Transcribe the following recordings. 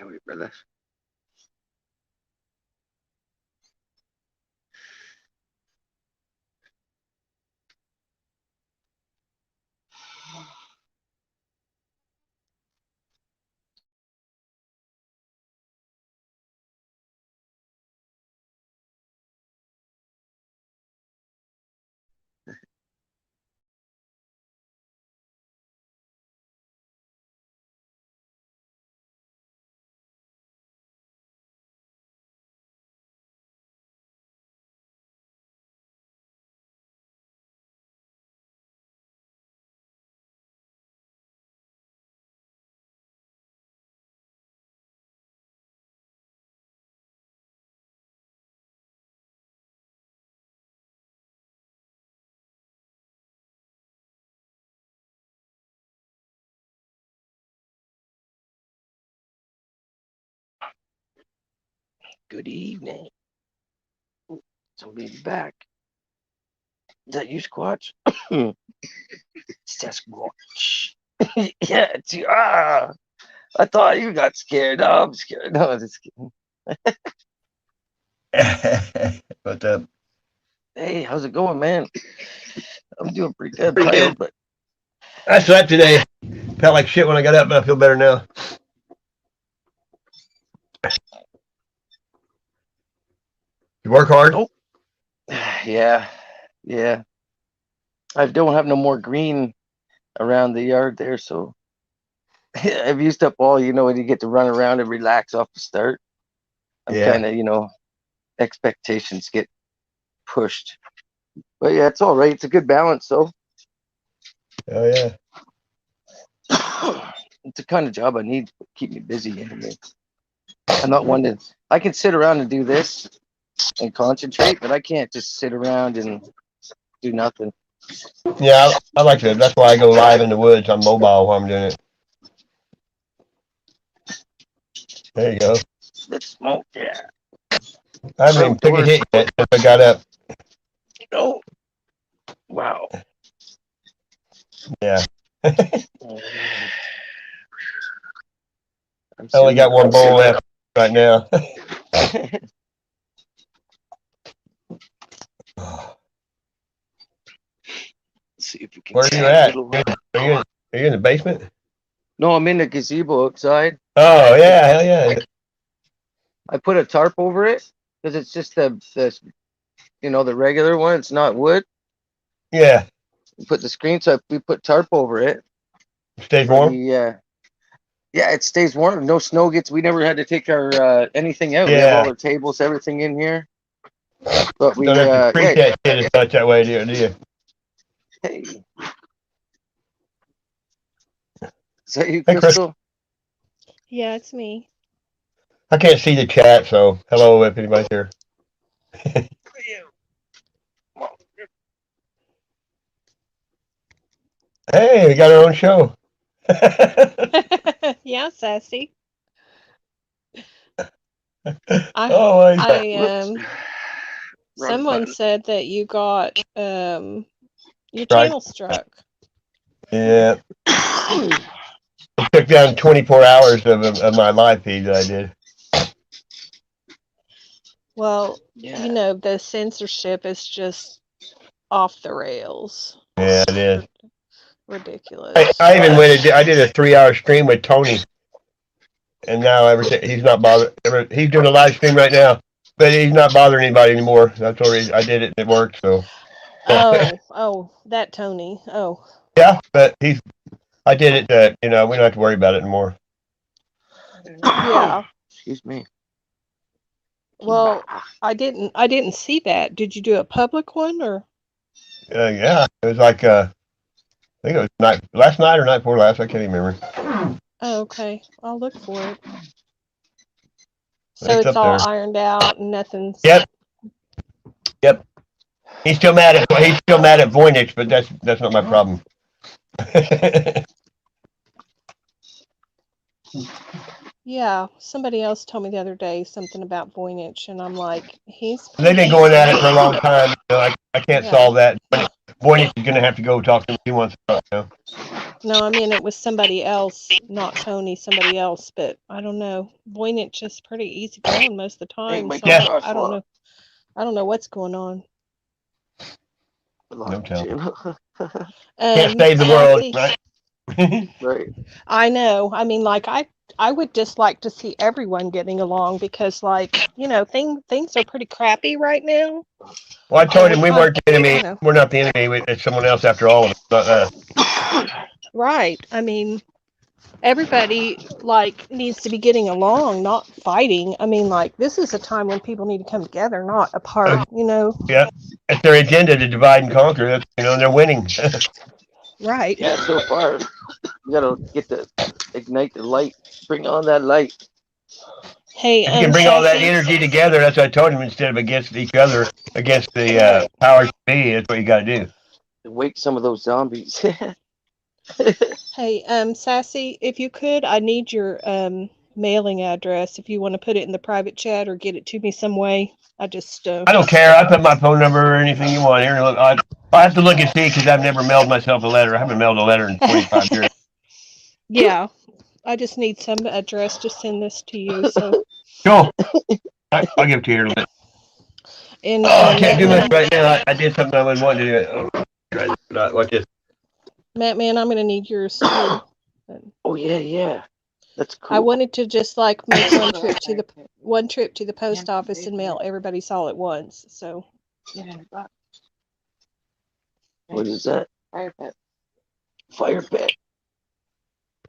How are you, brother? Good evening. Somebody's back. Is that you, Squatch? Sasquatch. Yeah, it's you. Ah, I thought you got scared. No, I'm scared. No, I'm just kidding. What's up? Hey, how's it going, man? I'm doing pretty good. I'm tired, but I slept today. Felt like shit when I got up, but I feel better now. You work hard? oh, yeah, yeah. I don't have no more green around the yard there, so I've used up all. When you get to run around and relax off the start. I'm Yeah. kind of, expectations get pushed. But yeah, it's all right. It's a good balance, though. Oh yeah. It's the kind of job I need to keep me busy anyway. I'm not one to. I can sit around and do this and concentrate, but I can't just sit around and do nothing. Yeah, I like that. That's why I go live in the woods. I'm mobile while I'm doing it. There you go. Let's smoke, yeah. I haven't even took a Outdoors. hit yet since I got up. Oh, wow. Yeah. I'm I only soon. got one bowl left right now. See if we can Where are you see a at? little. Are you in the basement? No, I'm in the gazebo outside. Oh yeah, hell yeah. I put a tarp over it because it's just the regular one. It's not wood. Yeah. We put the screen, so we put tarp over it Stays for warm? the. Yeah, it stays warm. No snow gets. We never had to take our anything out. We have all Yeah. our tables, everything in here. But Don't we, have to treat yeah. that shit as much that way, do you? Hey, is that you, Hey Chris. Crystal? Yeah, it's me. I can't see the chat, so hello if anybody's here. Hey, we got our own show. Yeah, sassy. I Oh my God. I Wrong someone button. said that you got your Right. channel struck. Yeah. It took down 24 hours of my live feed that I did. Well, Yeah. the censorship is just off the rails. Yeah, it is. ridiculous. I even went. I did a 3-hour stream with Tony, and now he's not bothered. He's doing a live stream right now, but he's not bothering anybody anymore. That's already. I did it and it worked. So Oh, that Tony. Oh, yeah, but I did it. That we don't have to worry about it anymore. yeah. Excuse me. Well, I didn't see that. Did you do a public one or? Yeah, it was like I think it was last night or night before last. I can't even remember. Oh, okay. I'll look for it. So It's it's up all there. ironed out and nothing's. Yep. He's still mad at Voynich, but that's not my problem. Yeah, somebody else told me the other day something about Voynich, and I'm like, he's. They've been going at it for a long time. I can't Yeah. solve that. Voynich is going to have to go talk to him if he wants to talk. No, I mean it was somebody else, not Tony, somebody else. But I don't know. Voynich is pretty easy going most of the time. my So gosh, I don't know. I don't know what's going on. No tell. Can't save the world, right? Right. I know. I mean, like I would just like to see everyone getting along because, like, things are pretty crappy right now. Well, I told him we weren't the enemy. You know. We're not the enemy. It's someone else after all. It's not us. Right. I mean, everybody like needs to be getting along, not fighting. I mean, like this is a time when people need to come together, not apart. Yeah, it's their agenda to divide and conquer. That's they're winning. Right. Yeah, so far, you gotta ignite the light, bring on that light. Hey, You can bring all that Sassy, energy together. That's what I told him. Instead of against each other, against the powers to be. That's what you got to do. Wake some of those zombies. Hey, Sassy, if you could, I need your mailing address if you want to put it in the private chat or get it to me some way. I just I don't care. I put my phone number or anything you want here. Look, I have to look and see because I've never mailed myself a letter. I haven't mailed a letter in 25 years. Yeah, I just need some address to send this to you. So. Cool. I'll give it to you here in a minute. And, I can't do much right now. I did something I wouldn't want to do. Watch this. Matt, I'm gonna need yours too. Oh yeah. That's cool. I wanted to just like make one trip to the post office and mail everybody's all at once. So. What is that? Fire pit. Fire pit.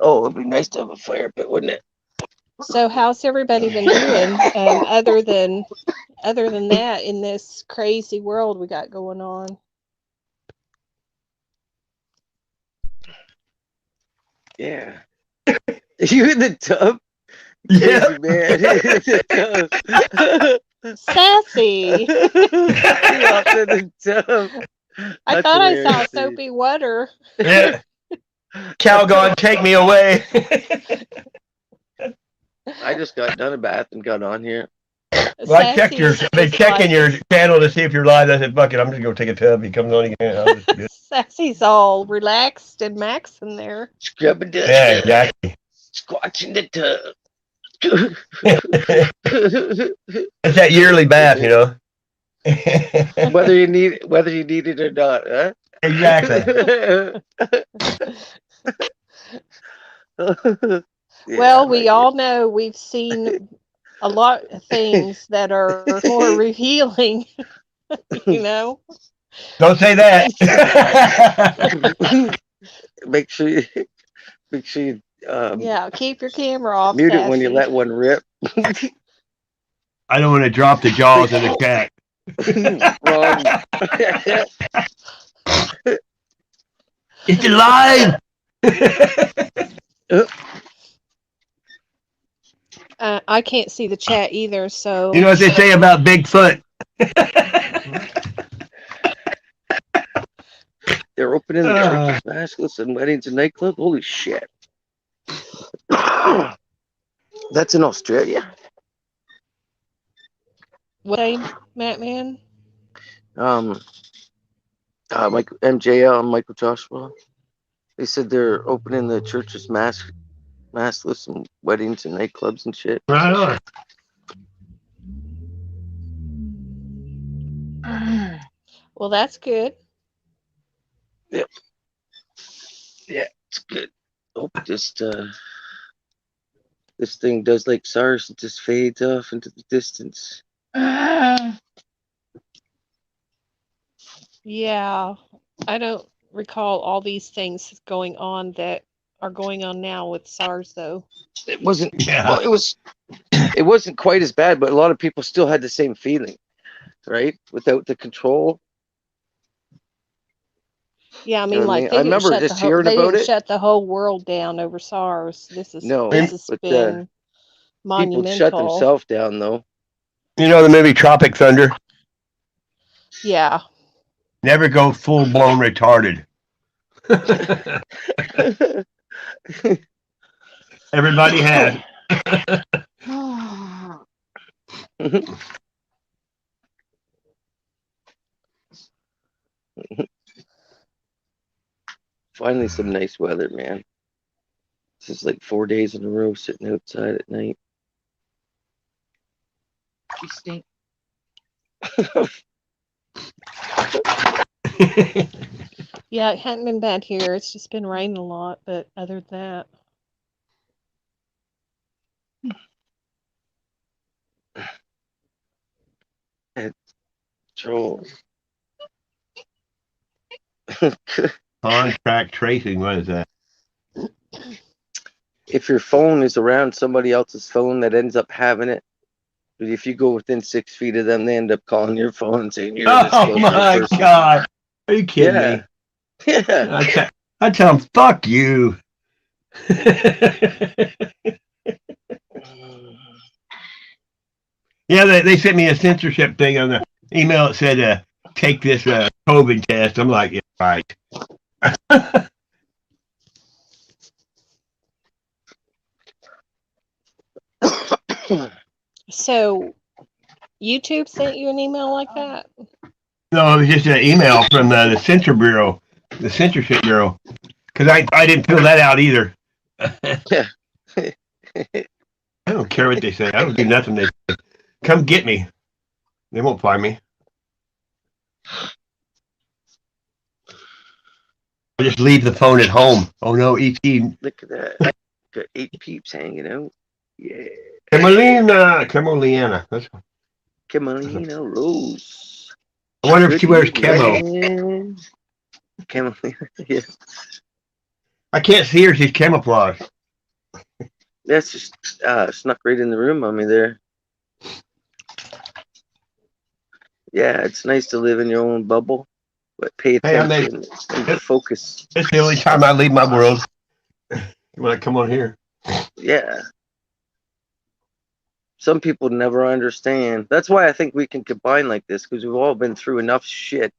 Oh, it'd be nice to have a fire pit, wouldn't it? So how's everybody been doing? Other than that, in this crazy world we got going on. Yeah. You in the tub? Yeah. Man. Sassy. You off in the tub. I That's thought I saw hilarious, dude. soapy water. Yeah. Calgon, take me away. I just got done a bath and got on here. Well, I checked been checking your channel to see if you're live. I said, fuck it, I'm just gonna take a tub. He comes on again. Sassy's all relaxed and Max in there. Scrubbing dust. Yeah, exactly. Squatching the tub. It's that yearly bath, whether you need it or not, huh? Exactly. Yeah, Well, we all know we've seen a lot of things that are more revealing, Don't say that. Make sure you yeah, keep your camera off. mute Sassy. it when you let one rip. I don't want to drop the jaws of the cat. Wrong. It's alive. I can't see the chat either, so. You know what they say about Bigfoot? They're opening the churches, maskless, and weddings and nightclub. Holy shit! That's in Australia. What name, Matt? Mike MJL and Michael Joshua. They said they're opening the churches maskless and weddings and nightclubs and shit. Right on. Well, that's good. Yep. Yeah, it's good. Hope just this thing does like SARS, it just fades off into the distance. Yeah, I don't recall all these things going on that are going on now with SARS, though. It wasn't Yeah. well, it wasn't quite as bad, but a lot of people still had the same feeling, right? Without the control. Yeah, I You mean, know what I like mean? I remember just hearing they about didn't it. shut the whole world down over SARS. No, This has but been people shut monumental. themselves down though. You know the movie Tropic Thunder? Yeah. Never go full blown retarded. Everybody has. Finally, some nice weather, man. This is like 4 days in a row sitting outside at night. You stink. Yeah, it hadn't been bad here. It's just been raining a lot, but other than It's troll. Contract tracing, what is that? If your phone is around somebody else's phone that ends up having it, but if you go within 6 feet of them, they end up calling your phone and saying you're this Oh close to the my person. God. Are you kidding Yeah. me? Yeah. I tell them, fuck you. Yeah, they sent me a censorship thing on the email. It said, take this COVID test. I'm like, yeah, right. so YouTube sent you an email like that? No, it was just an email from the Censor Bureau, the Censorship Bureau, because I didn't fill that out either. I don't care what they say. I don't do nothing. They say. Come get me. They won't find me. I just leave the phone at home. Oh no, ET. Look at that. Got 8 peeps hanging out. Yeah. Camolina. That's, Camelina Rose. I wonder if she wears camo. Camelina, yeah. I can't see her. She's camouflaged. That's just snuck right in the room on me there. Yeah, it's nice to live in your own bubble, but pay Hey, attention and focus. It's the only time I leave my world when I come on here. Yeah. Some people never understand. That's why I think we can combine like this, because we've all been through enough shit.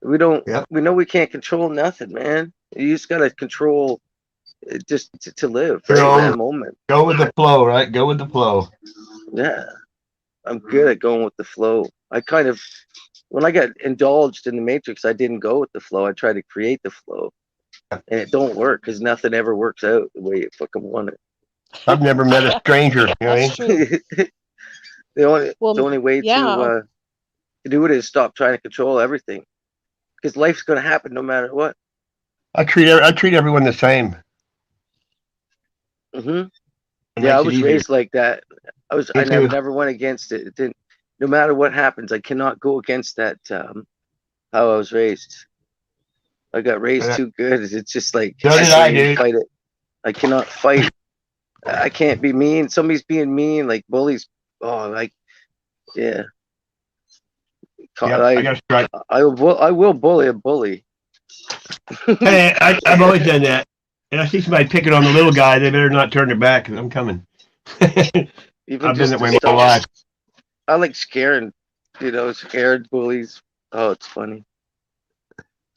We don't. Yep. We know we can't control nothing, man. You just gotta control just to live right in that moment. Go with the flow, right? Go with the flow. Yeah, I'm good at going with the flow. I kind of, when I got indulged in the Matrix, I didn't go with the flow. I tried to create the flow, and it don't work because nothing ever works out the way you fucking want it. I've never met a stranger. You know what I mean? That's true. the Well, only way to do it is stop trying to control everything, because life's gonna happen no matter what. I treat everyone the same. Hmm. It Yeah, I makes it was easier. raised like that. Me I too. never went against it. It didn't. No matter what happens, I cannot go against that. How I was raised. I got raised Yeah. too good. It's just like So did can't I, even dude. fight it. I cannot fight. I can't be mean. Somebody's being mean, like bullies. Oh, like yeah. Yep, I got to strike. I will bully a bully. Hey, I've always done that. And I see somebody picking on the little guy, they better not turn their back because I'm coming. Even I've been just that to way my stop. life. I like scaring, scared bullies. Oh, it's funny.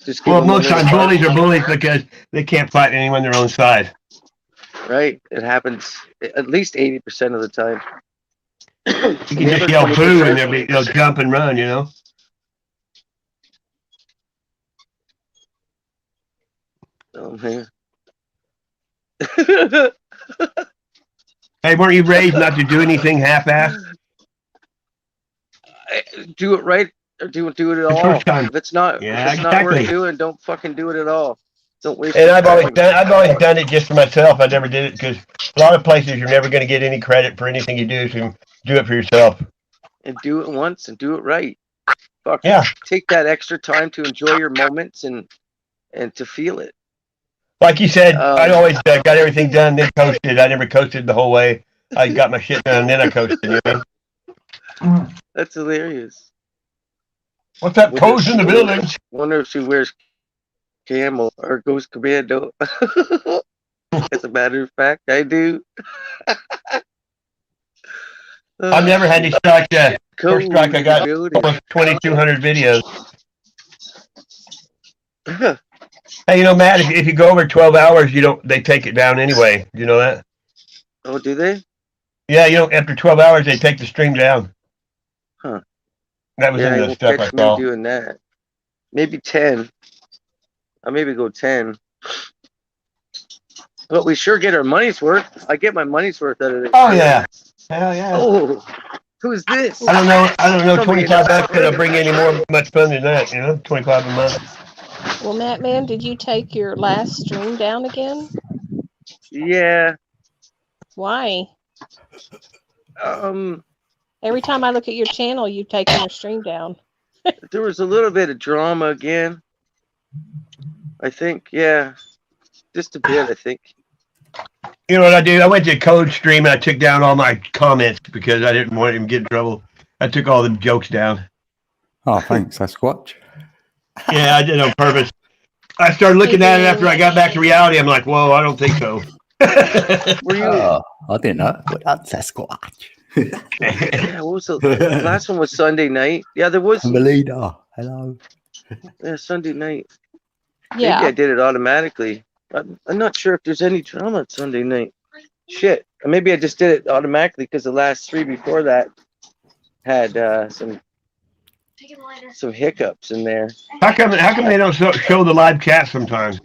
Just give Well, them a most little times bite. bullies are bullies because they can't fight anyone their own size. Right? It happens at least 80% of the time. You can just yell boo and they'll jump and run, you know? Oh, man. Hey, weren't you raised not to do anything half-assed? Do it right or do it at The all. first time. If it's not Yeah, if it's not worth exactly. doing, don't fucking do it at all. Don't waste And your I've always time. done it just for myself. I never did it because a lot of places you're never going to get any credit for anything you do. So do it for yourself. And do it once and do it right. Fuck. Yeah. Take that extra time to enjoy your moments and to feel it. Like you said, I Um, always got everything done, then coasted. I never coasted the whole way. I got my shit done, then I coasted. You know? That's hilarious. What's that pose in the building? Wonder if she wears camel or goes commando. As a matter of fact, I do. I've never had any strike yet. First strike I got building. almost 2,200 videos. Hey, you know, Matt, if you go over 12 hours, they take it down anyway. Do you know that? Oh, do they? Yeah, after 12 hours, they take the stream down. Huh. That was in you the won't stuff I catch me saw. doing that. Maybe 10. I'll maybe go 10. But we sure get our money's worth. I get my money's worth out of it. Oh, yeah. Hell yeah. Oh, who's this? I don't know. Somebody 25 bucks gonna bring any more much fun than that, 25 a month. Well, Matt, man, did you take your last stream down again? Yeah. Why? There Every time I look at your channel, you've taken your stream down. was a little bit of drama again. I think, yeah. Just a bit, I think. You know what I did? I went to Code Stream and I took down all my comments because I didn't want him to get in trouble. I took all the jokes down. Oh, thanks, Sasquatch. Yeah, I did on purpose. I started looking at it after I got back to reality. I'm like, whoa, I don't think so. Were you? Oh, I didn't know. What up, Sasquatch? Yeah, what was the last one? Was Sunday night? Yeah, there was. Melina, hello. Yeah, Sunday night. Maybe Yeah. I did it automatically. I'm not sure if there's any drama at Sunday night. Shit. Or maybe I just did it automatically because the last 3 before that had some hiccups in there. How come they don't show the live chat sometimes?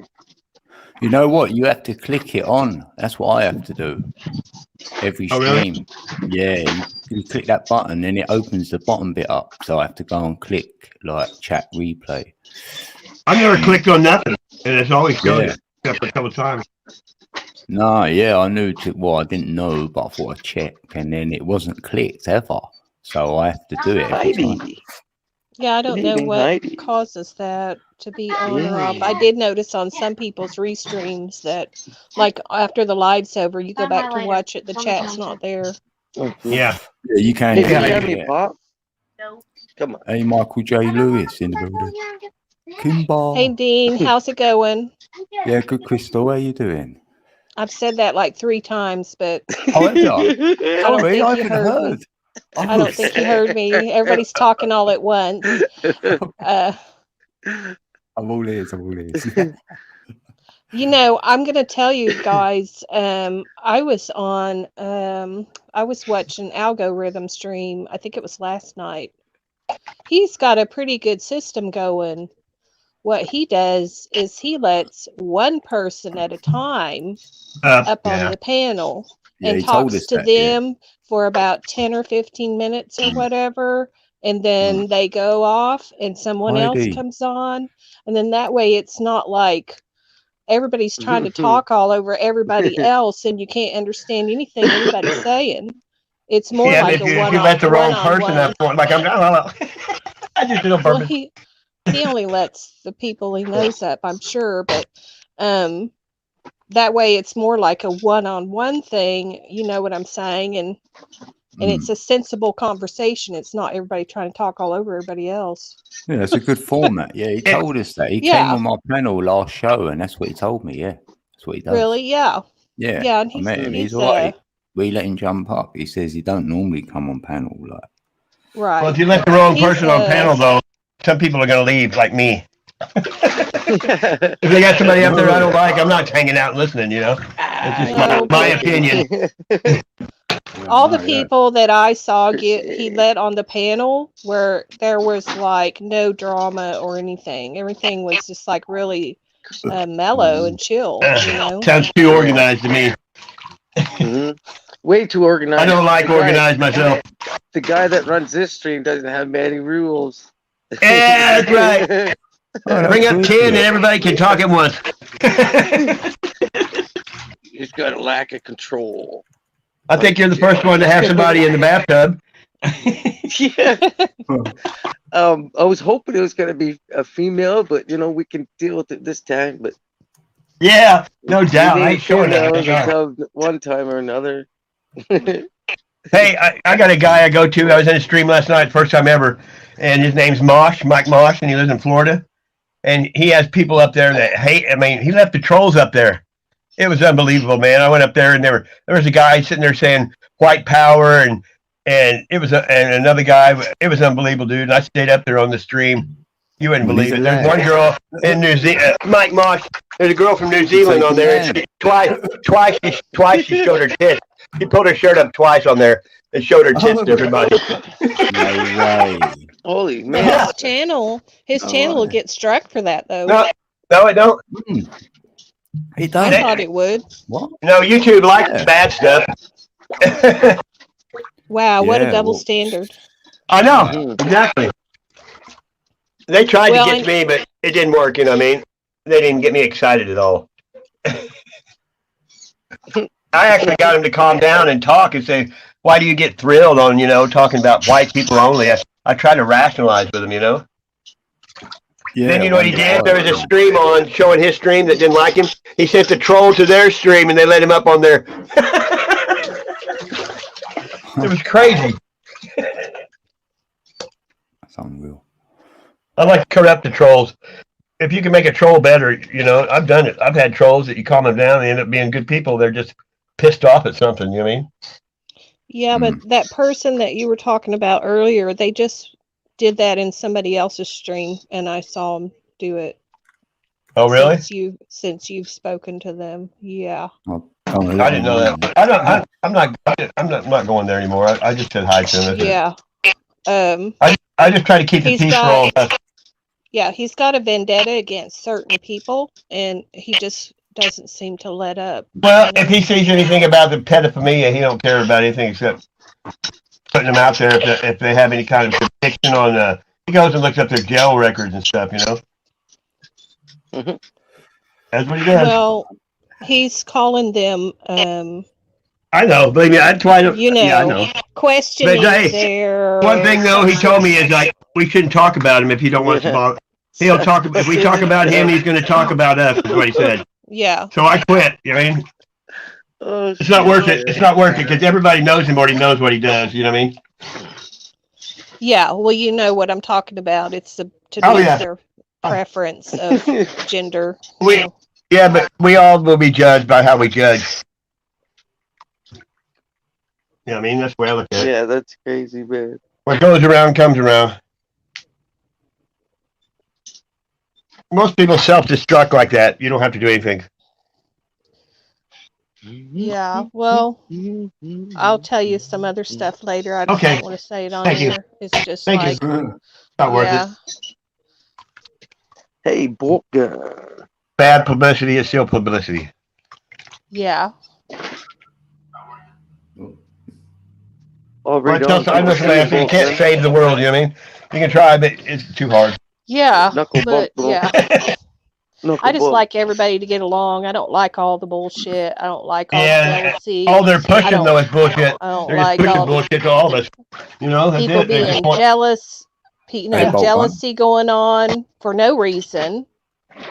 You know what? You have to click it on. That's what I have to do. Every Oh, really? stream. Yeah, you click that button and it opens the bottom bit up. So I have to go and click like chat replay. I've never clicked on nothing, and it's always showed Yeah. it, except for a couple of times. No, yeah, I knew I didn't know, but I thought I'd check and then it wasn't clicked ever. So I have to do it every time. Heidi. Yeah, I don't know Maybe what Heidi. causes that to be on or off. Yeah. I did notice on some people's restreams that, like, after the live's over, you go back to watch it, the chat's not there. Mhm. Yeah. Yeah, you can Hey, do do you it. have any Yeah. pop? No. Come on. Hey, Michael J. Lewis in the building. Kimball. Hey, Dean, how's it going? Yeah, good, Crystal. How you doing? I've said that like 3 times, but Oh, have you? I don't Sorry, think I you haven't heard me. heard. I don't think you heard me. Everybody's talking all at once. I'm all ears. I'm all ears. You know, I'm gonna tell you guys. I was watching Algorithm stream. I think it was last night. He's got a pretty good system going. What he does is he lets one person at a time up on Yeah. the panel Yeah, and he told talks us to that, yeah. them for about 10 or 15 minutes or whatever. And then they go off and someone else Heidi. comes on. And then that way it's not like everybody's trying to talk all over everybody else and you can't understand anything anybody's saying. It's more Yeah, like but a if you one-on-one. let the wrong person up, like I just did on Well, purpose. he only lets the people he knows up, I'm sure, but that way it's more like a one-on-one thing, you know what I'm saying? And it's a sensible conversation. It's not everybody trying to talk all over everybody else. Yeah, it's a good format. Yeah, he told us that. He Yeah. came on my panel last show, and that's what he told me. Yeah, that's what he does. Really? Yeah. Yeah. Yeah, and I met him. he's He's all right. We let him jump up. He says he don't normally come on panel like. right. Well, if you let the wrong He's, person on panel, though, some people are going to leave, like me. If they got somebody up there I don't like, I'm not hanging out and listening, It's just No, my opinion. all the Yeah. people that I saw he let on the panel where there was like no drama or anything. Everything was just like really mellow and chill, you know? Sounds too organized to me. Mhm. Way too organized. I don't like The guy- organized myself. The guy that runs this stream doesn't have many rules. Yeah, that's right. Bring up 10 and everybody can talk at once. He's got a lack of control. I think you're the first one to have somebody in the bathtub. Yeah. I was hoping it was gonna be a female, but we can deal with it this time. But Yeah, no doubt. I ain't showing that that. one time or another. Hey, I got a guy I go to. I was in a stream last night, first time ever, and his name's Mosh, Mike Mosh, and he lives in Florida. And he has people up there that hate. I mean, he left the trolls up there. It was unbelievable, man. I went up there and there was a guy sitting there saying white power and it was and another guy. It was unbelievable, dude. And I stayed up there on the stream. You wouldn't believe it. There's one girl in New Zealand, Mike Mosh. There's a girl from New Zealand on there. And twice she showed her tits. She pulled her shirt up twice on there and showed her tits to everybody. No way. Holy man! His channel will get struck for that though. No, it don't. It I does. thought it would. What? No, YouTube likes bad stuff. Wow, what a Yeah, double well- standard. I know, exactly. They tried Well, to get to me, but it didn't work, you know what I mean? They didn't get me excited at all. I actually got him to calm down and talk and say, why do you get thrilled on, talking about white people only? I try to rationalize with him, Yeah, Then you know what he did? wonder There was why. a stream on showing his stream that didn't like him. He sent the troll to their stream and they let him up on their... It was crazy. That's unreal. I like to corrupt the trolls. If you can make a troll better, I've done it. I've had trolls that you calm them down, they end up being good people. They're just pissed off at something, you know what I mean? Yeah, but that person that you were talking about earlier, they just did that in somebody else's stream, and I saw them do it. Oh, really? Since you've spoken to them, yeah. I didn't know that. I'm not going there anymore. I just said hi to him. Yeah. I just try to keep the He's peaceful. Yeah, he's got a vendetta against certain people, and he just doesn't seem to let up. Well, if he sees anything about the pedophilia, he don't care about anything except putting them out there. If they have any kind of conviction on, he goes and looks up their jail records and stuff. Mhm. That's what he does. Well, he's calling them, I know. Believe me, I try to. Yeah, I know. questioning But, hey, their. One thing though, he told me is like we shouldn't talk about him if he don't want us to bother. He'll talk. If we talk about him, he's going to talk about us. Is what he said. Yeah. So I quit. You know what I mean? Oh, It's not worth it. It's not worth it because everybody knows him already knows what he does. You know what I mean? Yeah, well, you know what I'm talking about. It's to do Oh, with yeah. their preference of gender. We- so. Yeah, but we all will be judged by how we judge. You know what I mean? That's the way I look at it. Yeah, that's crazy, man. What goes around comes around. Most people self-destruct like that. You don't have to do anything. Yeah, well, I'll tell you some other stuff later. I just Okay. don't want to say it on Thank you. here. It's just Thank like, you. Not worth yeah, it. Hey, Borka. Bad publicity is still publicity. yeah. Oh, Well, right I tell on. I know somebody else, you can't save the world, you know what I mean? You can try, but it's too hard. Yeah, Knuckle but buckle. yeah, Knuckle I just buckle. like everybody to get along. I don't like all the bullshit. I don't like all Yeah, the jealousy. All they're I pushing don't- though is bullshit. I don't They're just like pushing all the bullshit to all of us. You know, that's people it. They just being want- jealous, Hey, Bob, jealousy going on for no reason.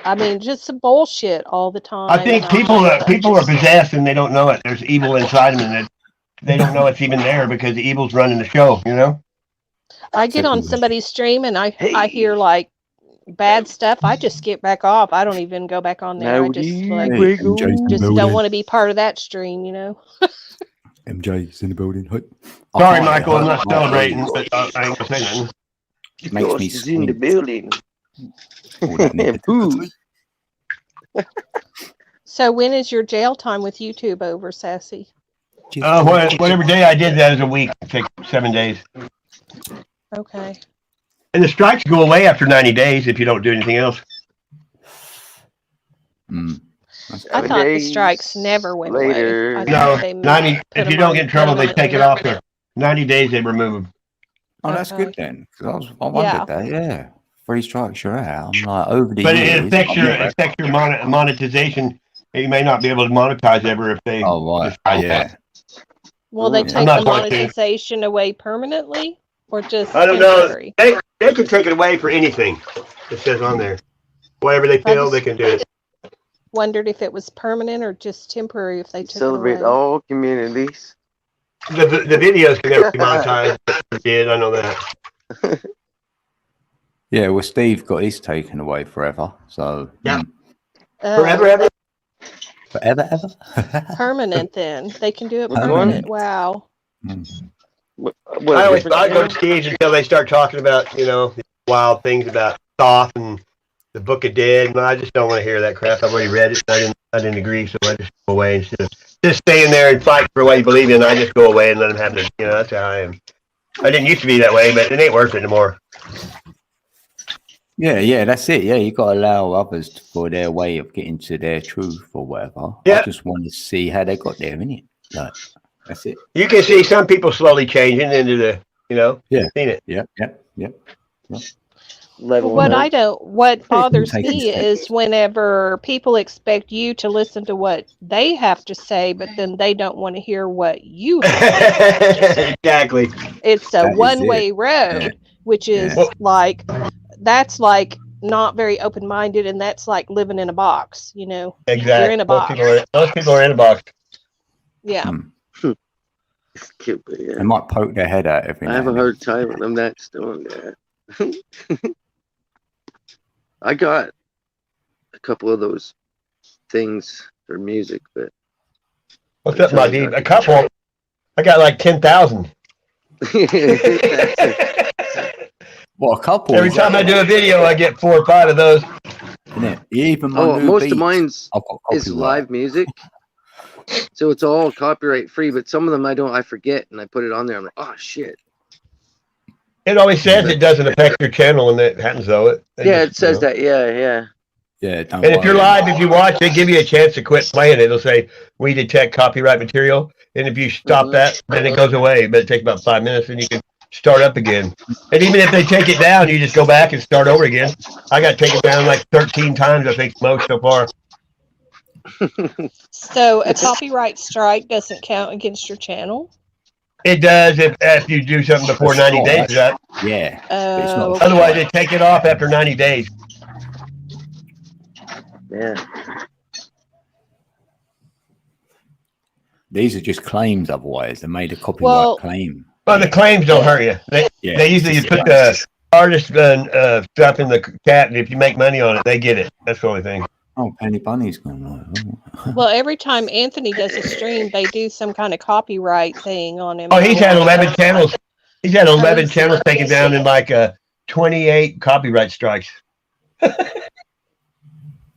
I mean, just some bullshit all the time. I think and I'm people like, are possessed and they don't know it. There's evil inside them and they don't know it's even there because the evil's running the show, you know? I get on Second. somebody's stream and I Hey. hear like bad stuff. I just get back off. I don't even go back on there. I just like Hey, MJ's in the just don't building. want to be part of that stream, you know. MJ's in the building. Hi. Sorry, Hi, Michael, I'm not hi. celebrating, but I ain't gonna say nothing. Makes Ghost me is in the squeak. building. All that Boo. So when is your jail time with YouTube over, Sassy? Whatever day I did that is a week. It takes 7 days. Okay. And the strikes go away after 90 days if you don't do anything else. Mm. I 7 thought the days strikes never went later. away. I No, thought they 90. put If you them don't on- get in trouble, put they them take it on off there. 90 days, they remove them. Oh, that's Okay. good then. 'Cause I wondered Yeah. that. Yeah. three strikes you're out. I'm like, over the But it years. affects I've your never- monetization. You may not be able to monetize ever if they. Oh right, decide yeah. that. Will they I'm take not the going to. monetization away permanently or just I don't know. temporary? They can take it away for anything. It says on there. Whatever they feel, they can do it. Wondered if it was permanent or just temporary if they took Celebrate it away. all communities. The videos can never be monetized. It did, I know that. Yeah, well, Steve got his taken away forever. So Yeah. Oh, Forever, ever. forever, ever. permanent then. They can do it Which one? permanent. Wow. What, I always different I go to channel? Steve's until they start talking about wild things about Thoth and the Book of Dead, and I just don't want to hear that crap. I've already read it. I didn't agree, so I just go away instead of just staying there and fighting for what you believe in. I just go away and let them have it. That's how I am. I didn't used to be that way, but it ain't worth it anymore. Yeah, that's it. Yeah, you got to allow others for their way of getting to their truth or whatever. Yeah. I just want to see how they got there, innit? Like, that's it. You can see some people slowly changing into the, Yeah. seen it. Yep. Level What up. what bothers take me steps. is whenever people expect you to listen to what they have to say, but then they don't want to hear what you have to say. Exactly. It's a That is it. one-way road, Yeah. which is Yeah. like, that's like not very open-minded, and that's like living in a box, Exactly. You're in a box. Those people are in a box. Yeah. Mm. It's cute, but yeah. They might poke their head out every I now have a and then. hard time when I'm not doing that. I got a couple of those things for music, but What's up, my dude? A couple. I got like 10,000. What, a couple? Every time I do a video, I get 4 or 5 of those. Innit? Even my oh, new most beats, of mine's I've got is copyright. live music, so it's all copyright free. But some of them I forget, and I put it on there. I'm like, oh shit. It always says it doesn't affect your channel, and it happens though. Yeah, it says that. Yeah. Yeah, don't And if you're worry. live, if you watch, they give you a chance to quit playing it. It'll say, we detect copyright material. And if you stop that, then it goes away. But it takes about 5 minutes and you can start up again. And even if they take it down, you just go back and start over again. I got taken down like 13 times, I think, most so far. So a copyright strike doesn't count against your channel? It does if you do something before 90 days is up. Yeah. but it's not Okay. Otherwise, they take it off after 90 days. Yeah. These are just claims otherwise. They made a copyright Well- claim. Well, the claims don't hurt you. Yeah. They usually put the artist stuff in the cat, and if you make money on it, they get it. That's the only thing. Oh, Penny Bunny's gone like, Well, every time Anthony does a stream, they do some kind of copyright thing on him. Oh, he's had 11 channels. He's had 11 Oh, channels taken down in like 28 copyright strikes.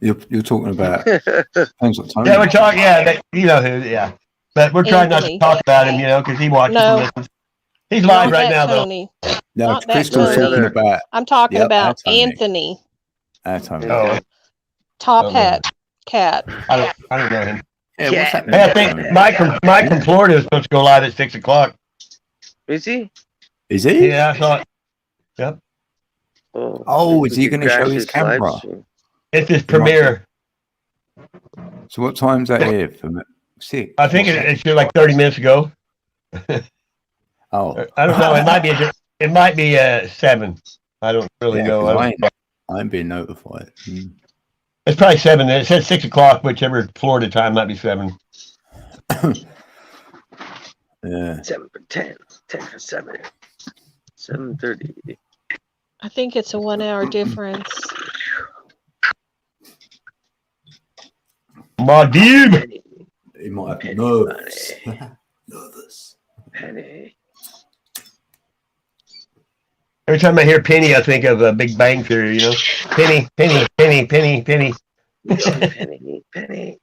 You're talking about depends what time. Yeah, we're talking. Yeah, you know who? Yeah, but we're trying not to Anthony. talk about him, because he watches No. and listens. He's live Not right that now, though. Tony. No, not that Crystal's Tony. talking about I'm talking Yep, about that's Tony. Anthony, Tony. Oh, Top Oh. Hat Cat. I don't know him. Yeah, what's happening? Hey, I think Mike from Florida is supposed to go live at 6 o'clock. Is he? Is he? Yeah, I saw it. Oh, is he we could gonna show crash his this live camera? stream. It's his premiere. So what time's that here? From 6? I think it's here like 30 minutes ago. Oh, I don't know. It might be 7. I don't really yeah, know. 'cause I ain't being notified. It's probably 7. It says 6 o'clock, whichever Florida time might be 7. Yeah. 7 for 10. 10 for 7. 7:30. I think it's a 1 hour difference. My dude. Penny. He might Penny have nerves. Nervous. Penny. Every time I hear Penny, I think of Big Bang Theory, Penny, Penny, Penny, Penny, Penny. Penny. Penny.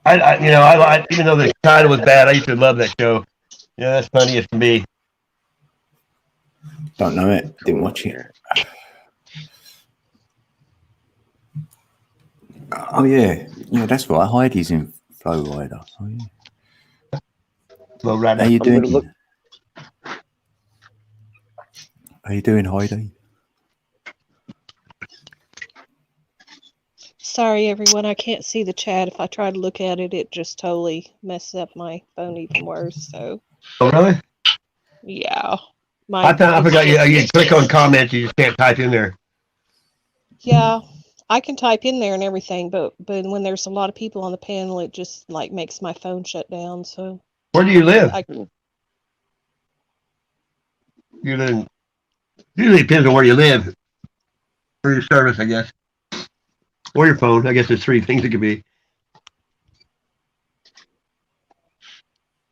I even though the title was bad, I used to love that show. Yeah, that's funny as can be. Don't know it. Didn't watch it. Oh yeah, that's right. Heidi's in Flow Rider. Oh yeah. Low rider. How you I'm gonna doing? look- How you doing, Heidi? Sorry, everyone. I can't see the chat. If I try to look at it, it just totally messes up my phone even worse. So, Oh, really? yeah. I forgot you click on comments, you just can't type in there. Yeah, I can type in there and everything, but when there's a lot of people on the panel, it just like makes my phone shut down. So Where do you live? I You live usually depends on where you live for your service, I guess. Or your phone. I guess there's three things it could be.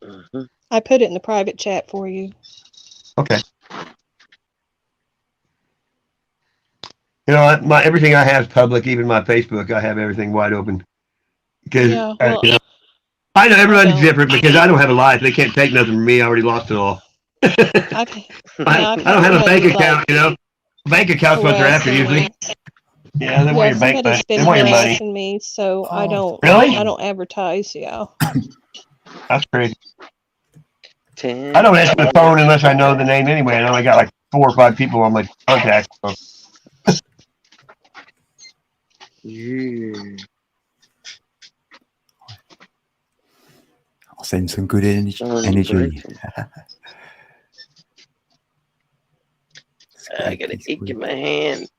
Mhm. I put it in the private chat for you. Okay. You know, everything I have is public. Even my Facebook, I have everything wide open. Because Yeah, well, you know, I know everybody's don't. different because I don't have a life. They can't take nothing from me. I already lost it all. I've I had don't have a bank somebody, account, you know. Bank account's what they're after harassing usually. me. Yeah, they want Yeah, your bank money. somebody's been They want your money. harassing me, so I don't Really? advertise. Yeah. That's crazy. 10. I don't answer the phone unless I know the name anyway. I only got like 4 or 5 people on my contact. So. Yeah. I'll send some good energy. I got an ink in my hand.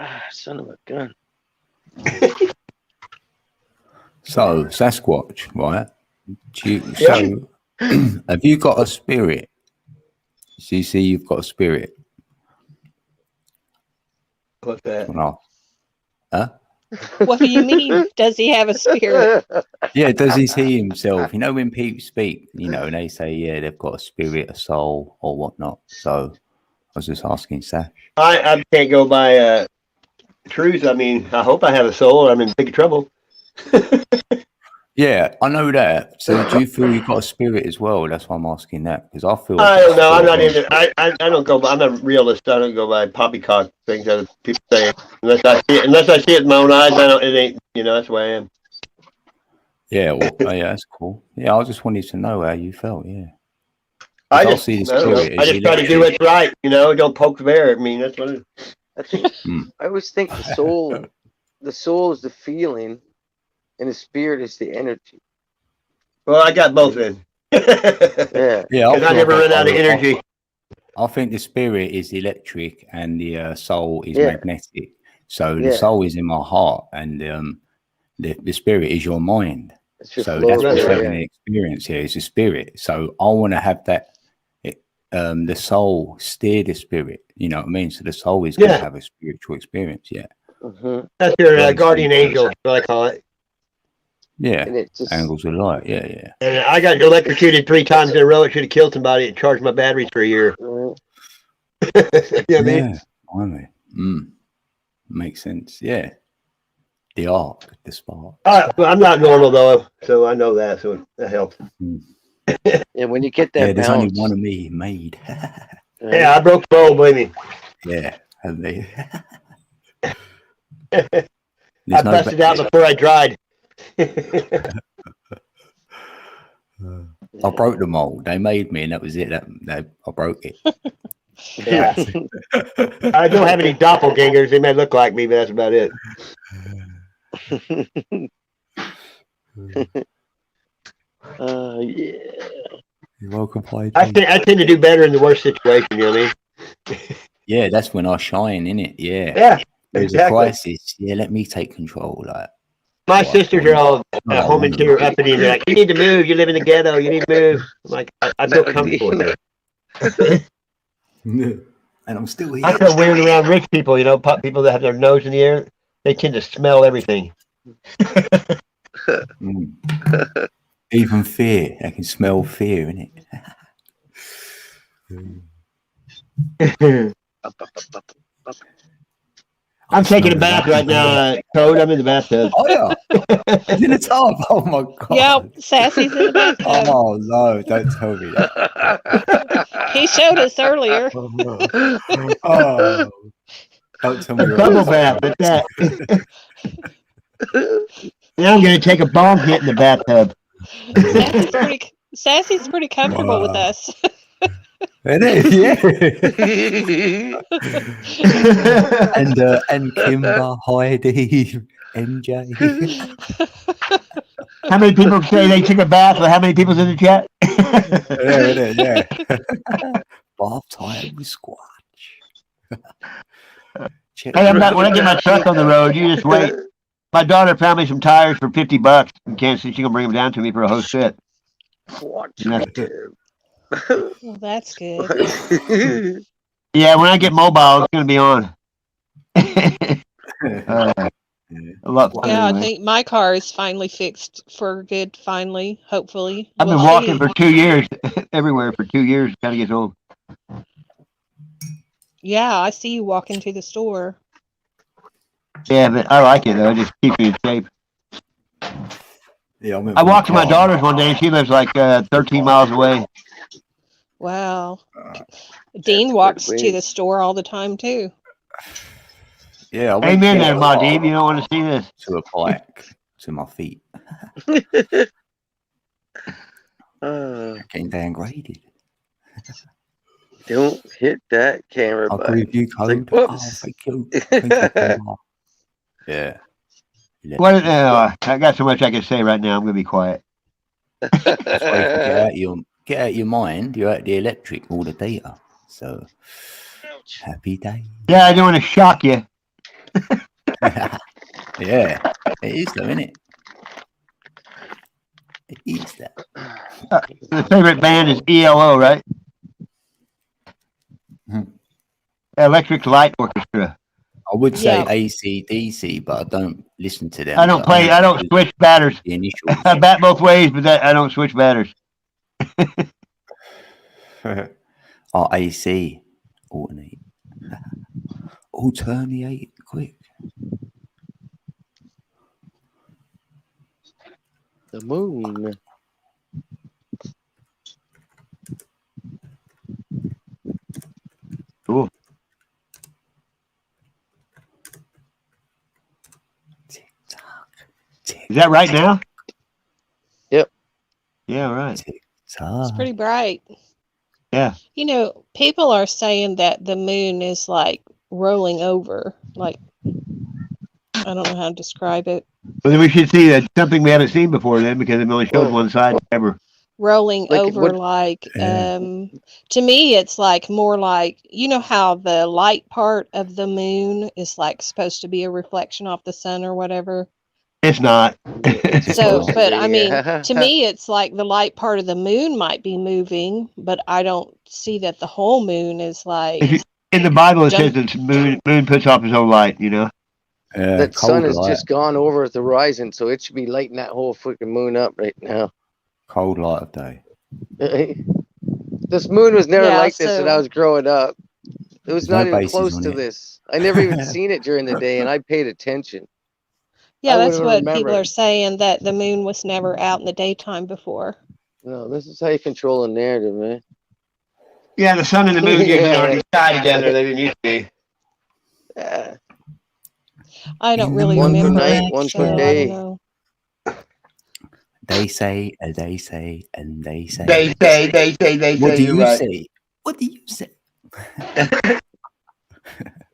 Ah, son of a gun. So, Sasquatch, right? So, have you got a spirit? So you see you've got a spirit. What's that? No. Huh? What do you mean? Does he have a spirit? Yeah, does he see himself? You know, when people speak, you know, and they say, yeah, they've got a spirit, a soul, or whatnot. So I was just asking Sash. I can't go by truth. I mean, I hope I have a soul. I'm in big trouble. Yeah, I know that. So do you feel you've got a spirit as well? That's why I'm asking that, because I feel. I don't know. I'm not into. I don't go by. I'm a realist. I don't go by poppycock things that people say. Unless I see it with my own eyes, I don't. It ain't. You know, that's the way I am. Yeah, well, yeah, that's cool. Yeah, I just wanted to know how you felt. Yeah. I just see the spirit. I just try to do what's right. You know, don't poke the bear. I mean, that's what it is. I think I always think the soul is the feeling, and the spirit is the energy. Well, I got both in. Yeah. Yeah, Because I never run out of energy. I think the spirit is electric and the soul is magnetic. So the Yeah. soul is in my heart, and the spirit is your mind. It's your So flow that's what's there, having an experience here is the spirit. So I want to have that. The soul steer the spirit. You know what I mean? So the soul is going to have a spiritual experience. Yeah. Mm-hmm. That's your guardian angel, is what I call it. Yeah. And it just, Angles of light. Yeah, yeah. And I got electrocuted 3 times in a row. It should have killed somebody and charged my batteries for a year. You know what I mean? I mean, makes sense. Yeah. The arc, the spark. Well, I'm not normal though, so I know that, so that helps. yeah, when you get that there's balance, only one of me made. Yeah, I broke the mold, believe me. Yeah. I busted out before I dried. I broke the mold. They made me, and that was it. I broke it. Yeah. I don't have any doppelgangers. They may look like me, but that's about it. Yeah. You're welcome, Clyde. I tend to do better in the worst situation. You know what I mean? Yeah, that's when I shine, innit? Yeah. Yeah. There's a crisis. Yeah, let me take control. Like my sisters are all home interior uppity. They're like, you need to move. You live in the ghetto. You need to move. I'm like, I feel comfortable with that. And I'm still here. I feel weird around rich people. You know, people that have their nose in the air. They tend to smell everything. Even fear. I can smell fear, innit? I'm taking a bath right now, Code. I'm in the bathtub. Oh, yeah. He's in the tub. Oh, my God. Yep, Sassy's in the bathtub. Oh, no. Don't tell me that. He showed us earlier. Oh. Don't tell me. A bubble bath. That's that. Now I'm going to take a bomb hit in the bathtub. Sassy's pretty comfortable with us. It is, yeah. And Kimber, Heidi, MJ. How many people say they took a bath, or how many people's in the chat? Yeah, it is, yeah. Bath time with Squatch. Hey, when I get my truck on the road, you just wait. My daughter found me some tires for $50 in Kansas City. She's gonna bring them down to me for a whole set. Watch Yeah. Well, that's good. Yeah, when I get mobile, it's gonna be on. A lot. Yeah, I Anyway. think my car is finally fixed for good. Finally, hopefully. I've been We'll walking see. for 2 years, everywhere for 2 years. Kind of gets old. Yeah, I see you walking to the store. Yeah, but I like it though. It just keeps me in shape. Yeah, I walked to my daughter's one day, and she lives like 13 miles away. Wow. Dean walks to the store all the time too. Yeah, I went Amen there, Ma Dean. You don't want to see this. to a bike to my feet. Getting downgraded. Don't hit that camera I'll button. give you like, code. Oh, whoops. thank you. Thank you. Kimber. Yeah. What? I got so much I can say right now. I'm gonna be quiet. That's why if you get out your mind, you're out the electric, all the data. So happy day. Yeah, I don't want to shock you. Yeah, it is though, isn't it? It is that. The favorite band is ELO, right? Hmm. Electric Light Orchestra. I would say Yeah. AC/DC, but I don't listen to them. I don't so play. I don't switch batters. The initials. I bat both ways, but I don't switch batters. Oh, AC. Alternate. Alternate quick. The moon. Cool. Tick-tock. Is that right now? Yep. Yeah, right. Tick-tock. It's pretty bright. Yeah. You know, people are saying that the moon is like rolling over. Like, I don't know how to describe it. Well, then we should see that something we haven't seen before then, because it only showed one side ever. Rolling Like, over what- like Yeah. to me it's like more like, you know how the light part of the moon is like supposed to be a reflection off the sun or whatever. It's not. So, but I mean, Yeah. to me it's like the light part of the moon might be moving, but I don't see that the whole moon is like In the Bible, it says Jump- the moon puts off his own light, you know? That sun cold has light. just gone over the horizon, so it should be lighting that whole freaking moon up right now. Cold light of day. This moon was never Yeah, like this when I so- was growing up. It was There's no not even basis close on to it. this. I never even seen it during the day, and I paid attention. yeah, I that's wouldn't what people remember. are saying, that the moon was never out in the daytime before. No, this is how you control a narrative, man. Yeah, the sun and the moon usually Yeah. aren't tied together. They didn't used to be. Yeah. I don't In the really One per remember night, it, one so per I don't day. know. They say, and they say, and they say. They say. What do you're you right. say? What do you say?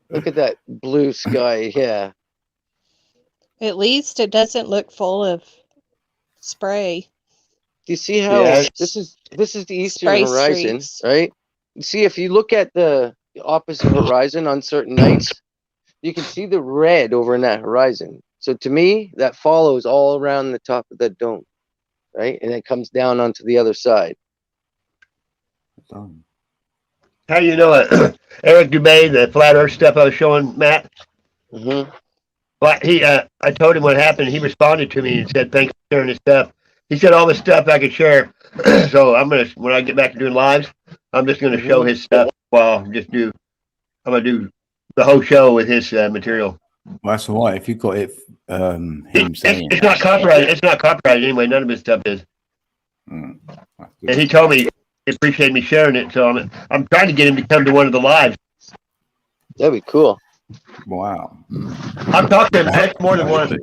Look at that blue sky. Yeah. At least it doesn't look full of spray. Do you see how Yeah. this is the eastern Spray horizon, streaks. right? You see, if you look at the opposite horizon on certain nights, you can see the red over in that horizon. So to me, that follows all around the top of that dome, right? And it comes down onto the other side. How you know it? Eric Dubay, the flat earth stuff I was showing Matt. Mm-hmm. Well, I told him what happened. He responded to me and said, "Thanks for sharing this stuff." He said all this stuff I could share. So when I get back to doing lives, I'm just gonna show his stuff while I'm gonna do the whole show with his material. Well, that's all right. If you got it, him saying It's not copyrighted. It's not copyrighted anyway. None of his stuff is. Mm, that's good. And he told me he appreciated me sharing it. So I'm trying to get him to come to one of the lives. That'd be cool. Wow. I've talked to him more than once.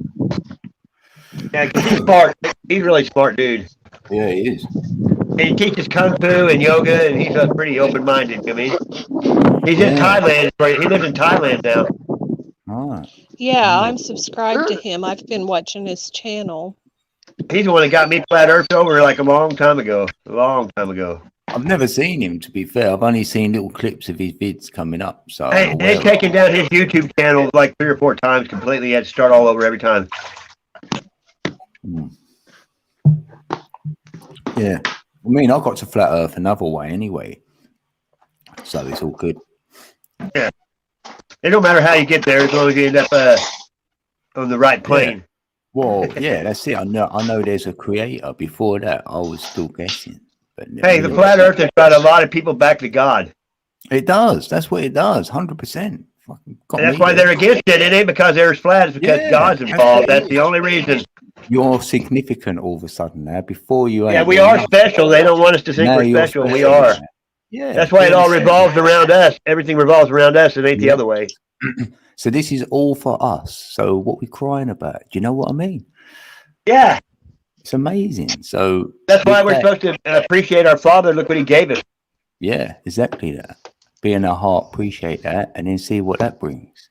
Yeah, 'cause he's smart. He's really smart dude. Yeah, he is. And he teaches kung fu and yoga, and he's pretty open-minded. I mean, he's in Yeah. Thailand. He lives in Thailand now. Right. Yeah, I'm subscribed to him. I've been watching his channel. He's the one that got me flat Earth over like a long time ago. I've never seen him, to be fair. I've only seen little clips of his vids coming up. So I'm They've aware. taken down his YouTube channel like 3 or 4 times completely. He had to start all over every time. Yeah. I mean, I got to flat Earth another way anyway. So it's all good. It don't matter how you get there as long as you end up on the right plane. Well, yeah, that's it. I know there's a creator. Before that, I was still guessing. But Hey, the flat Earth has brought a lot of people back to God. It does. That's what it does. 100%. Fucking got And that's me why there. they're against it. It ain't because Earth's flat. It's because Yeah, God's that's involved. what it That's is. the only reason. You're significant all of a sudden now. Before you Yeah, ain't we really are nothing. special. They don't want us to think Now we're you're special. We are. now. Yeah. That's why it all revolves around us. Everything revolves around us. It ain't the Yeah. other way. So this is all for us. So what we crying about? Do you know what I mean? Yeah, It's amazing. So that's why with we're that- supposed to appreciate our Father. Look what He gave us. Yeah, exactly that. Be in our heart, appreciate that, and then see what that brings.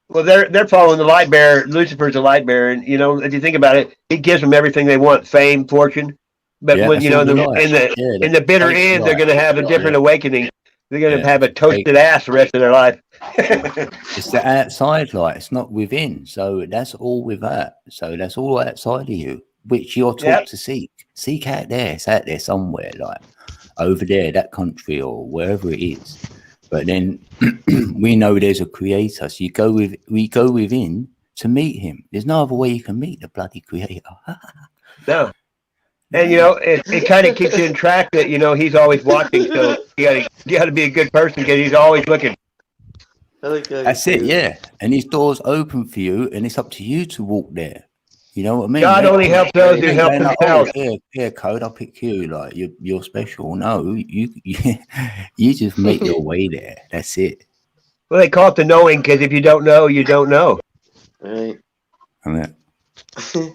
Well, they're following the light bearer. Lucifer's a light bearer, and you know, if you think about it, he gives them everything they want: fame, fortune. But Yeah, when that's you know, all the light. in the bitter fake end, they're light. going to have a different awakening. They're going to Yeah. have a toasted ass the rest of their life. It's the outside light. It's not within. So that's all with that. So that's all outside of you, which you're taught Yep. to seek. Seek out there. It's out there somewhere, like over there, that country or wherever it is. But then we know there's a creator. So we go within to meet him. There's no other way you can meet the bloody creator. No. And you know, it kind of keeps you in track that you know he's always watching. So you got to be a good person because he's always looking. I like that. That's it, yeah. And his door's open for you, and it's up to you to walk there. You know what I mean? God only helps those who They ain't help going like, themselves. oh, here, code, I'll pick you. Like you're special. No, you just make your way there. That's it. Well, they call it the knowing because if you don't know, you don't know. Right. I mean,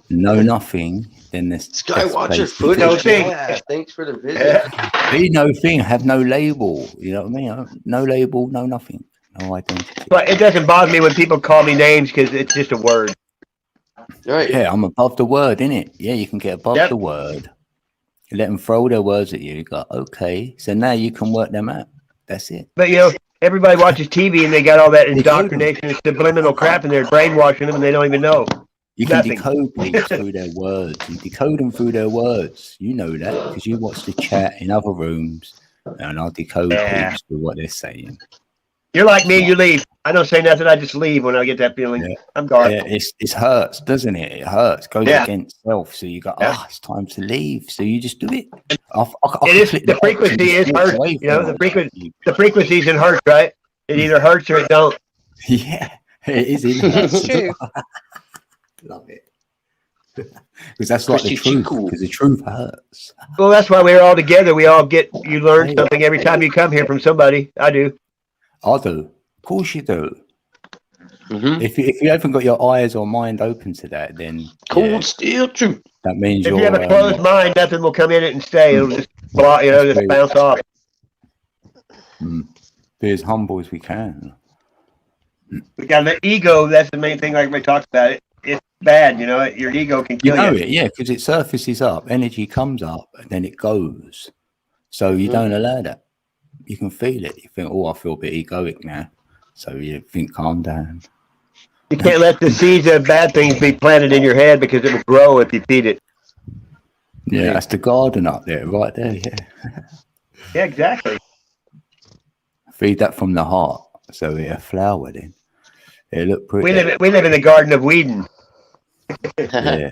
know nothing. Then this Skywatcher No footage. thing. Yeah, thanks for the visit. Be no thing. Have no label. You know what I mean? No label. No nothing. No identity. But it doesn't bother me when people call me names because it's just a word. Right. Yeah, I'm above the word, innit? Yeah, you can get above Yep. the word. You let them throw their words at you. You go, okay. So now you can work them out. That's it. But you know, everybody watches TV and they got all that indoctrination and subliminal crap in there, brainwashing them, and they don't even know. You can Nothing. decode people through their words. You decode them through their words. You know that because you watch the chat in other rooms, and I'll decode Yeah. people through what they're saying. You're like me, you leave. I don't say nothing. I just leave when I get that feeling. Yeah. I'm gone. Yeah, it hurts, doesn't it? It hurts. Goes Yeah. against self. So you go, Yeah. it's time to leave. So you just do it. I It is click the box frequency and is just walk hurt. away You know, from the it. frequency. The frequencies in hurts, right? It either hurts or it don't. Yeah, it is. It That's hurts. true. Love it. Because that's like the Christy truth. Chiku. Because the truth hurts. Well, that's why we're all together. We all get. You learn Hey. something every time you come here from somebody. I do. I do. Of course you do. Mm-hmm. If you haven't got your eyes or mind open to that, then Cold yeah, steel truth. that means If you're you have a closed mind, nothing will come in it and stay. It'll just block. You know, That's just great. bounce off. be as humble as we can. We got the ego. That's the main thing. Like we talked about it. It's bad. You know, your ego can You kill know you. it, yeah, because it surfaces up, energy comes up, and then it goes. So you don't allow that. You can feel it. You think, oh, I feel a bit egoic now. So you think, calm down. You can't let the seeds of bad things be planted in your head because it will grow if you feed it. Yeah, that's the garden up there, right there. Yeah, Yeah, exactly. feed that from the heart, so it'll flower. Then it look pretty. We live in the Garden of Whedon. Yeah,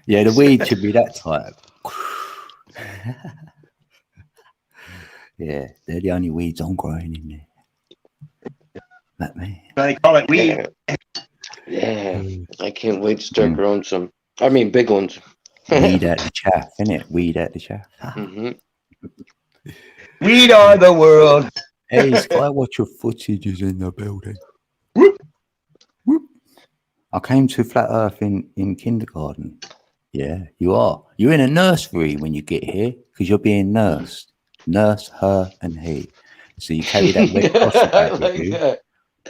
yeah. The weed should be that type. Yeah, they're the only weeds I'm growing in there. That man. They call it weed. Yeah. I can't wait to start growing some. I mean, big ones. Weed out the chaff, innit? Weed out the chaff. hmm Weed are the world. Hey, Skywatcher footage is in the building. Whoop. Whoop. I came to Flat Earth in kindergarten. Yeah, you are. You're in a nursery when you get here because you're being nursed. Nurse, her, and he. So you carry that red cross I about with like you. that.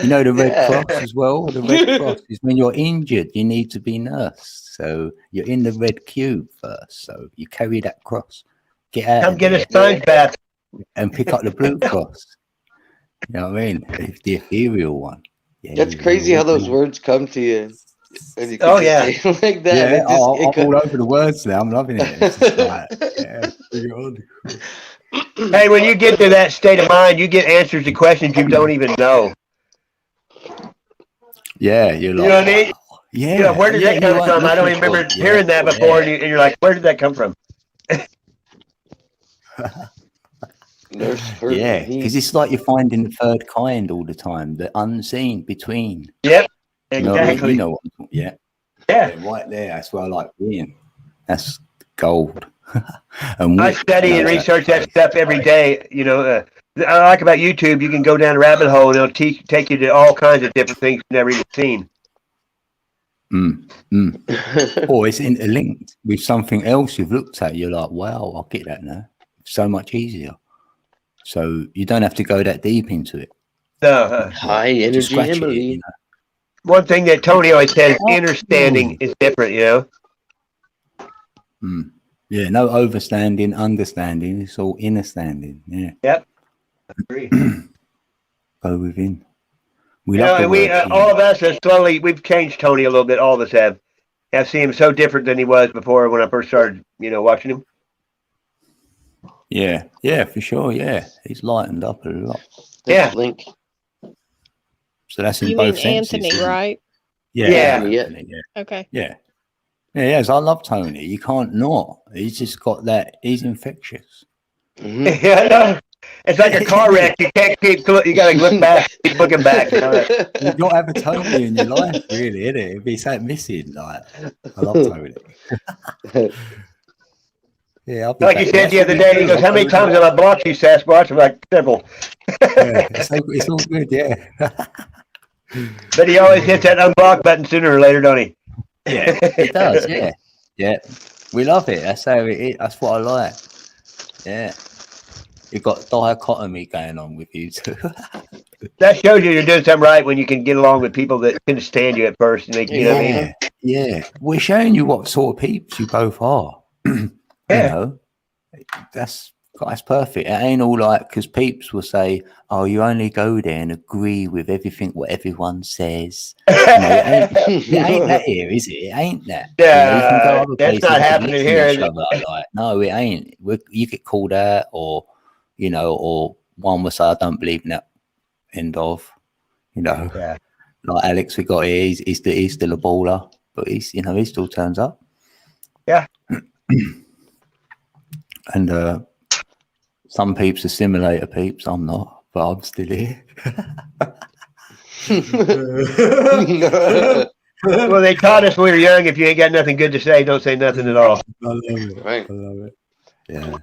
You know the Red Yeah. Cross as well? The Red Cross is when you're injured, you need to be nursed. So you're in the red cube first. So you carry that cross. Get out Come of get a there sponge bath. and pick up the blue cross. You know what I mean? It's the ethereal one. Yeah, That's you crazy know, how those words come to you. And you can Oh, just yeah. say it like that. Yeah, It just, I'm all over the words now. I'm loving it. It's just like, yeah, bring it on. Hey, when you get to that state of mind, you get answers to questions you don't even know. Yeah, you're You like, know what I mean? wow. Yeah, You know, where did yeah, that you come weren't from? I don't looking even for remember it. hearing that before, Yeah. and you're like, where did that come from? nurse her. Yeah, he- because it's like you're finding the third kind all the time, the unseen between. Yep, You know what I mean? exactly. You know what I'm talking- yeah. Yeah. Yeah, right there. That's where I like being. That's gold. And I Wick study and knows research that place. stuff every day. You know, I like about YouTube, you can go down a rabbit hole and it'll take you to all kinds of different things you've never even seen. Or it's interlinked with something else you've looked at. You're like, wow, I'll get that now. So much easier. So you don't have to go that deep into it. So, High Just energy scratch it, Emily. you know? one thing that Tony always says, understanding is different, you know? Yeah, no overstanding, understanding. It's all innerstanding. Yeah. Yep. Agree. Go within. We You know, love the and we, word, all of us have slowly, we've changed Tony a little bit. All of us have. I've seen him so different than he was before when I first started, you know, watching him. Yeah, yeah, for sure. Yeah, he's lightened up a lot. Yeah. Link. So that's in You both mean senses. Anthony, isn't it? right? Yeah, Yeah. Anthony, yeah, Okay. yeah. Yeah, yes, I love Tony. You can't not. He's just got that. He's infectious. Mhm. Yeah, I know. It's like a car wreck. You can't keep, you got to look back, keep looking back. You know? You've got to have a Tony in your life, really, isn't it? It'd be something missing. Like, I love Tony. Yeah, I'll be Like you back. said the other day, he goes, how many times have I blocked you, Sasquatch? I'm like, several. Yeah, it's all good, yeah. But he always hits that unblock button sooner or later, don't he? Yeah, it does, yeah. Yeah. We love it. That's how it is. That's what I like. Yeah. You've got dichotomy going on with you too. That shows you you're doing something right when you can get along with people that couldn't stand you at first. And they, you know what I mean? Yeah. We're showing you what sort of peeps you both are. Yeah. You know, that's perfect. It ain't all like, because peeps will say, oh, you only go there and agree with everything what everyone says. You know, it ain't that here, is it? It ain't that. Yeah, you know, you can go other that's places not and happening listen here, to is each other, like, no, it ain't. You get called out, or, you know, or one will say, I don't believe in that, end of, you know. Yeah. Like Alex, we got here, he's still a baller, but he's, you know, he still turns up. Yeah. And some peeps are simulator peeps. I'm not, but I'm still here. Well, they taught us when we were young, if you ain't got nothing good to say, don't say nothing at all. I love it. Right. I love it. Yeah.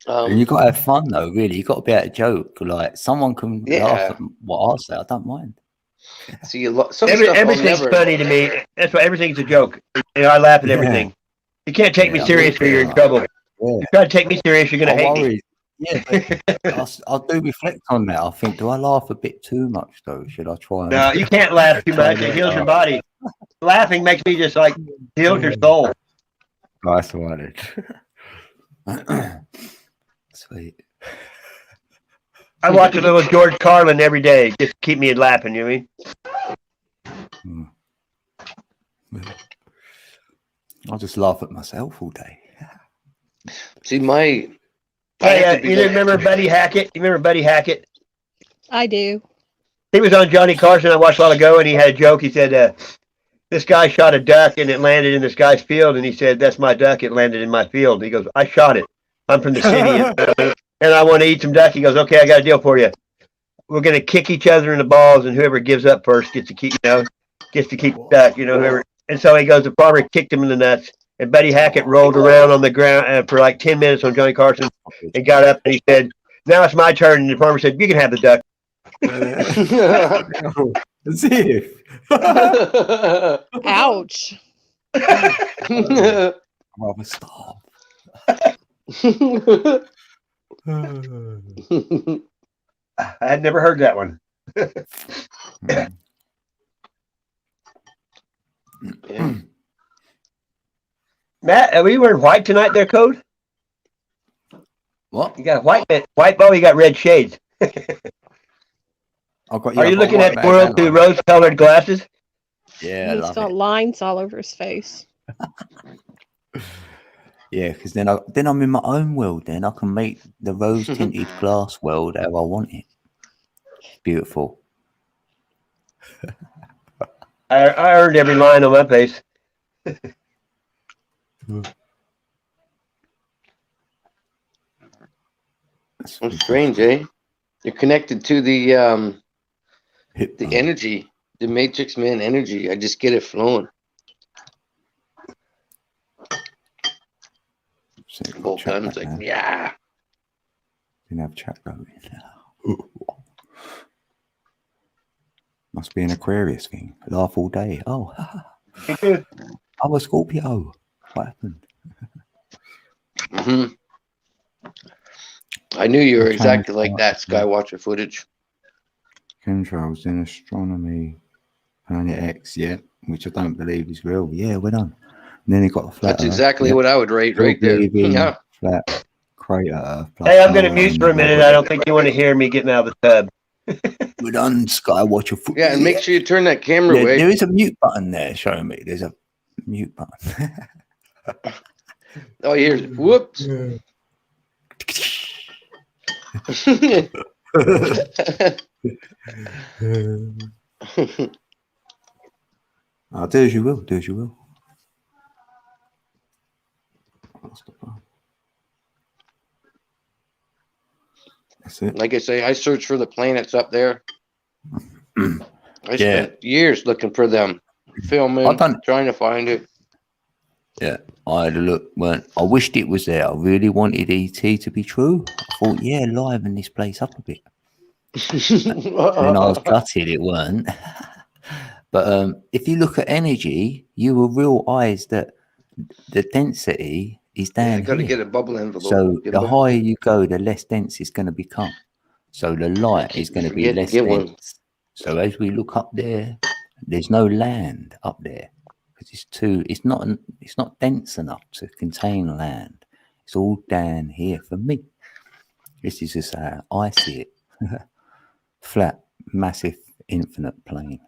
And you got to have fun, though, really. You got to be able to joke. Like, someone can laugh at what I say. I don't mind. So you some stuff I'll Everything's never. funny to me. That's why everything's a joke. You know, I laugh at everything. You can't take me Yeah, serious or you're in trouble. Yeah. You try to take me serious, you're going to hate me. Yeah, but I do reflect on that. I think, do I laugh a bit too much, though? Should I try? No, you can't laugh too much. It heals your body. Laughing makes me just like heals your soul. Nice one. Sweet. I watch a little George Carlin every day just to keep me laughing, you know what I mean? I'll just laugh at myself all day. See, I Hey, have to be you like- remember Buddy Hackett? You remember Buddy Hackett? I do. He was on Johnny Carson I watched a while ago, and he had a joke. He said, this guy shot a duck, and it landed in this guy's field, and he said, that's my duck. It landed in my field. He goes, I shot it. I'm from the city, and I want to eat some duck. He goes, okay, I got a deal for you. We're going to kick each other in the balls, and whoever gives up first gets to keep, the duck, whoever. And so he goes, the farmer kicked him in the nuts, and Buddy Hackett rolled around on the ground for like 10 minutes on Johnny Carson and got up, and he said, now it's my turn. And the farmer said, you can have the duck. As if. Ouch. I'd rather starve. I had never heard that one. Mm. Yeah. Matt, are we wearing white tonight there, Code? What? You got a white bow, you got red shades. I've got, Are you I've got looking white at the bag world and through white- rose-colored glasses? Yeah, I He's love got it. lines all over his face. Yeah, because then I'm in my own world. Then I can make the rose tinted glass world how I want it. Beautiful. I earned every line on my face. It's strange, eh? You're connected to the energy, the Matrix Man energy. I just get it flowing. Both guns, like, yeah. Didn't have chat going. Must be an Aquarius thing. Laugh all day. Oh, I'm a Scorpio. What happened? Hmm. I knew you were I'm trying to exactly like start- that. Skywatcher footage. Chemtrails in astronomy. Planet X, yeah, which I don't believe is real. Yeah, we're done. And then he got a flat. That's exactly what I would rate right there. Yeah. Flat crater Earth. Hey, I'm going to mute for a minute. I don't think you want to hear me getting out of the tub. We're done. Skywatcher. Yeah, and make sure you turn that camera away. There is a mute button there showing me. There's a mute button. Oh, here's whoops. Oh, do as you will. Do as you will. That's it. Like I say, I search for the planets up there. I spent years looking for them, filming, trying to find it. Yeah, I had a look. I wished it was there. I really wanted ET to be true. I thought, yeah, liven this place up a bit. And I was gutted it weren't. But if you look at energy, you will realise that the density is down got to here. get a bubble envelope. So the higher you go, the less dense it's going to become. So the light is going to be less dense. So as we look up there, there's no land up there because it's not dense enough to contain land. It's all down here for me. This is just how I see it. Flat, massive, infinite plane.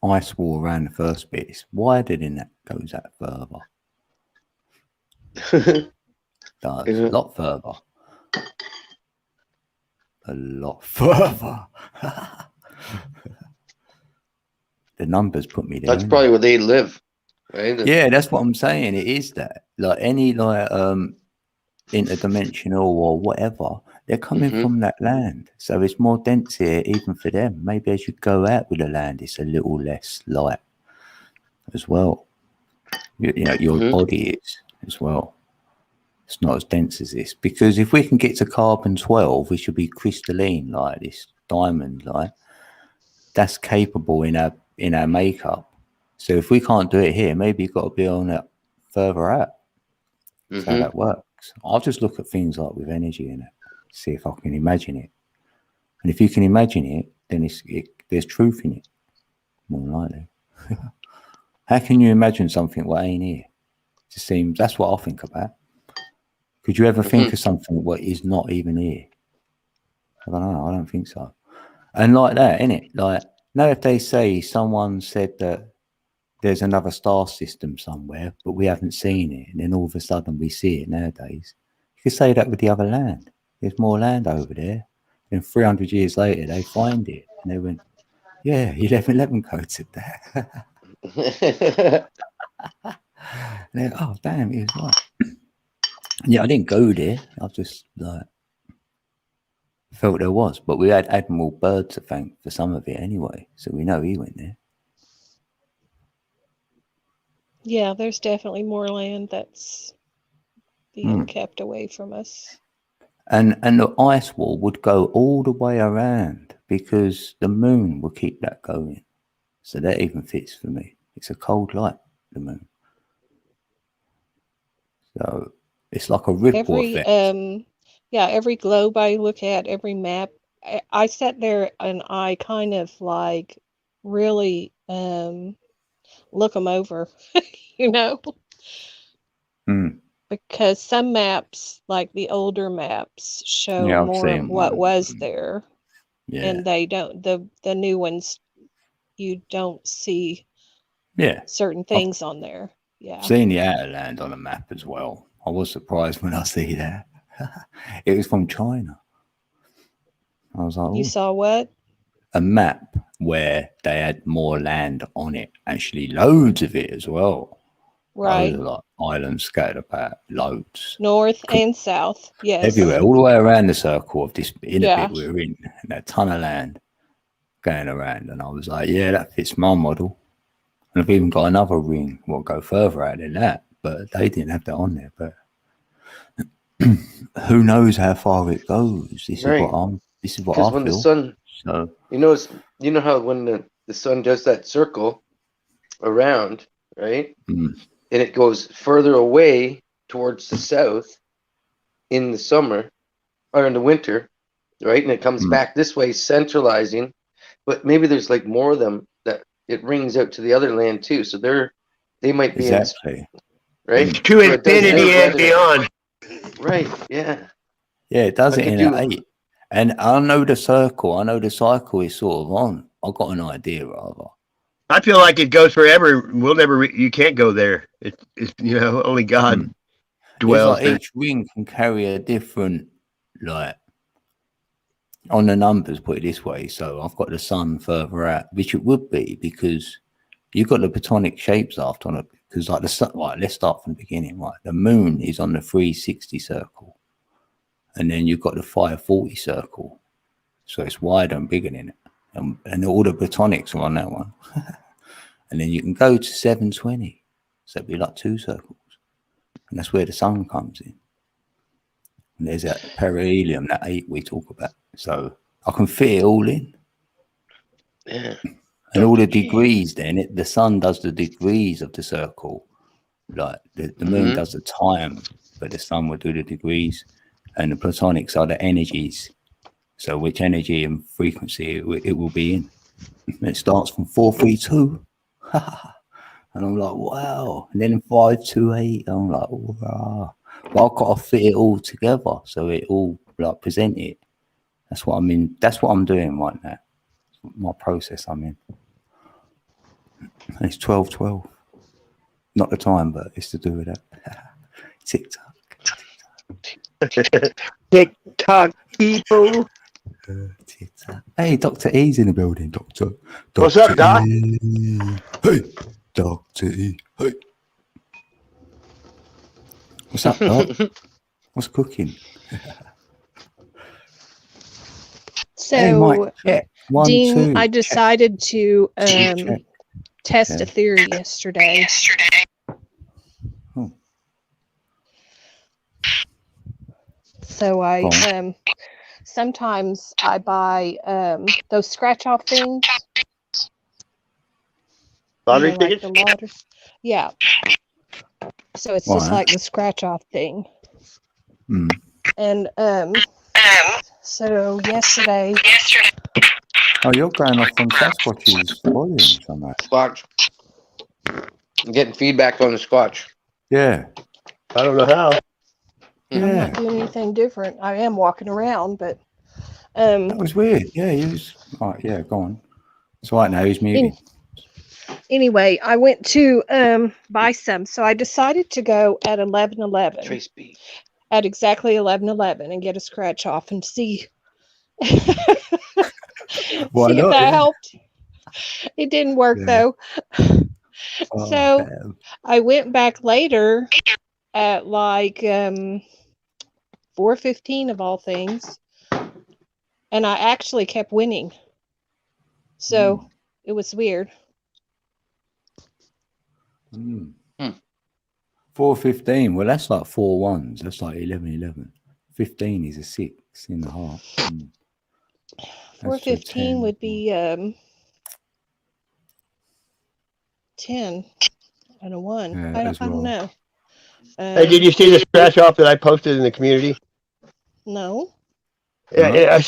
Ice wall around the first bit. It's wider than that, goes out further. Does a lot further. A lot further. The numbers put me there. That's probably where they live, right? Yeah, that's what I'm saying. It is that. Like any interdimensional or whatever, they're coming from that land. So it's more dense here even for them. Maybe as you go out with the land, it's a little less light as well. You know, your body is as well. It's not as dense as this. Because if we can get to carbon-12, we should be crystalline like this diamond, like that's capable in our makeup. So if we can't do it here, maybe you've got to be on it further out. That's how that works. I'll just look at things like with energy in it, see if I can imagine it. And if you can imagine it, then there's truth in it, more than likely. How can you imagine something what ain't here? It just seems, that's what I think about. Could you ever think of something what is not even here? I don't know. I don't think so. And like that, innit? Like, now if they say someone said that there's another star system somewhere, but we haven't seen it, and then all of a sudden we see it nowadays, you could say that with the other land. There's more land over there. Then 300 years later, they find it, and they went, yeah, 1111 code said that. And oh, damn, he was right. Yeah, I didn't go there. I just like felt there was, but we had Admiral Byrd to thank for some of it anyway, so we know he went there. Yeah, there's definitely more land that's being kept away from us. And the ice wall would go all the way around because the moon will keep that going. So that even fits for me. It's a cold light, the moon. So it's like a ripple Every effect. every globe I look at, every map, I sat there and I kind of like really look them over, you know, Mm. because some maps, like the older maps, show Yeah, I've more of seen what one. was there, Yeah. and they don't, the new ones, you don't see Yeah. certain things on there. Yeah. Seen the outer land on a map as well. I was surprised when I see that. It was from China. I was like, You oh, saw what? a map where they had more land on it, actually loads of it as well. Right. Loads of like islands scattered about, loads. North and south. Yes. Everywhere, all the way around the circle of this inner Yeah. bit we're in, and a ton of land going around. And I was like, yeah, that fits my model. And I've even got another ring, will go further out than that, but they didn't have that on there. But who knows how far it goes? This Right. is what Because I when the feel. sun, So you know how when the sun does that circle around, right? mm, And it goes further away towards the south in the summer or in the winter, right? And it comes Mm. back this way, centralizing. But maybe there's like more of them that it rings out to the other land too. So they might be exactly. right To So it does infinity and outweather. beyond. Right? Yeah. Yeah, it does I it could in do- at 8. And I know the circle. I know the cycle is sort of on. I got an idea rather. I feel like it goes forever. We'll never. You can't go there. It's only God It's dwells like there. each ring can carry a different, like, on the numbers, put it this way. So I've got the sun further out, which it would be because you've got the platonic shapes after on it. Because like the sun, right, let's start from the beginning. Right, the moon is on the 360 circle, and then you've got the 540 circle, so it's wider and bigger than it, and all the platonics are on that one. And then you can go to 720, so it'd be like 2 circles, and that's where the sun comes in. And there's that perihelium, that 8 we talk about. So I can fit it all in. Yeah. And all the degrees then, the sun does the degrees of the circle. Like the moon does the time, but the sun will do the degrees. And the platonics are the energies. So which energy and frequency it will be in. And it starts from 432. And I'm like, wow. And then 528, I'm like, wow. But I've got to fit it all together so it all like present it. That's what I'm in. That's what I'm doing right now. My process I'm in. And it's 12:12. Not the time, but it's to do with that. TikTok. TikTok people. TikTok. Hey, Dr. E's in the building. Doctor. What's up, Doc? E. Hey, Dr. E. Hey. What's up, Doc? What's cooking? So, Hey, Mike, check. 1, Dean, 2. I decided to check. test Okay. a theory yesterday. Oh. So I Go on. sometimes I buy those scratch off things. Lottery like tickets? the lottery. Yeah. So it's just Right. like the scratch off thing. Mm. And so yesterday Oh, you're going off on Sasquatch's volume somehow. Squatch. I'm getting feedback on the Squatch. Yeah. I don't know how. I'm Yeah. not doing anything different. I am walking around, but That was weird. Yeah, he was. All right, yeah, go on. It's all right now. He's muted. anyway, I went to buy some. So I decided to go at 11:11. Trace B. At exactly 11:11 and get a scratch off and see Why see if not? that Yeah. helped. It didn't work Yeah. though. Oh, So damn. I went back later at like 4:15 of all things, and I actually kept winning. So it was weird. 4:15. Well, that's like 4 ones. That's like 11:11. 15 is a 6 in the heart. 4:15 would be 10 and a 1. Yeah, I as don't well. know. Hey, did you see the scratch off that I posted in the community? No. Yeah, I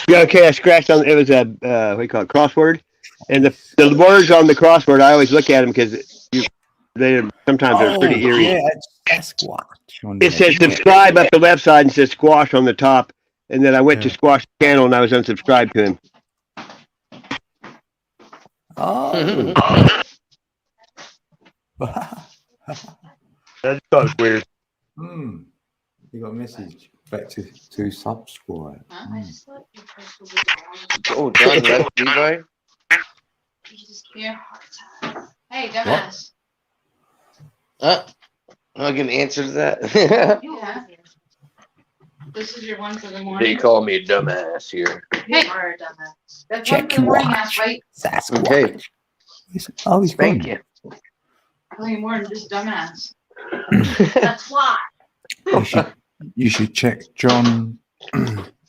scratched on. It was a what do you call it, crossword, and the words on the crossword. I always look at them because they sometimes they're pretty eerie. Yeah, that's Squatch on It there, says didn't it? subscribe up the left side and says Squash on the top, and then I went to Yeah. Squash channel and I was unsubscribed to him. Oh. That was weird. You got a message back to subscribe. Oh, John left Levi. Hey, dumbass. I can answer to that. Yeah. This is your one for the They morning. call me a dumbass here. You are a dumbass. That's Check one for your the morning, watch. ass, right? Sasquatch. Okay. Oh, he's Thank gone. you. Nothing more than just dumbass. That's why. You should check John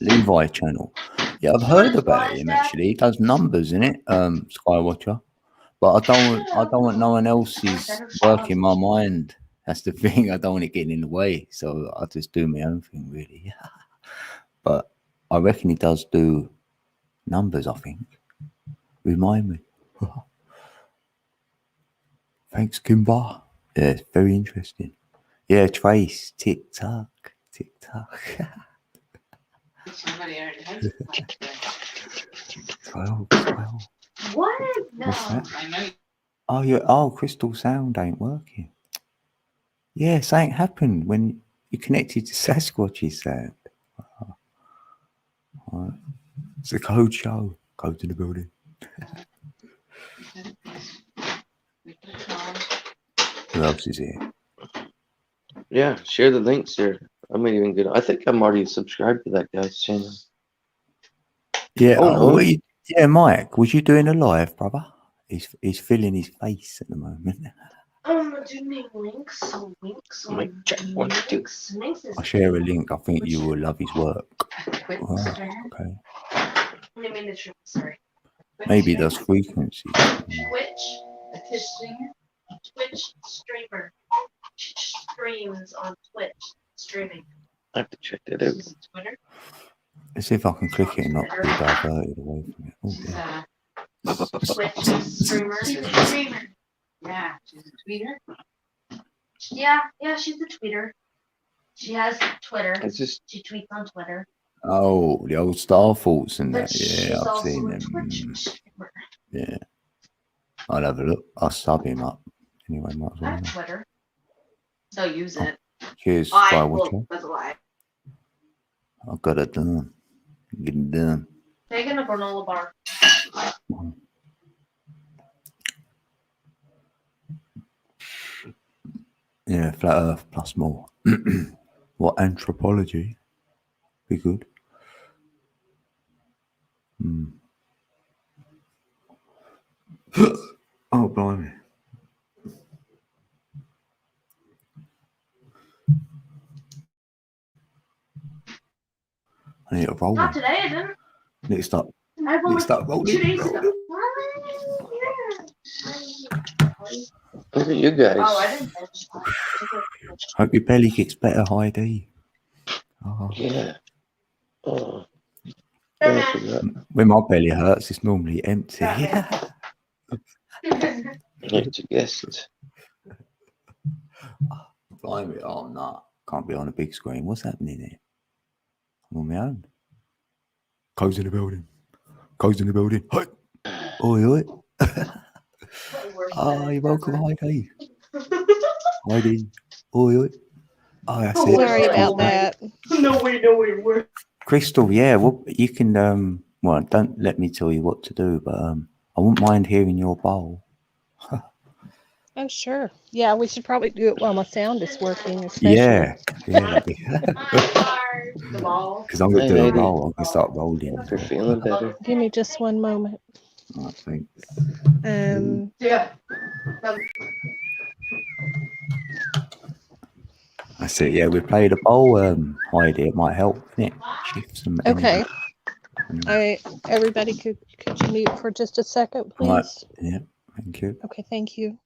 Levi channel. Yeah, I've heard about him actually. He does numbers in it, Skywatcher. But I don't want no one else's work in my mind. That's the thing. I don't want it getting in the way. So I just do my own thing really. But I reckon he does do numbers, I think. Remind me. Thanks, Kimber. Yeah, it's very interesting. Yeah, Trace, TikTok. Somebody already has it. 12. What? No. What's that? I know. Crystal sound ain't working. Yeah, something happened when you connected to Sasquatch's sound. Right. It's a code show. Go to the building. Who else is here? Yeah, share the links there. I'm even good. I think I'm already subscribed to that guy's channel. Yeah, Oh, no. yeah, Mike, was you doing a live, brother? He's filling his face at the moment. Doing links. So links. Mic check, 1, 2. Links. Links is. I'll share a link. I think you will love his work. Quit Oh, streamer. okay. I mean the truth. Sorry. Maybe those frequencies. Twitch. A Twitch streamer. Twitch streamer. Streams on Twitch. Streaming. I have to check that out. Twitter. Let's see if I can click it and not be diverted away from it. Oh, She's yeah. Twitch streamer. She's a streamer. Yeah, she's a tweeter. Yeah, she's a tweeter. She has Twitter. It's just She tweets on Twitter. Oh, the old Star Thoughts and But that. she's Yeah, I've also seen a them. Twitch streamer. Yeah. I'll have a look. I'll sub him up. Anyway, might as I well. have Twitter. So use it. Cheers, Well, Skywatcher. that's a lie. I've got it done. Get it done. Taking a granola bar. Yeah, flat Earth plus more. What anthropology? Be good. Oh, blimey. I need to roll. Not today, I didn't. Need to start. I Need to rolled start rolling. 2 days ago. look at you guys. Oh, I didn't finish. Hope your belly gets better, Heidi. Oh. Yeah. Oh. I forgot. When my belly hurts, it's normally empty. What you guessed. Blimey, oh no, can't be on a big screen. What's happening here? I'm on my own. Co's in the building. Co's in the building. Hi. Oi, oi. Oh, you're welcome, Heidi. Heidi. Oi, oi. Oh, that's it. Sorry about that. No way. Crystal, yeah, well, you can, well, don't let me tell you what to do, but I wouldn't mind hearing your bowl. Oh, sure. Yeah, we should probably do it while my sound is working. Especially. Yeah. The ball. Because I'm going to Hey, do a lady. roll. I'm going to start rolling. If you're feeling better. Give me just one moment. I think. Yeah. That's it. Yeah, we played a bowl, Heidi. It might help, innit? Shift some Okay. energy. Everybody could you mute for just a second, please? Right. Yeah, thank you. Okay, thank you.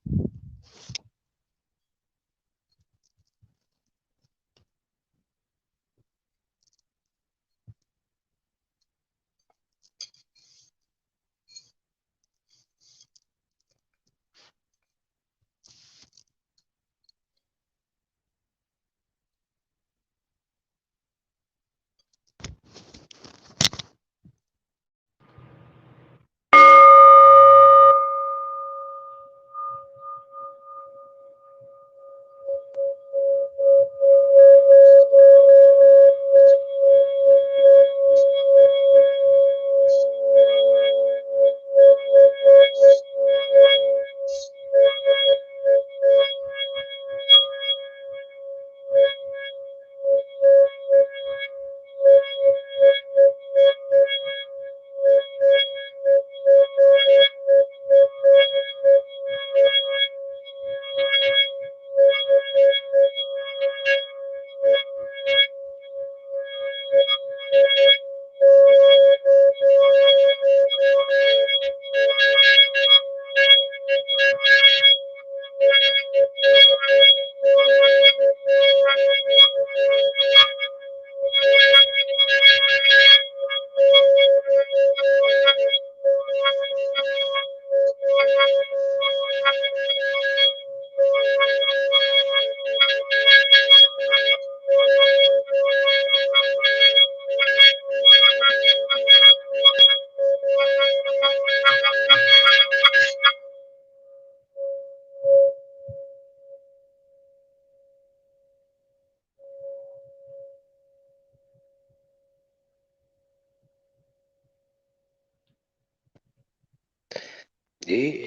Yeah.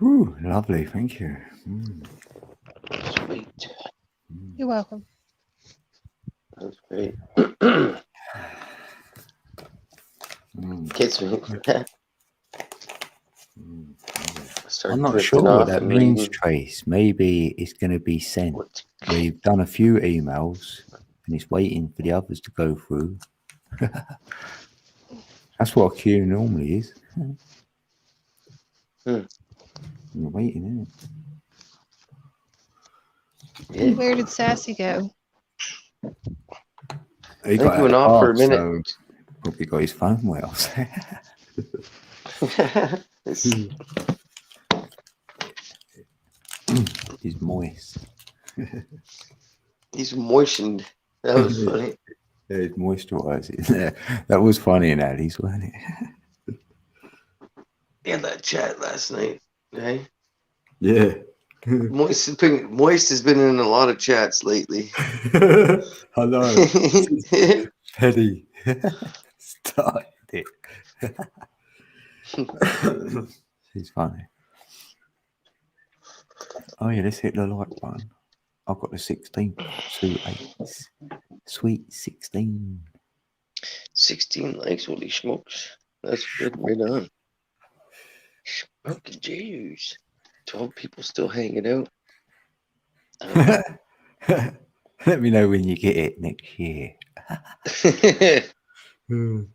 Ooh, lovely. Thank you. Sweet. You're welcome. That was great. Mm, Gets me. mm. Start I'm not drifting sure what off that and means, eating. Trace. Maybe it's going to be sent. What? We've done a few emails and it's waiting for the others to go through. That's what a queue normally is. Hmm. You're waiting, isn't it? Yeah. Where did Sassy go? He I think got he went out off of for a the car, minute. so probably got his phone well. It's- He's moist. He's moistened. That was funny. Yeah, he's moisturizing. Yeah, that was funny in Ali's, wasn't it? We had that chat last night, right? Yeah. Moist has been in a lot of chats lately. Hello. Petty. Started it. He's funny. Oh yeah, let's hit the like button. I've got the 16, 2 8s. Sweet 16. 16 likes, holy smokes. That's good, right on. Smoking Jews. 12 people still hanging out. Let me know when you get it next year. Who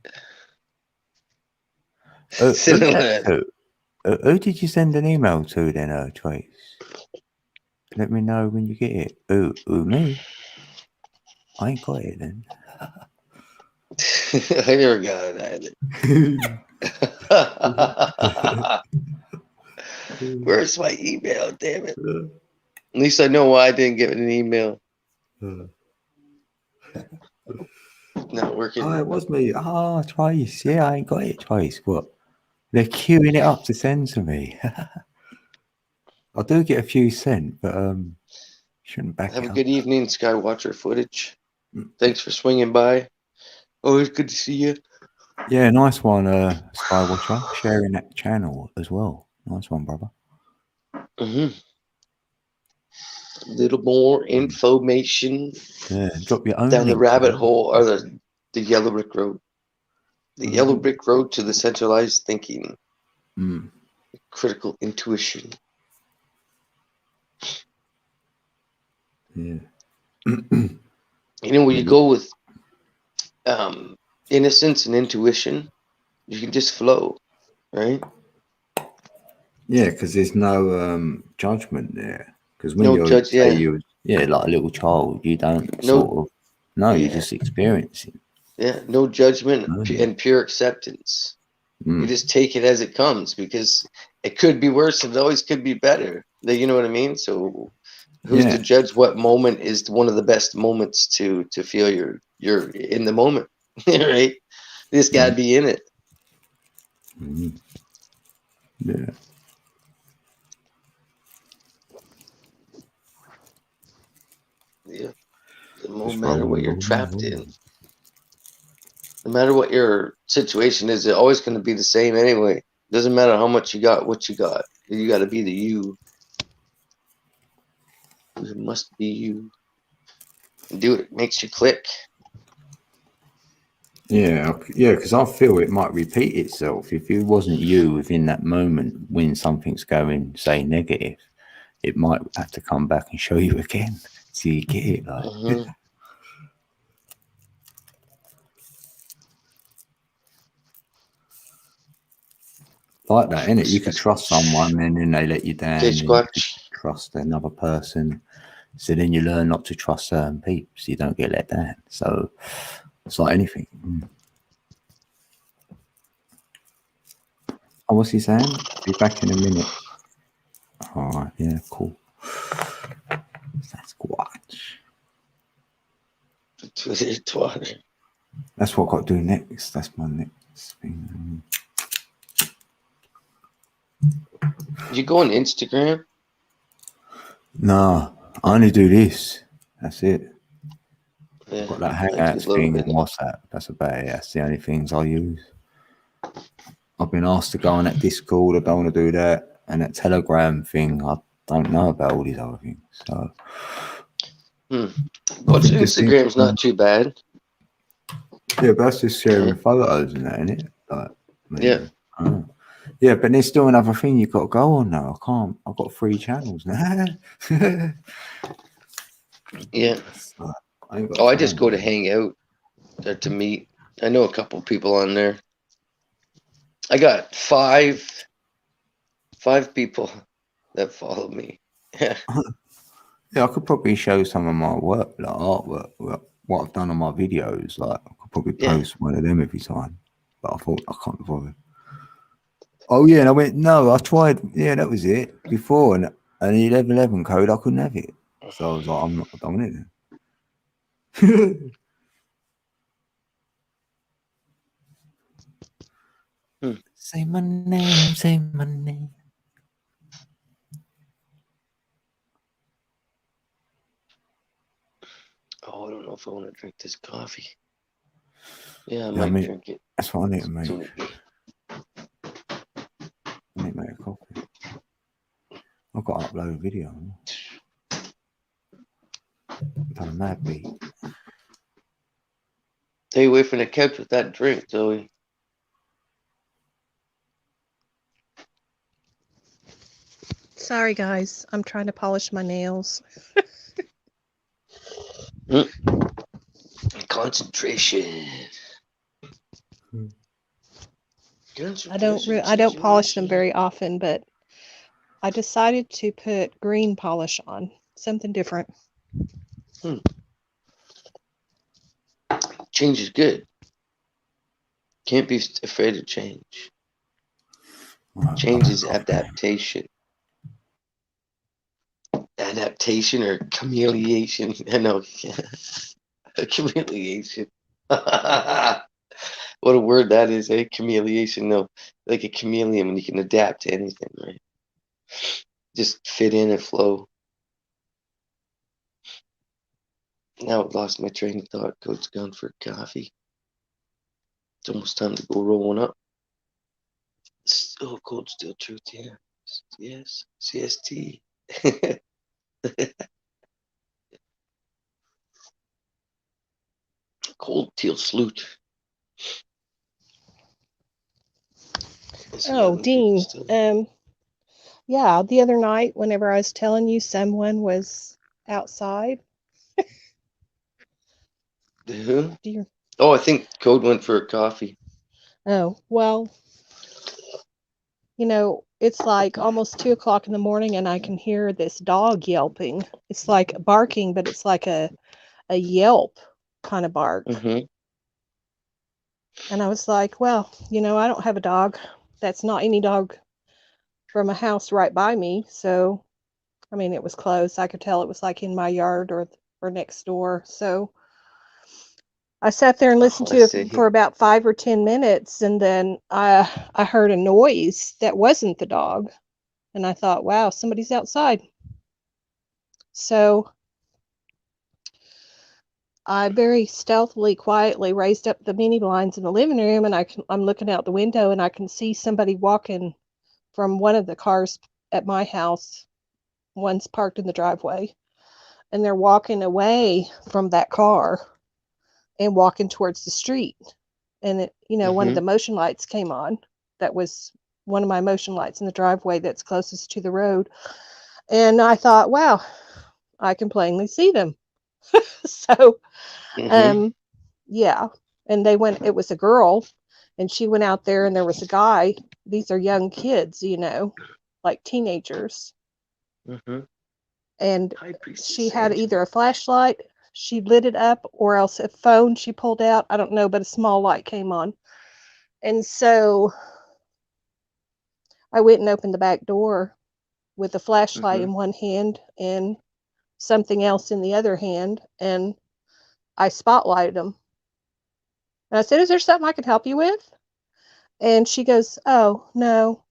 did you send an email to then, Trace? Let me know when you get it. Who, me? I ain't got it then. I never got it either. Where's my email? Damn it. At least I know why I didn't get an email. Not working. Oh, it was me. Oh, Trace. Yeah, I ain't got it, Trace. What? They're queuing it up to send to me. I do get a few sent, but shouldn't back Have it a up. good evening, Skywatcher footage. Thanks for swinging by. Always good to see you. Yeah, nice one, Skywatcher. Sharing that channel as well. Nice one, brother. A little more information Yeah, drop your own down the link, rabbit brother. hole, or the yellow brick road. The yellow brick road to the centralized thinking, critical intuition. Yeah. You know, when you go with innocence and intuition, you can just flow, right? Yeah, because there's no judgment there. Because when No you're judge, say yeah. you like a little child, you don't No. sort of no, you're Yeah. just experiencing. Yeah, no judgment Oh, and pure acceptance. You Mm. just take it as it comes, because it could be worse and it always could be better. You know what I mean? So who's Yeah. to judge what moment is one of the best moments to feel you're in the moment, right? You just gotta be in it. Mm. Yeah. Yeah. No matter what you're trapped in, no matter what your situation is, it's always going to be the same anyway. Doesn't matter how much you got, what you got. You got to be the you. It must be you. Do it. Makes you click. Yeah, because I feel it might repeat itself. If it wasn't you within that moment when something's going, say, negative, it might have to come back and show you again till you get it. Like, like that, innit? You could trust someone and then they let you down. And you could trust another person. So then you learn not to trust certain people so you don't get let down. So it's like anything. Oh, what's he saying? Be back in a minute. All right, yeah, cool. Sasquatch. That's what I've got to do next. That's my next thing. You go on Instagram? No, I only do this. That's it. Yeah, I've got that Hangouts thing and WhatsApp. That's about it. That's the only things I use. I've been asked to go on that Discord. I don't want to do that, and that Telegram thing. I don't know about all these other things. So, But I just think- Instagram's not too bad. Yeah, but that's just sharing photos and that, isn't it? Like, Yeah. Yeah, but there's still another thing you've got to go on now. I can't. I've got 3 channels now. Yeah. So, I ain't got Oh, I just time. go to hang out to meet. I know a couple people on there. I got five people that follow me. Yeah. Yeah, I could probably show some of my work, like artwork, what I've done on my videos. Like, I could probably Yeah. post one of them every time. But I thought I can't bother. Oh yeah, and I went, no, I tried. Yeah, that was it before, and an 1111 code, I couldn't have it. So I was like, I'm not doing it then. Say my name, say my name. Oh, I don't know if I want to drink this coffee. Yeah, I Yeah, might I mean, drink it. that's what I need to make. So- I need to make a copy. I've got to upload a video. I've done a mad beat. Stay away from the couch with that drink, Zoe. Sorry, guys. I'm trying to polish my nails. Concentration. Hmm. I don't polish them very often, but I decided to put green polish on, something different. Change is good. Can't be afraid of change. Right, Change is I've got- adaptation. Adaptation or chameleation. I know. Chameleation. What a word that is, eh? Chameleation. No, like a chameleon when you can adapt to anything, right? Just fit in and flow. Now I've lost my train of thought. Code's gone for coffee. It's almost time to go rolling up. Oh, cold still truth, yeah. Yes, CST. Cold teal salute. Oh, Dean. Yeah, the other night, whenever I was telling you someone was outside, Who? do you? Oh, I think Code went for a coffee. Oh, well, it's like almost 2 o'clock in the morning, and I can hear this dog yelping. It's like barking, but it's like a yelp kind of bark. Mm-hmm. And I was like, well, I don't have a dog. That's not any dog from a house right by me. So, I mean, it was close. I could tell it was like in my yard or next door. So I sat there and listened to it for about 5 or 10 minutes. And then I heard a noise that wasn't the dog. And I thought, wow, somebody's outside. So I very stealthily, quietly raised up the mini blinds in the living room, and I'm looking out the window, and I can see somebody walking from one of the cars at my house. One's parked in the driveway, and they're walking away from that car and walking towards the street. And one of the motion lights came on. That was one of my motion lights in the driveway that's closest to the road. And I thought, wow, I can plainly see them. So yeah, and it was a girl, and she went out there, and there was a guy. These are young kids, like teenagers. And she had either a flashlight, she lit it up, or else a phone she pulled out, I don't know, but a small light came on. And so I went and opened the back door with a flashlight in one hand and something else in the other hand, and I spotlighted them. And I said, is there something I can help you with? And she goes, oh, no,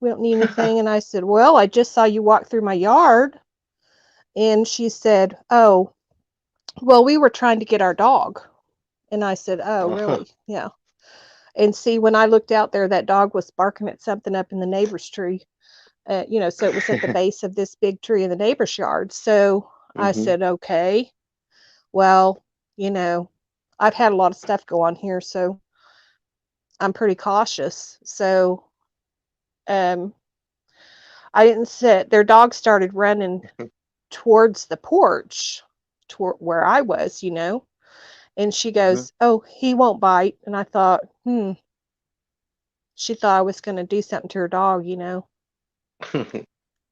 we don't need anything. And I said, well, I just saw you walk through my yard. And she said, oh, well, we were trying to get our dog. And I said, oh, really? Yeah. And see, when I looked out there, that dog was barking at something up in the neighbor's tree. So it was at the base of this big tree in the neighbor's yard. So I Mhm. said, okay, well, I've had a lot of stuff go on here, so I'm pretty cautious. So um, I didn't sit. Their dog started running towards the porch, toward where I was, and she goes, "Oh, he won't bite." And I thought, she thought I was going to do something to her dog,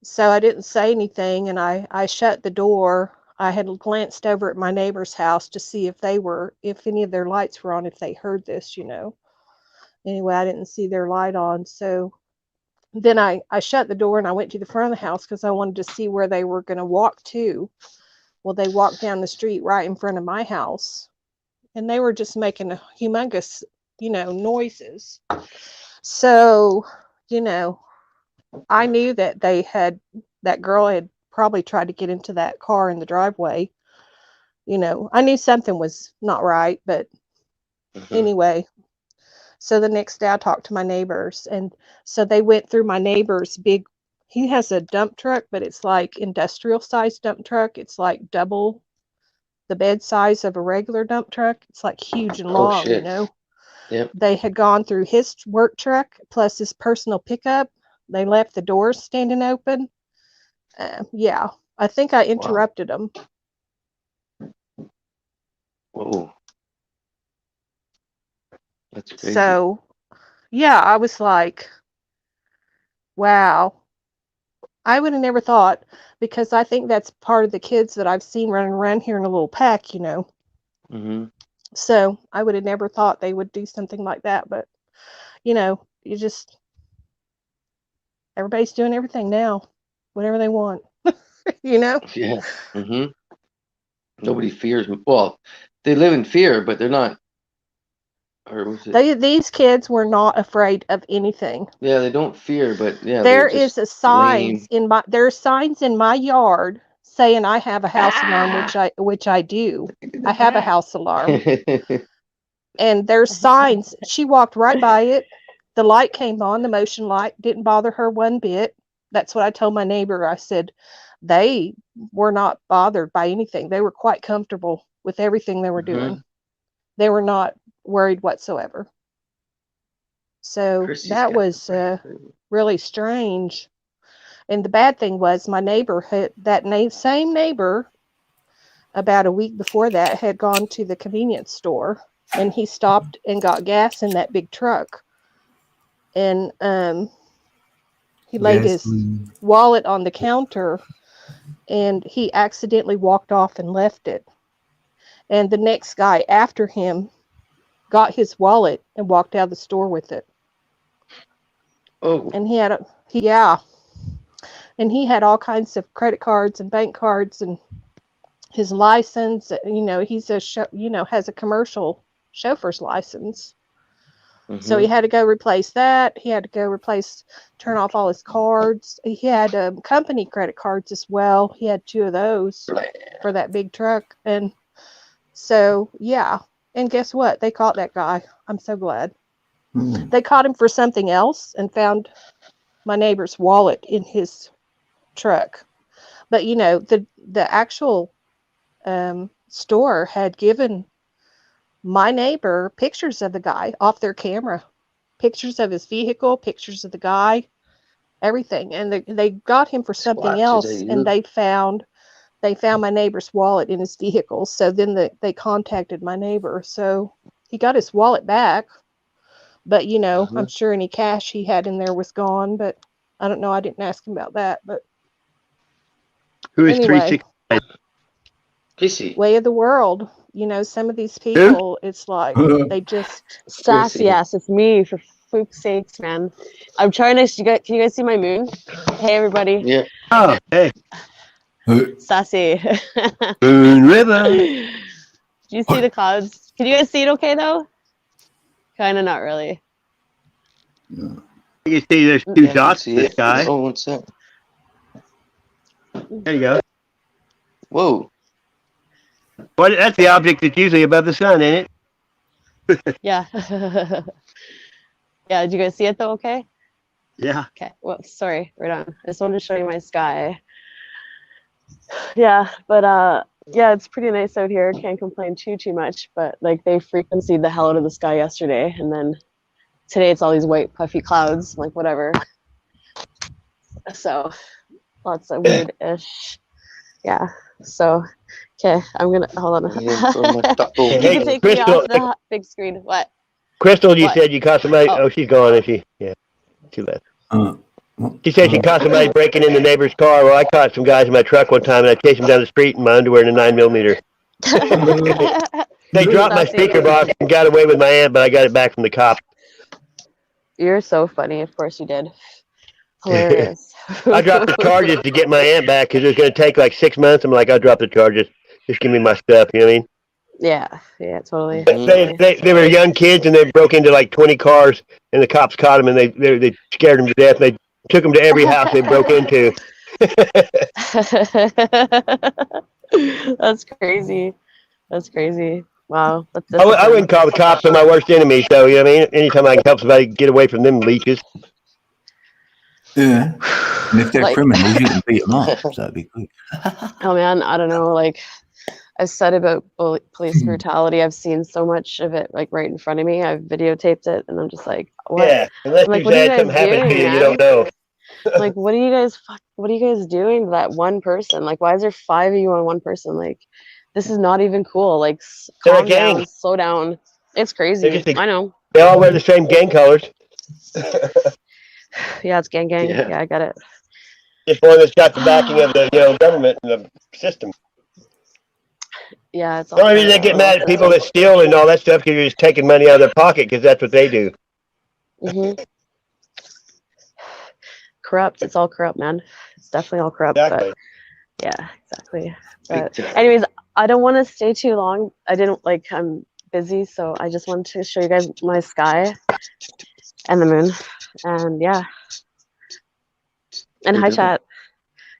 So I didn't say anything, and I shut the door. I had glanced over at my neighbor's house to see if any of their lights were on, if they heard this, Anyway, I didn't see their light on. So then I shut the door and I went to the front of the house because I wanted to see where they were going to walk to. Well, they walked down the street right in front of my house, and they were just making a humongous, noises. So, I knew that that girl had probably tried to get into that car in the driveway. I knew something was not right, but anyway. So the next day I talked to my neighbors, and so they went through my neighbor's he has a dump truck, but it's like industrial sized dump truck. It's like double the bed size of a regular dump truck. It's like huge and Oh, long, shit. Yep. They had gone through his work truck plus his personal pickup. They left the doors standing open. Yeah, I think I interrupted them. Whoa. That's crazy. So, yeah, I was like, wow. I would have never thought, because I think that's part of the kids that I've seen running around here in a little pack, Mm-hmm. So I would have never thought they would do something like that. But, everybody's doing everything now, whatever they want, Yeah. Mm-hmm. Nobody fears. Well, they live in fear, but they're not. Or was it? These kids were not afraid of anything. Yeah, they don't fear, but yeah, There they're just is a signs lame. there's signs in my yard saying I have a house alarm, which I do. I have a house alarm. And there's signs. She walked right by it. The light came on, the motion light didn't bother her one bit. That's what I told my neighbor. I said they were not bothered by anything. They were quite comfortable with everything they were doing. They were not worried whatsoever. So that was really strange. And the bad thing was my neighbor same neighbor about a week before that had gone to the convenience store, and he stopped and got gas in that big truck. And he laid his wallet on the counter, and he accidentally walked off and left it. And the next guy after him got his wallet and walked out of the store with it. Oh. And he had and he had all kinds of credit cards and bank cards and his license. He's has a commercial chauffeur's license. So he had to go replace that. He had to go turn off all his cards. He had company credit cards as well. He had 2 of those for that big truck. And so, yeah. And guess what? They caught that guy. I'm so glad. They caught him for something else and found my neighbor's wallet in his truck. But, the actual store had given my neighbor pictures of the guy off their camera, pictures of his vehicle, pictures of the guy, everything. And they got him for something else, and they found my neighbor's wallet in his vehicle. So then they contacted my neighbor. So he got his wallet back, but I'm sure any cash he had in there was gone, but I don't know. I didn't ask him about that, but Who is anyway, 360? way of the world. Some of these people, it's like they just Sassy ass. It's me, for fuck's sakes, man. I'm trying to. Can you guys see my moon? Hey, everybody. Yeah. Oh, hey. Sassy. Moon River. Do you see the clouds? Can you guys see it okay, though? Kind of not really. You see there's 2 dots in the sky. Oh, what's that? There you go. Whoa. That's the object that's usually above the sun, ain't it? Yeah. Yeah, did you guys see it though? Okay. Yeah. Okay. Well, sorry, right on. I just wanted to show you my sky. Yeah, but yeah, it's pretty nice out here. Can't complain too much, but like they frequencied the hell out of the sky yesterday, and then today it's all these white puffy clouds. Like whatever. So lots of weird-ish. Yeah. So okay, I'm gonna hold on. Waiting for my taco. You Hey, can take me Crystal- off the big screen. What? Crystal, you What? said you caught somebody. Oh. Oh, she's gone, is she? Yeah. Too bad. What? She said she caught somebody breaking in the neighbor's car. Well, I caught some guys in my truck one time, and I chased them down the street in my underwear and a 9mm. They dropped my That's speaker it. box and got away with my amp, but I got it back from the cop. You're so funny. Of course you did. Hilarious. I dropped the charges to get my amp back because it was going to take like 6 months. I'm like, I'll drop the charges. Just give me my stuff. You know what I mean? Yeah. Yeah. Totally. They were young kids and they broke into like 20 cars and the cops caught them and they scared them to death. They took them to every house they broke into. That's crazy. That's crazy. Wow. I wouldn't call the cops my worst enemy. So, you know what I mean? Anytime I can help somebody get away from them leeches. Yeah. And if they're Like- criminals, you can beat them up. So that'd be good. Oh man, I don't know. Like I said about police brutality, I've seen so much of it like right in front of me. I've videotaped it, and I'm just like, what? Yeah. Unless Like, you've what are you had something guys happen to doing, you, you man? don't know. Like, what are you guys doing to that one person? Like, why is there 5 of you on one person? Like, this is not even cool. Like, They're a calm down, gang. slow down. It's crazy. They're just I know. They all wear the same gang colors. Yeah, it's gang. Yeah. Yeah, I got it. Just one that's got the backing of the government and the system. Yeah, it's all. The only reason they get mad at people that steal and all that stuff because you're just taking money out of their pocket because that's what they do. Mm-hmm. Corrupt. It's all corrupt, man. It's definitely all corrupt. Exactly. But yeah, exactly. Big But time. anyways, I don't want to stay too long. I'm busy, so I just wanted to show you guys my sky and the moon. And yeah. And hi, Mhm. chat.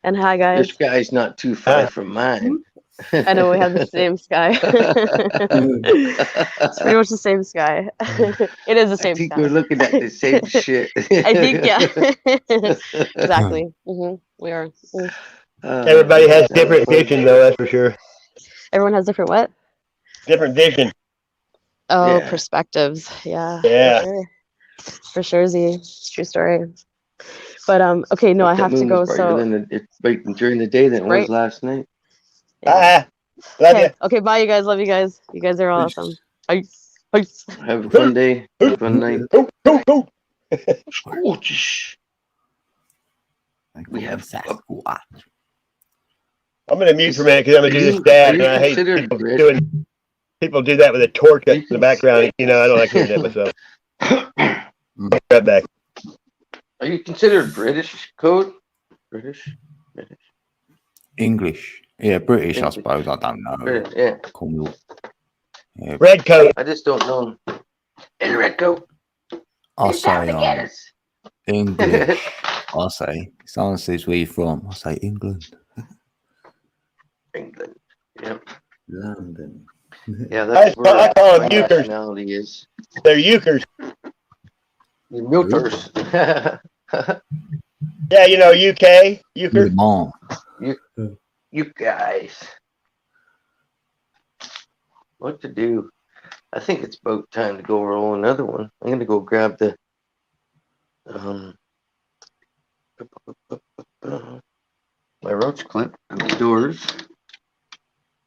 And hi, guys. This guy's not too far from mine. I know we have the same sky. It's pretty much the same sky. It is the I same think sky. we're looking at the same shit. I think, yeah. Exactly. We are. Everybody has different vision, though, that's for sure. Everyone has different what? Different vision. Oh, Yeah. perspectives. Yeah. Yeah. For sure, Z. True story. But okay, no, I have to go. So It's right during the day than it Right. was last night. Ah, love okay, ya. okay, bye, you guys. Love you guys. You guys are awesome. Peace. Peace. Have a fun day. Have a fun night. Go, go, go. Scooch. We have Sasquatch. I'm going to mute for a minute because I'm going to do this dad, and I hate people do that with a torch in the background. You know, I don't like hearing that myself. Right back. Are you considered British code? British? English. Yeah, British, I English. suppose. I don't know. British, yeah. Call me what. Yeah, Red coat. I just don't know. In the red coat. I'll He's down say to get us. English. I'll say. Someone says where you from. I'll say England. England. Yep. London. Yeah, that's where I call them my Ukers. nationality is. They're Ukers. The Milters. Yeah, you know, UK. Euchre. Le Mans. You guys. What to do? I think it's about time to go roll another one. I'm gonna go grab the my roach clip outdoors.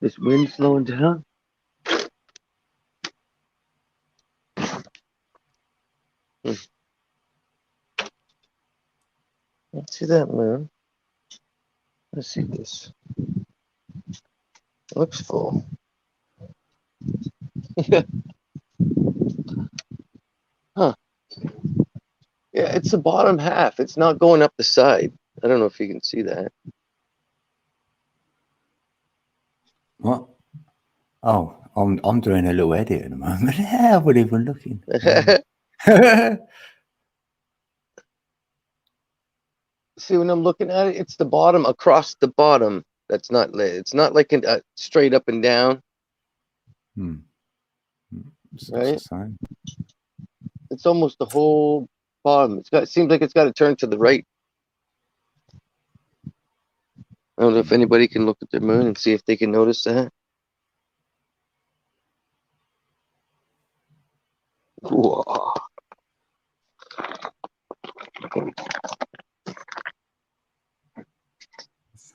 This wind's slowing down. Let's see that moon. Let's see this. Looks full. Huh. Yeah, it's the bottom half. It's not going up the side. I don't know if you can see that. What? Oh, I'm doing a little edit at the moment. I wasn't even looking. See, when I'm looking at it, it's the bottom across the bottom. That's not lit. It's not like straight up and down. It's Right. the same. It's almost the whole bottom. It seems like it's got to turn to the right. I don't know if anybody can look at their moon and see if they can notice that. Whoa.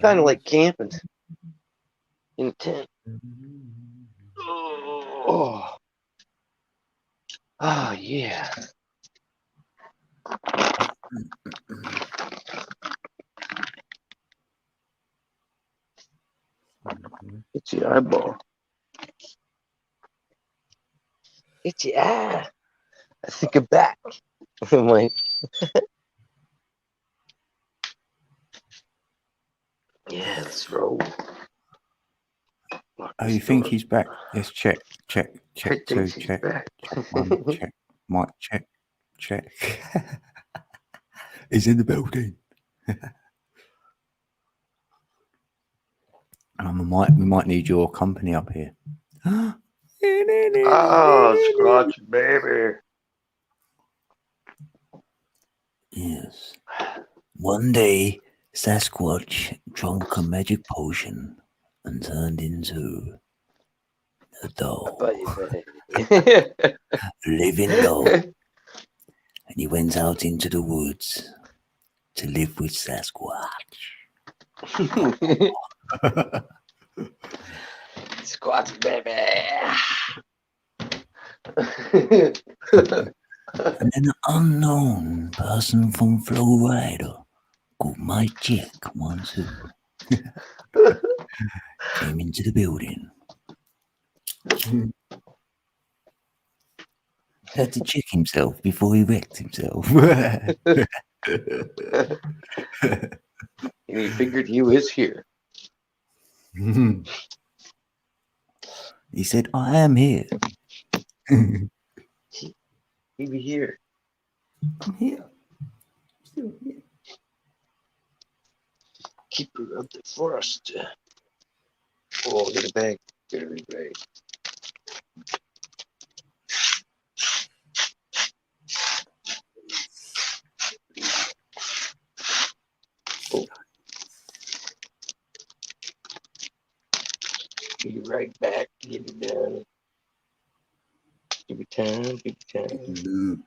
Kind of like camping in a tent. Oh, oh yeah. It's your eyeball. It's your eye. I think I'm back. I'm like, yeah, let's roll. Oh, you think he's back? Let's check. I Check two. think she's Check. back. Check one. Check. Mic check. He's in the building. We might need your company up here. Oh, Scratch baby. Yes. One day, Sasquatch drank a magic potion and turned into a doll, But you a living doll. And he went out into the woods to live with Sasquatch. Squatch baby. And an unknown person from Florida called Mike Jack 1-2 came into the building. Had to check himself before he wrecked himself. And he figured he was here. He said, I am here. He be here. I'm here. Still here. Keeper of the forest. Oh, get a bag. Get a bag. Oh. Be right back. Get it done. Give it time. Give it time.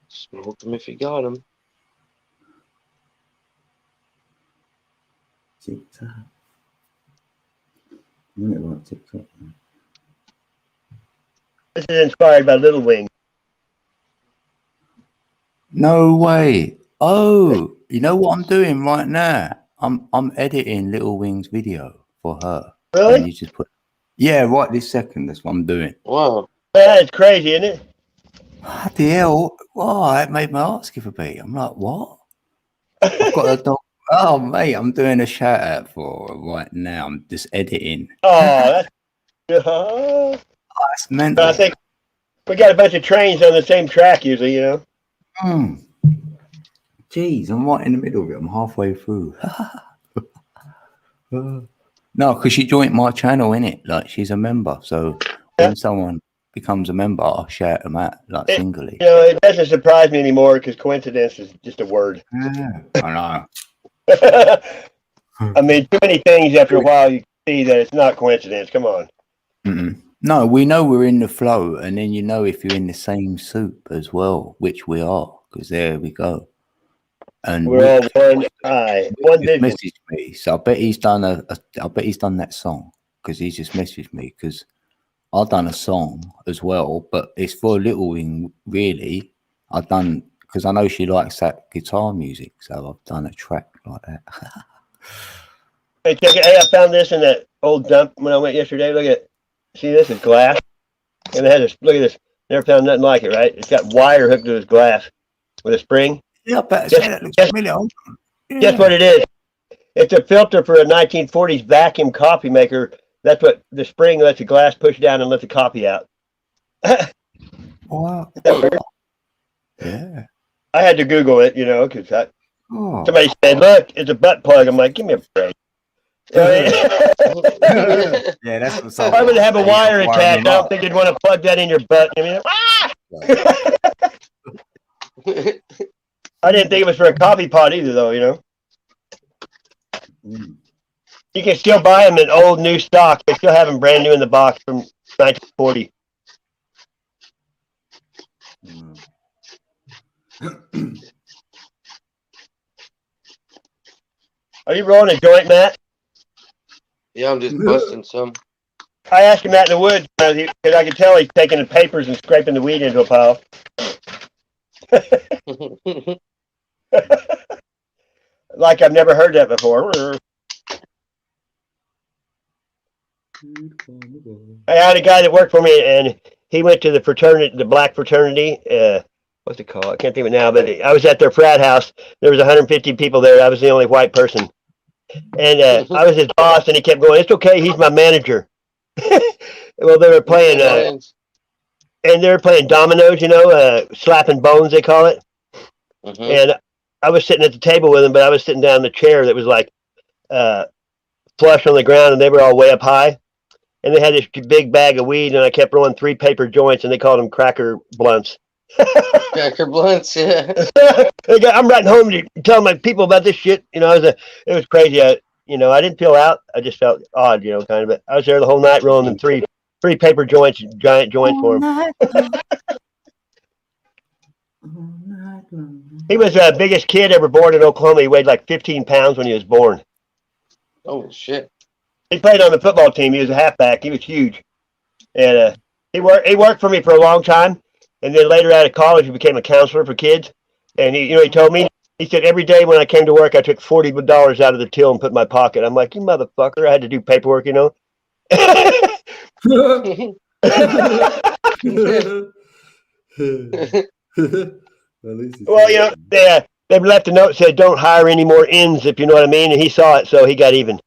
Smoke him if you got him. TikTok. I really like TikTok. This is inspired by Little Wing. No way. Oh, you know what I'm doing right now? I'm editing Little Wing's video for her. And Really? you just put, yeah, right this second. That's what I'm doing. Wow. That's crazy, isn't it? What the hell? Oh, that made my heart skip a beat. I'm like, what? I've got a dog. Oh, mate, I'm doing a shout out for her right now. I'm just editing. Oh, that's That's mental. I think we got a bunch of trains on the same track usually, you know. Jeez, I'm right in the middle of it. I'm halfway through. No, because she joined my channel, innit? Like, she's a member. So when someone becomes a member, I'll shout them out, like, singly. You know, it doesn't surprise me anymore because coincidence is just a word. Yeah, I know. I mean, too many things after a while you see that it's not coincidence. Come on. Mm-mm. No, we know we're in the flow, and then you know if you're in the same soup as well, which we are, because there we go. And We're all one eye, one Rick vision. messaged me, so I bet he's done I bet he's done that song because he just messaged me because I've done a song as well, but it's for Little Wing really. I've done because I know she likes that guitar music, so I've done a track like that. Hey, check it. Hey, I found this in that old dump when I went yesterday. Look at, see, this is glass, and it has this. Look at this. Never found nothing like it. Right? It's got wire hooked to this glass with a spring. Yeah, I better Yes, say that looks yes. familiar. Yeah. Guess what it is? It's a filter for a 1940s vacuum coffee maker. That's what the spring lets the glass push down and let the coffee out. What? Is that weird? Yeah. I had to Google it, you know, because Oh. somebody said, "Look, it's a butt plug." I'm like, "Give me a break." Yeah, that's what If I would have a wire attached, I don't up. think you'd want to plug that in your butt. I mean, I didn't think it was for a coffee pot either, though. You know, Mm. you can still buy them in old new stock. They still have them brand new in the box from 1940. Mm. Are you rolling a joint, Matt? Yeah, I'm just busting some. I asked him out in the woods because I could tell he's taking the papers and scraping the weed into a pile. Like I've never heard that before. I had a guy that worked for me, and he went to the fraternity, the black fraternity. What's it called? I can't think of it now. But I was at their frat house. There was 150 people there. I was the only white person, and I was his boss. And he kept going, "It's okay. He's my manager." Well, they were playing, and they were playing dominoes. You know, slapping bones they call it. Mhm. And I was sitting at the table with him, but I was sitting down in the chair that was like flush on the ground, and they were all way up high. And they had this big bag of weed, and I kept rolling 3 paper joints, and they called them cracker blunts. Cracker blunts, yeah. I'm writing home to tell my people about this shit. You know, it was crazy. I didn't feel out. I just felt odd, you know, kind of. But I was there the whole night rolling them three paper joints, giant joints for him. He was the biggest kid ever born in Oklahoma. He weighed like 15 pounds when he was born. Oh shit. He played on the football team. He was a halfback. He was huge, and he worked for me for a long time. And then later out of college, he became a counselor for kids. And he told me, he said every day when I came to work, I took $40 out of the till and put in my pocket. I'm like, you motherfucker! I had to do paperwork, you know. Well, you know, they left a note that said, "Don't hire any more ins," if you know what I mean. And he saw it, so he got even.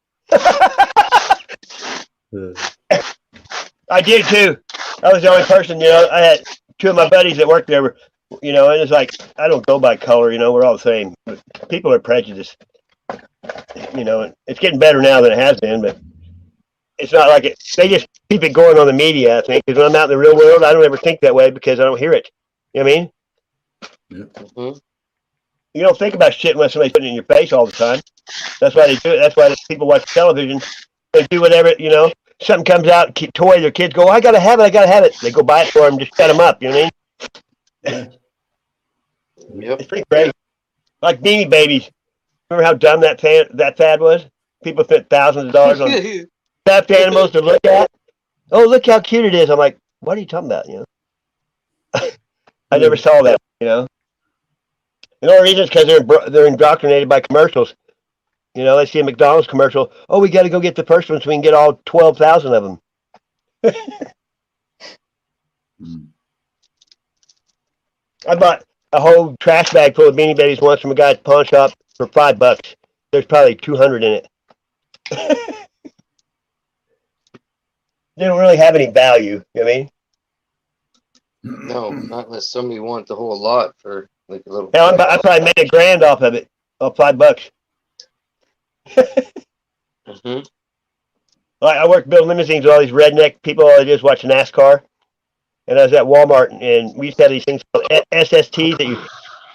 I did too. I was the only person, you know. I had 2 of my buddies that worked there, you know, and it's like, I don't go by color, you know, we're all the same. But people are prejudiced, you know. It's getting better now than it has been, but it's not like it. They just keep it going on the media, I think, because when I'm out in the real world, I don't ever think that way because I don't hear it. You know what I mean? Mhm. You don't think about shit unless somebody's putting it in your face all the time. That's why they do it. That's why people watch television. They do whatever, you know. Something comes out, toy, their kids go, "I gotta have it, I gotta have it." They go buy it for them, just shut them up. You know what I mean? Yep. It's pretty crazy. Like Beanie Babies. Remember how dumb that fad was? People spent thousands of dollars on stuffed animals to look at. Oh, look how cute it is. I'm like, what are you talking about? You know, I never saw that. You know, the only reason is because they're indoctrinated by commercials. You know, they see a McDonald's commercial. Oh, we got to go get the first one so we can get all 12,000 of them. I bought a whole trash bag full of Beanie Babies once from a guy at the pawn shop for $5. There's probably 200 in it. They don't really have any value. You know what I mean? No, not unless somebody wants the whole lot for like a little. Hell, I probably made $1,000 off of it. Off $5. Mhm. Like I worked building limousines with all these redneck people. All they do is watch NASCAR. And I was at Walmart, and we used to have these things called SSTs that you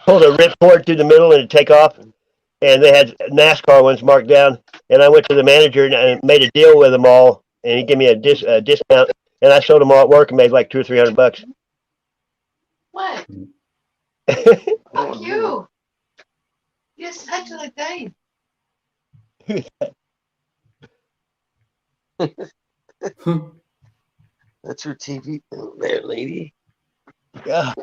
pull the ripcord through the middle and it'd take off. And they had NASCAR ones marked down. And I went to the manager and I made a deal with them all, and he gave me a discount. And I sold them all at work and made like $200 or $300. What? Fuck you. You're such a thing. That's your TV there, lady. Yeah.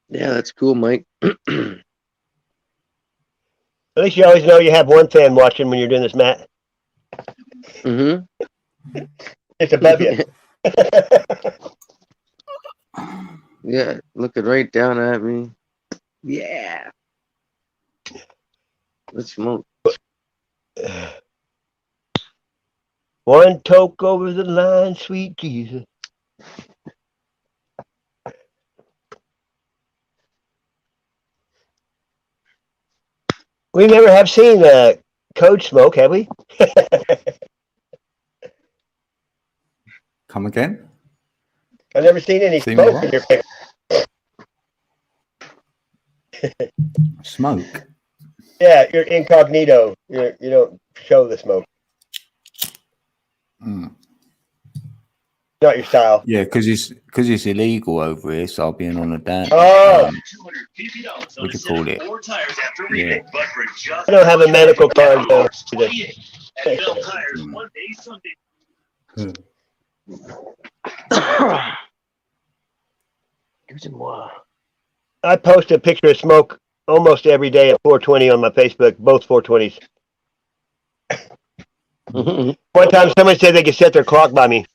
Yeah, that's cool, Mike. At least you always know you have one fan watching when you're doing this, Matt. Mm-hmm. It's above you. Yeah, looking right down at me. Yeah. Let's smoke. One toke over the line, sweet Jesus. We never have seen Code smoke, have we? Come again? I've never seen any See me smoke what? in your picture. Smoke. Yeah, you're incognito. You don't show the smoke. Mm. Not your style. Yeah, because it's illegal over here, so I'll be in on a dance. Oh. What do you call it? Yeah. I don't have a medical card though. I post a picture of smoke almost every day at 420 on my Facebook, both 420s. One time somebody said they could set their clock by me.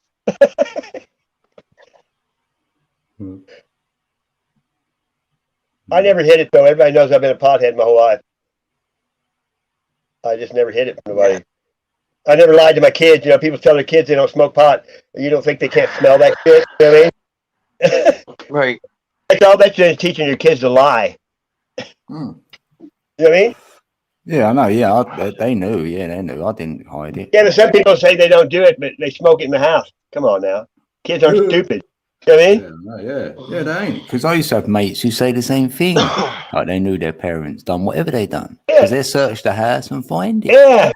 I never hit it though. Everybody knows I've been a pothead my whole life. I just never hit it from nobody. I never lied to my kids. You know, people tell their kids they don't smoke pot. You don't think they can't smell that shit? You know what I mean? Right. That's all that's doing is teaching your kids to lie. Mm. You know what I mean? Yeah, I know. Yeah, they knew. Yeah, they knew. I didn't hide it. Yeah, but some people say they don't do it, but they smoke it in the house. Come on now. Kids aren't stupid. You know what I mean? Yeah, they ain't. Because I used to have mates who say the same thing. Like they knew their parents done whatever they done. Because they searched the house and find it. Yeah.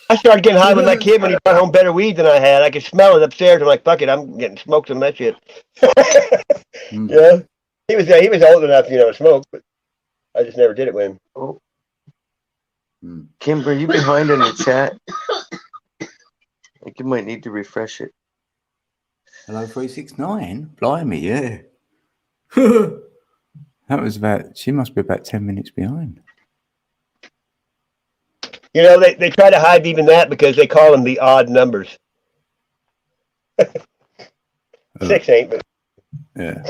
I started getting high with my kid when he brought home better weed than I had. I could smell it upstairs. I'm like, fuck it, I'm getting smoked some of that shit. Mm. Yeah. He was old enough, you know, to smoke, but I just never did it with him. Oh. Mm. Kimber, you behind in the chat? I think you might need to refresh it. Hello, 369. Blimey, yeah. That was about. She must be about 10 minutes behind. You know, they try to hide even that because they call them the odd numbers. 6 ain't, but Yeah.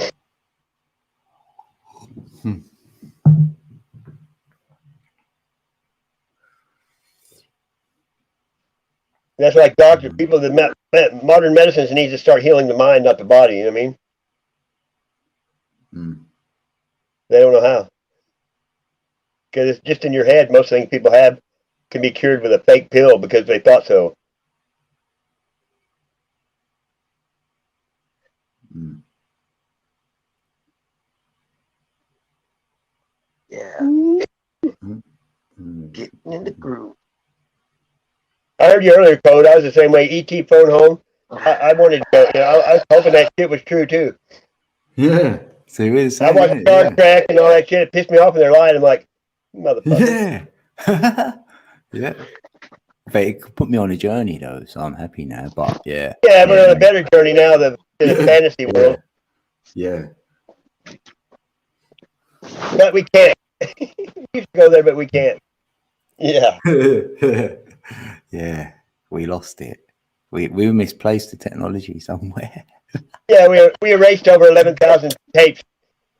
that's like doctors, people that modern medicines needs to start healing the mind, not the body. You know what I mean? Mm. They don't know how. Because it's just in your head. Most things people have can be cured with a fake pill because they thought so. Mm. Yeah. Mm. Getting in the groove. I heard you earlier, Code. I was the same way. ET phone home. I wanted to go. You know, I was hoping that shit was true too. Yeah. See, we're the I same. watched Star Trek and all that shit. It pissed me off when they're lying. I'm like, motherfucker. Yeah. Yeah. But it could put me on a journey though, so I'm happy now. But yeah. Yeah, we're on a better journey now than the fantasy world. Yeah. But we can't. We used to go there, but we can't. Yeah. Yeah. We lost it. We misplaced the technology somewhere. Yeah, we erased over 11,000 tapes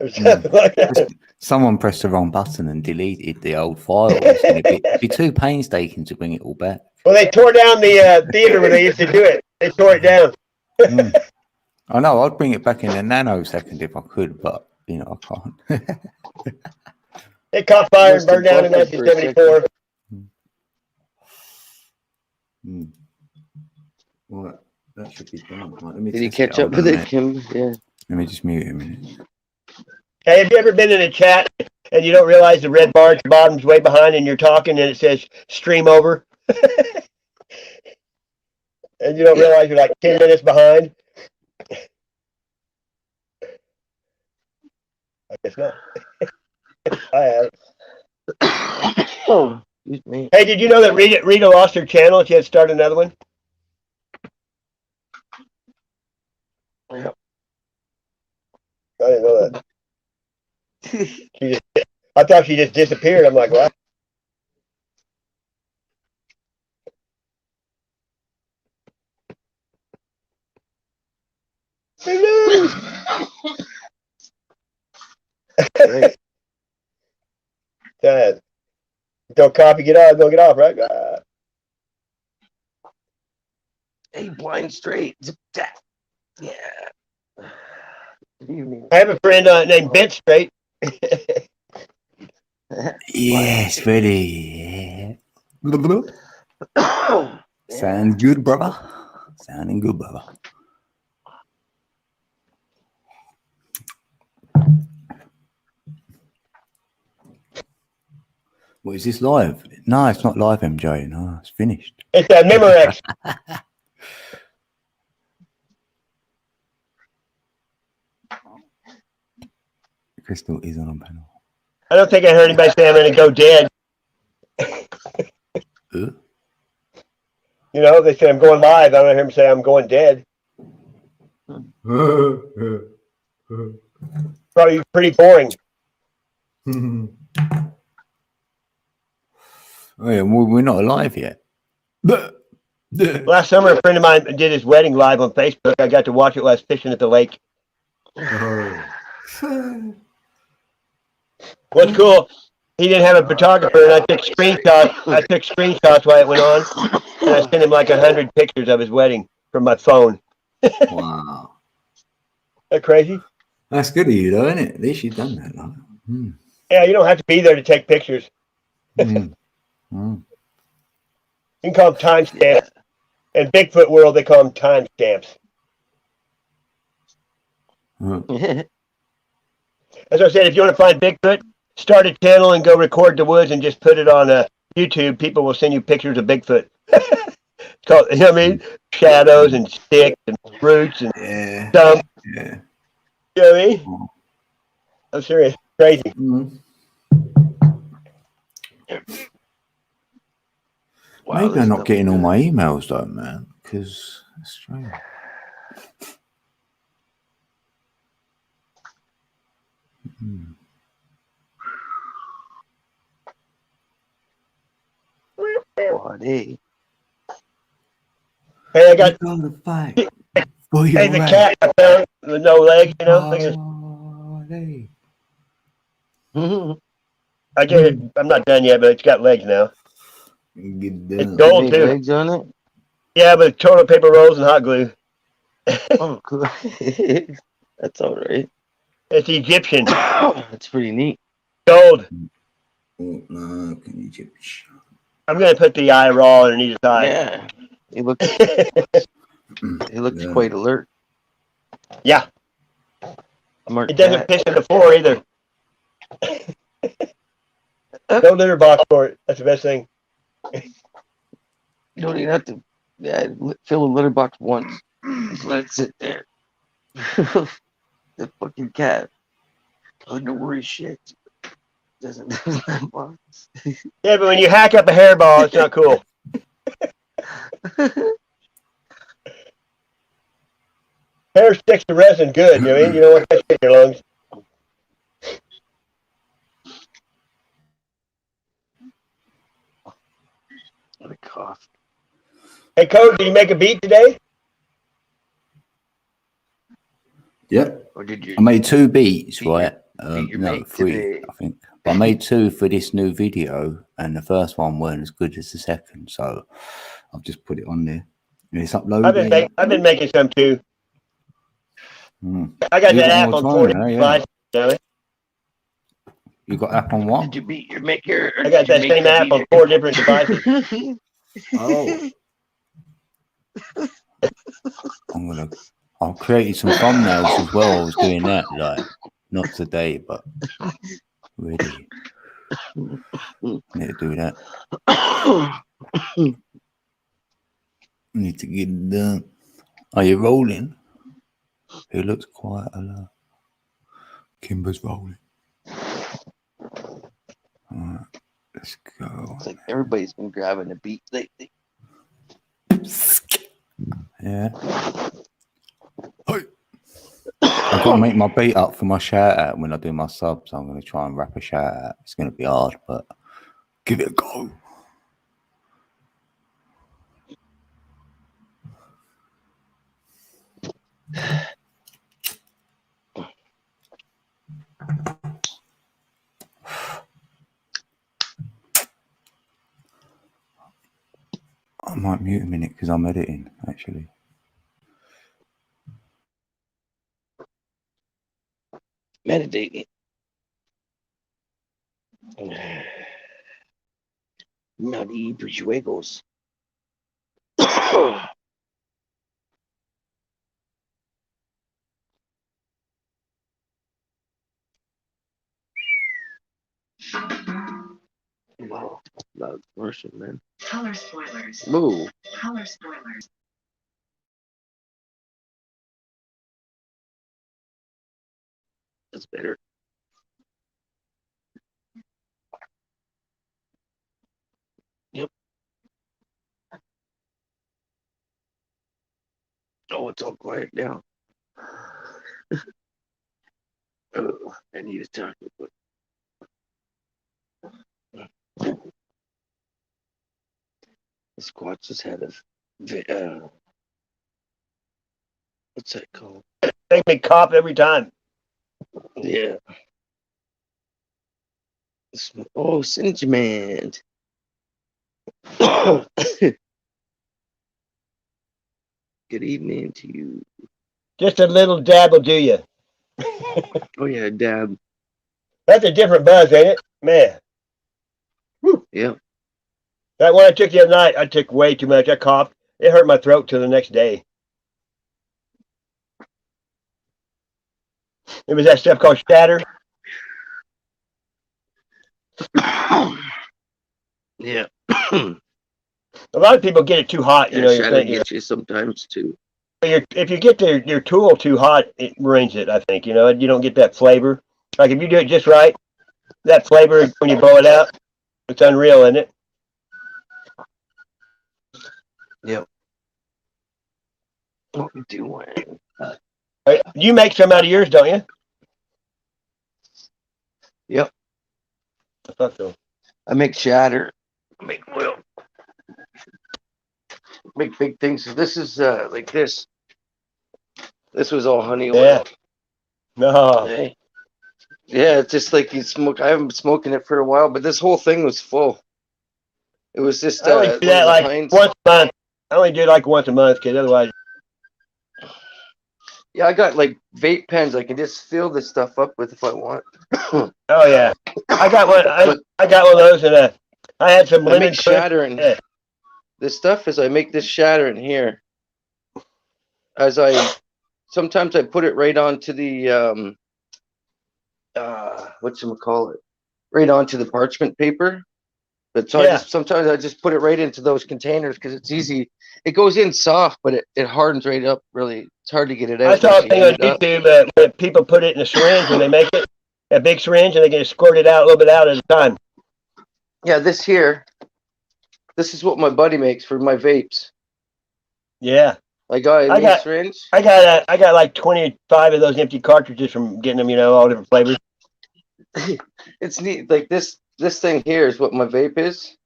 or something like that. Someone pressed the wrong button and deleted the old files. And it'd be too painstaking to bring it all back. Well, they tore down the theater where they used to do it. They tore it down. I know, I'd bring it back in a nanosecond if I could, but, you know, I can't. It caught fire and burned down in 1974. Right, that should be done. Right, let me Did you test catch it. up with it, Kim? Yeah. Let me just mute it a minute. Hey, have you ever been in a chat and you don't realize the red bar at the bottom's way behind and you're talking and it says stream over? And you don't realize you're like 10 minutes behind? I guess not. I have. Oh, excuse me. Hey, did you know that Rita lost her channel and she had to start another one? Yep. I didn't know that. I thought she just disappeared. I'm like, what? Hello. Right. Don't copy, get off, don't get off, right? Hey, blind straight. Zip, zap. Yeah. Good evening. I have a friend named Ben Straight. Yes, ready. Yeah. Sounds good, brother. Sounding good, brother. What is this live? No, it's not live, MJ. No, it's finished. It's a Memorex. Crystal is on a panel. I don't think I heard anybody say I'm going to go dead. You know, they say I'm going live. I don't hear them say I'm going dead. Probably pretty boring. Oh, yeah, well, we're not alive yet. Last summer, a friend of mine did his wedding live on Facebook. I got to watch it while I was fishing at the lake. What's cool, he didn't have a photographer, and I took screenshots while it went on, and I sent him like 100 pictures of his wedding from my phone. Wow. That crazy? That's good of you, though, isn't it? At least you've done that. Like. Mm. Yeah, you don't have to be there to take pictures. Mm. Mm. You can call them timestamps. In Bigfoot world, they call them timestamps. Mm. As I said, if you want to find Bigfoot, start a channel and go record the woods and just put it on YouTube. People will send you pictures of Bigfoot. It's called, you know what I mean? Shadows and sticks and roots and Yeah. stumps. Yeah. You know what I mean? I'm serious. Crazy. Mm. Wow, Maybe this I'm not stuff getting is all good. my emails, though, man, because that's strange. Mm. Buddy. Hey, I got The fight for your hey, the right. cat I found with no legs, you know? Look at this. Body. I get it. I'm not done yet, but it's got legs now. Get It's done. gold Big too. legs on it. Yeah, but toilet paper rolls and hot glue. Oh, cool. That's all right. It's Egyptian. That's pretty neat. Gold. Oh, no, can you just... I'm gonna put the eye raw underneath his eye. Yeah, he looks Yeah. quite alert. Yeah. Smart It doesn't cat. piss on the floor either. No litter box for it. That's the best thing. You don't even have to fill a litter box once. Just let it sit there. The fucking cat. Oh, no worry, shit. Doesn't that box. Yeah, but when you hack up a hairball, it's not cool. Hair sticks to resin good, you know what I mean? You don't want that shit in your lungs. What a cough. Hey, Code, did you make a beat today? Yep. Or did you? I made 2 beats, Beat your- right? beat your No, mate 3, today. I think. But I made 2 for this new video, and the first one weren't as good as the second, so I've just put it on there. And it's uploaded. I've been making some too. Mm. I got You that got app more on time 40 now, yeah. devices. You know? You got app on what? Did you beat your maker? I got that same app on 4 different devices. Oh. I've created some thumbnails as well. I was doing that, like, not today, but really. Need to do that. Need to get it done. Are you rolling? It looks quite a lot. Kimber's rolling. Alright, let's go. It's like everybody's been grabbing a beat lately. Yeah. I've got to make my beat up for my shout out when I do my subs. I'm going to try and rap a shout out. It's going to be hard, but give it a go. might mute a minute because I'm editing, actually. Meditating. Naughty juegos. Wow, loud commercial, man. Color spoilers. Ooh. Color spoilers. That's better. Yep. Oh, it's all quiet now. Oh, I need to talk about. The squats just had a what's that called? Make me cough every time. Yeah. Oh, Sinjman. Good evening to you. Just a little dab will do you. Oh yeah, dab. That's a different buzz, ain't it? Man. Whew. Yep. That one I took the other night, I took way too much. I coughed. It hurt my throat till the next day. It was that stuff called Shatter. Yeah. A lot of people get it too hot, you know. You're Shadow thinking, gets you sometimes too. if you get your tool too hot, it ruins it. I think, you know, you don't get that flavor. Like if you do it just right, that flavor when you blow it out, it's unreal, isn't it? Yep. What we doing? You make some out of yours, don't you? Yep. I thought so. I make shatter. I make oil. Make big things. So this is like this. This was all honey oil. Yeah. No. Hey. Yeah, it's just like you smoke. I haven't been smoking it for a while, but this whole thing was full. It was just I only do that like once a month. I only do it like once a month because otherwise. Yeah, I got like vape pens. I can just fill this stuff up with if I want. Oh yeah, I got one. I got one of those, and I had some I lemon make shatter in yeah. this stuff. Is I make this shatter in here. As I sometimes I put it right onto the whatchamacallit, right onto the parchment paper. But so Yeah. sometimes I just put it right into those containers because it's easy. It goes in soft, but it hardens right up. Really, it's hard to get it out. I saw a once you thing on heat it up. YouTube when people put it in a syringe when they make it, a big syringe, and they can squirt it out a little bit out at a time. Yeah, this here. This is what my buddy makes for my vapes. Yeah. I got a new syringe. I got like 25 of those empty cartridges from getting them, you know, all different flavors. It's neat. Like this thing here is what my vape is.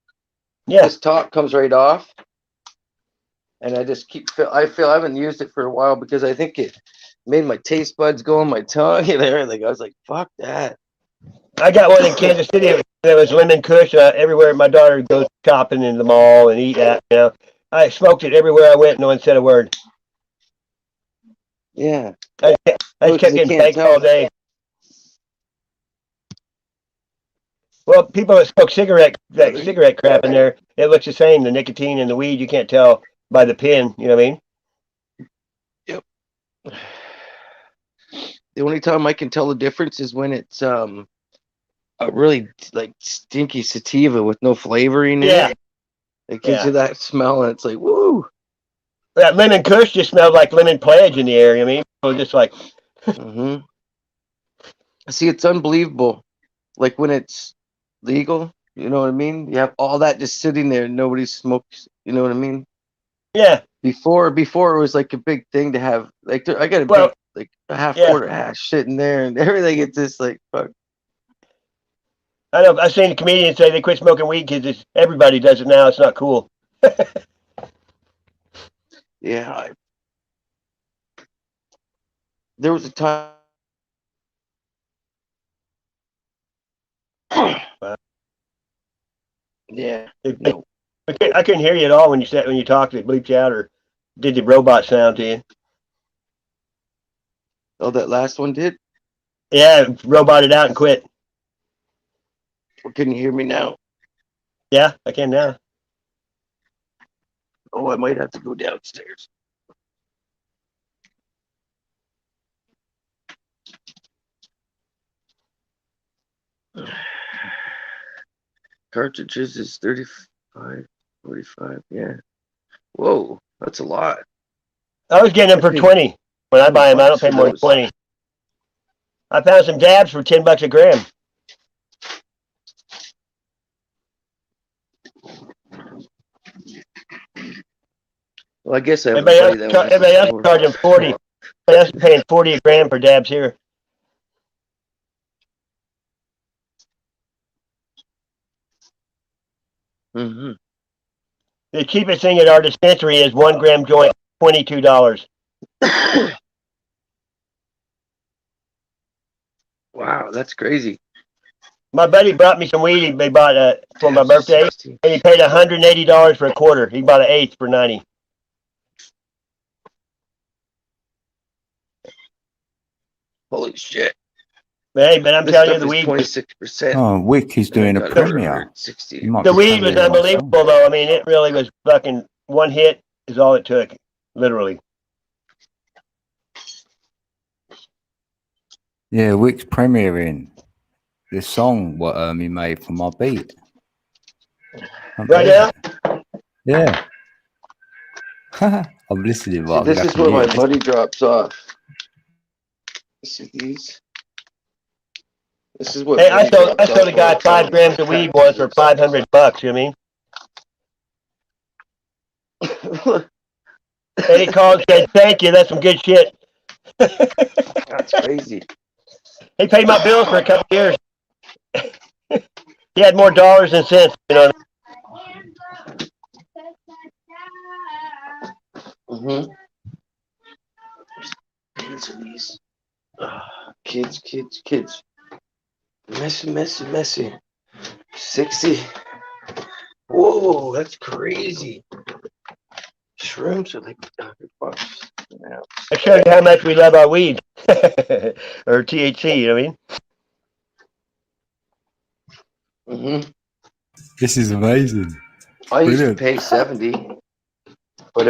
Yeah. This top comes right off. And I just I haven't used it for a while because I think it made my taste buds go on my tongue and everything. I was like, fuck that. I got one in Kansas City that was lemon kush. Everywhere my daughter goes shopping in the mall and eat at, you know. I smoked it everywhere I went. No one said a word. Yeah. I just kept getting baked all day. Well, people that smoke cigarette crap in there, it looks the same. The nicotine and the weed, you can't tell by the pin. You know what I mean? Yep. The only time I can tell the difference is when it's a really like stinky sativa with no flavoring in it. It gives you that smell, and it's like, woo. That lemon kush just smelled like lemon pledge in the air. You know what I mean? So just like. Mm-hmm. See, it's unbelievable. Like when it's legal, you know what I mean? You have all that just sitting there, and nobody smokes. You know what I mean? Yeah. Before it was like a big thing to have. Like I got a big, like a half quarter hash sitting there, and everything. It's just like fuck. I know. I've seen the comedians say they quit smoking weed because everybody does it now. It's not cool. Yeah. There was a time. Yeah. No. I couldn't hear you at all when you talked. It bleeped you out or did the robot sound to you. Oh, that last one did? Yeah, it roboted out and quit. Or can you hear me now? Yeah, I can now. Oh, I might have to go downstairs. Cartridges is 35, 45. Yeah. Whoa, that's a lot. I was getting them for 20. When I buy them, I don't pay more than 20. I found some dabs for $10 a gram. Well, I guess Everybody else more. charging 40. Everybody else paying 40 a gram for dabs here. Mm-hmm. The cheapest thing at our dispensary is 1 gram joint, $22. Wow, that's crazy. My buddy brought me some weed. They bought for my birthday, 60. and he paid $180 for a quarter. He bought an eighth for 90. Holy shit. Hey, but I'm This telling you, stuff the is weed, 26%. Oh, Wick is doing a premiere. 60. You might the be weed was premiering my song. unbelievable, though. I mean, it really was fucking one hit is all it took, literally. Yeah, Wick's premiering the song what he made for my beat. Right now? Yeah. I'm listening, See, but this is where my buddy drops off. See these? This is what. Hey, I sold a guy 5 grams of weed once for $500. You know what I mean? And he called and said, "Thank you, that's some good shit." That's crazy. He paid my bills for a couple years. He had more dollars than cents, you know. Mm-hmm. These. Kids. Messy. 60. Whoa, that's crazy. Shrooms are like $100. Yeah. I showed you how much we love our weed. Or THC, you know what I mean? Mm-hmm. This is amazing. I used to Brilliant. pay 70, but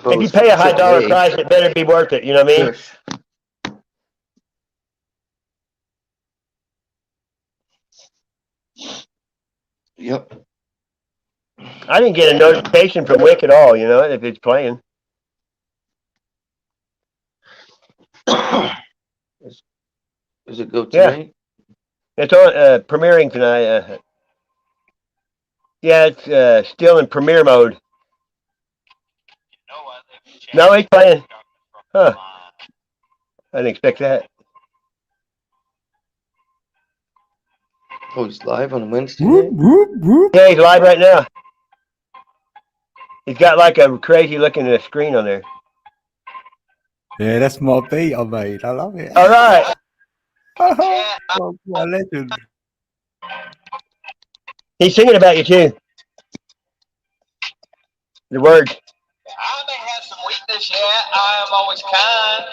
If you pay a high dollar price, it better be worth it, you know what I mean? Yep. I didn't get a notification from Wick at all, you know, if it's playing. Does it go tonight? It's on premiering tonight. Yeah, it's still in premiere mode. No, it's playing. Huh. I didn't expect that. Oh, he's live on Wednesday Whoop, night? whoop, whoop. Yeah, he's live right now. He's got like a crazy looking screen on there. Yeah, that's my beat I made. I love it. All right. Oh, what a legend. He's singing about you too. The words. I may have some weakness, yeah, I am always kind.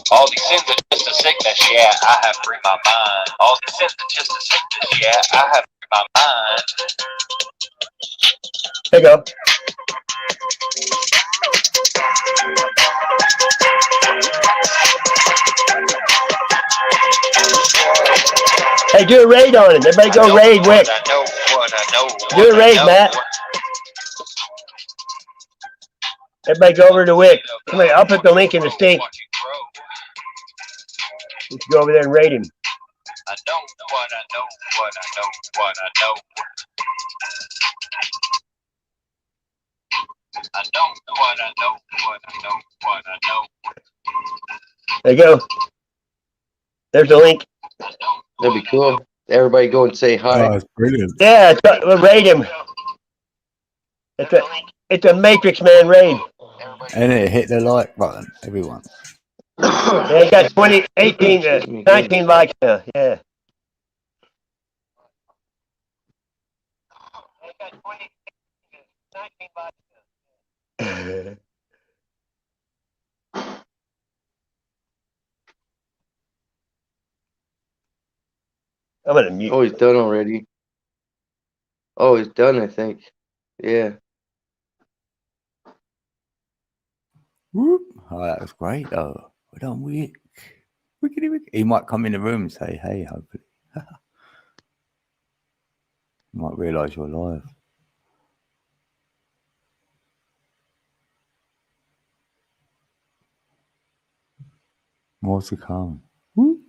All these sins are just a sickness, yeah, I have freed my mind. All these sins are just a sickness, yeah, I have freed my mind. There you go. Hey, do a raid on him. Everybody go raid Wick. Do a raid, Matt. Everybody go over to Wick. Come here, I'll put the link in the stink. Let's go over there and raid him. I know what I know, what I know, what I know. I know what I know, what I know, what I know. There you go. There's the link. That'd be cool. Everybody go and say hi. Oh, it's brilliant. Yeah, we'll raid him. It's a Matrix Man raid. And it hit the like button, everyone. Yeah, he got 18, Excuse me, 19 likes now. Yeah. I'm gonna mute. Oh, he's done already. Oh, he's done, I think. Yeah. Whoop. Oh, that was great though. Well done, Wick. Wickety wick. He might come in the room and say, hey, hopefully. You might realise you're live. More to come. Whoop.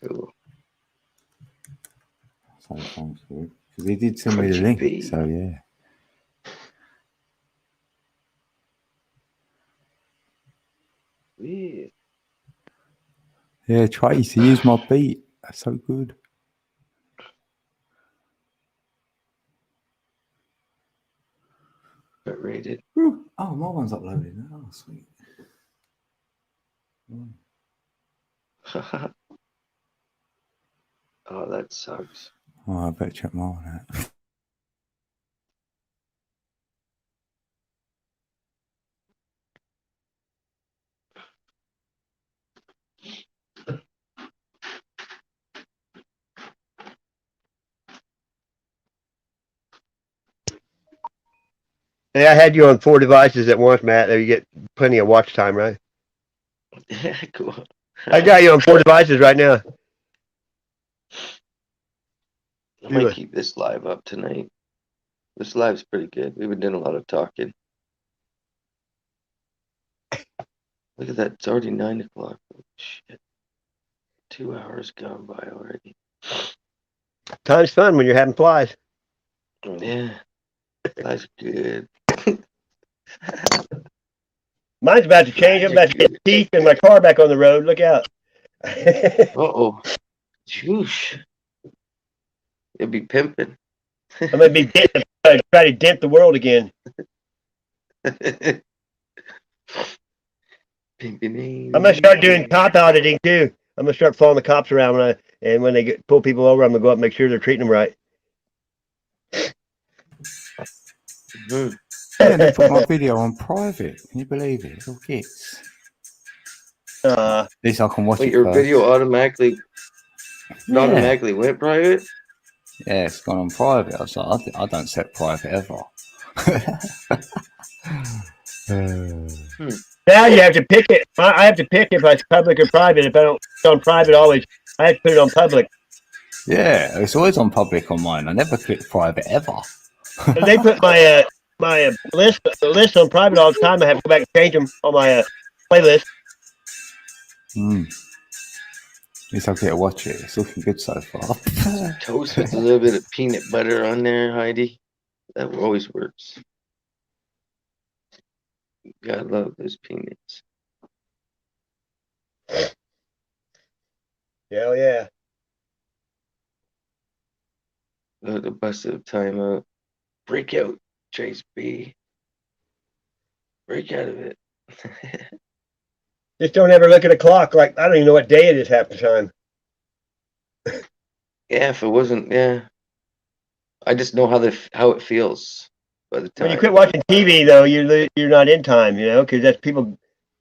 Cool. So thanks, Wick. Because he did send me the link. RGB. So yeah. Yeah. Yeah, Tracy, here's my beat. That's so good. Got rated. Whew. Oh, my one's uploaded now. Oh, sweet. Oh, that sucks. Oh, I better check my one out. Hey, I had you on 4 devices at once, Matt. There you get plenty of watch time, right? Yeah, cool. I got you on 4 devices right now. I might keep this live up tonight. This live's pretty good. We've been doing a lot of talking. Look at that. It's already 9 o'clock. Oh, shit. 2 hours gone by already. Time's fun when you're having flies. Yeah. That's good. Mine's about to change. I'm about to get teeth and my car back on the road. Look out. Uh-oh. Juice. It'd be pimping. I'm gonna be try to dent the world again. Pimping. I'm gonna start doing cop auditing too. I'm gonna start following the cops around when they pull people over. I'm gonna go up and make sure they're treating them right. Mhm. Yeah, they put my video on private. Can you believe it? Little kids. At least I can watch Wait, it your first. video automatically Yeah. automatically went private? Yeah, it's gone on private. I was like, I don't set private ever. Now you have to pick it. I have to pick if it's public or private. If I don't put it on private, always I have to put it on public. Yeah, it's always on public on mine. I never click private ever. So they put my list on private all the time. I have to go back and change them on my playlist. At least I'll get to watch it. It's looking good so far. Toast with a little bit of peanut butter on there, Heidi. That always works. Gotta love those peanuts. Hell yeah. Look, the bust of timeout. Break out, Chase B. Break out of it. Just don't ever look at a clock. Like I don't even know what day it is half the time. Yeah, if it wasn't, yeah. I just know how it feels by the time. When you quit watching TV, though, you're not in time, you know, because that's people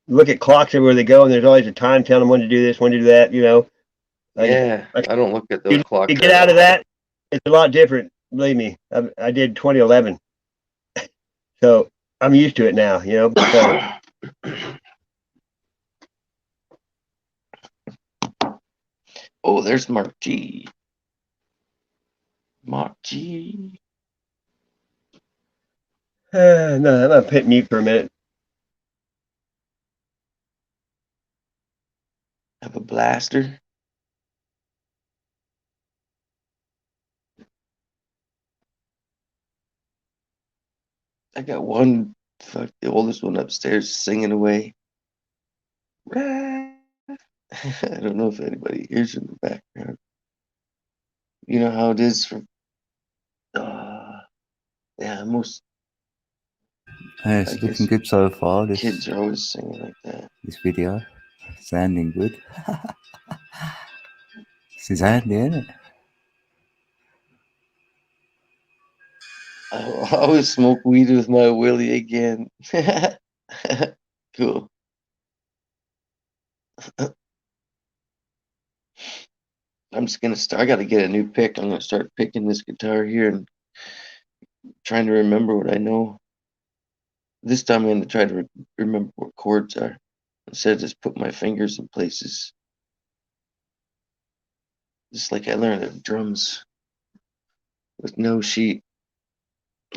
look at clocks everywhere they go, and there's always a time telling them when to do this, when to do that, you know. Like, Yeah, I don't look at those clocks. You get out of that, it's a lot different. Believe me, I did 2011, so I'm used to it now, you know. So, oh, there's Mark G. Mark G. no, I'm gonna put mute for a minute. Have a blaster. I got one, fuck, the oldest one upstairs singing away. I don't know if anybody hears in the background. You know how it is for Yeah, most Yeah, it's I looking guess good so far. kids are always singing like that. This video, sounding good. This is handy, isn't it? I'll always smoke weed with my Willie again. Cool. I'm just gonna start. I got to get a new pick. I'm gonna start picking this guitar here and trying to remember what I know. This time I'm gonna try to remember what chords are instead of just put my fingers in places. Just like I learned the drums with no sheet,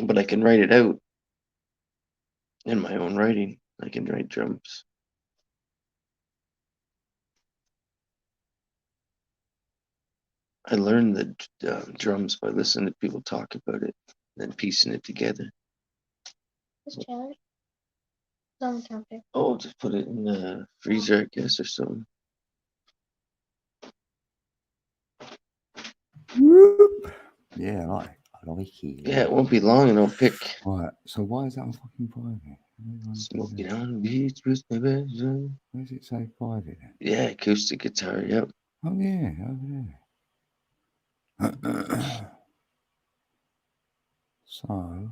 but I can write it out in my own writing. I can write drums. I learned the drums by listening to people talk about it, then piecing it together. What's Chandler? It's on the counter. Oh, just put it in the freezer, I guess, or something. Yeah, I like it. Yeah, it won't be long and I'll pick Right, so why is that on fucking private? Smoking on the Beach with my best friend. Where does it say private then? Yeah, acoustic guitar, yep. Oh yeah, So,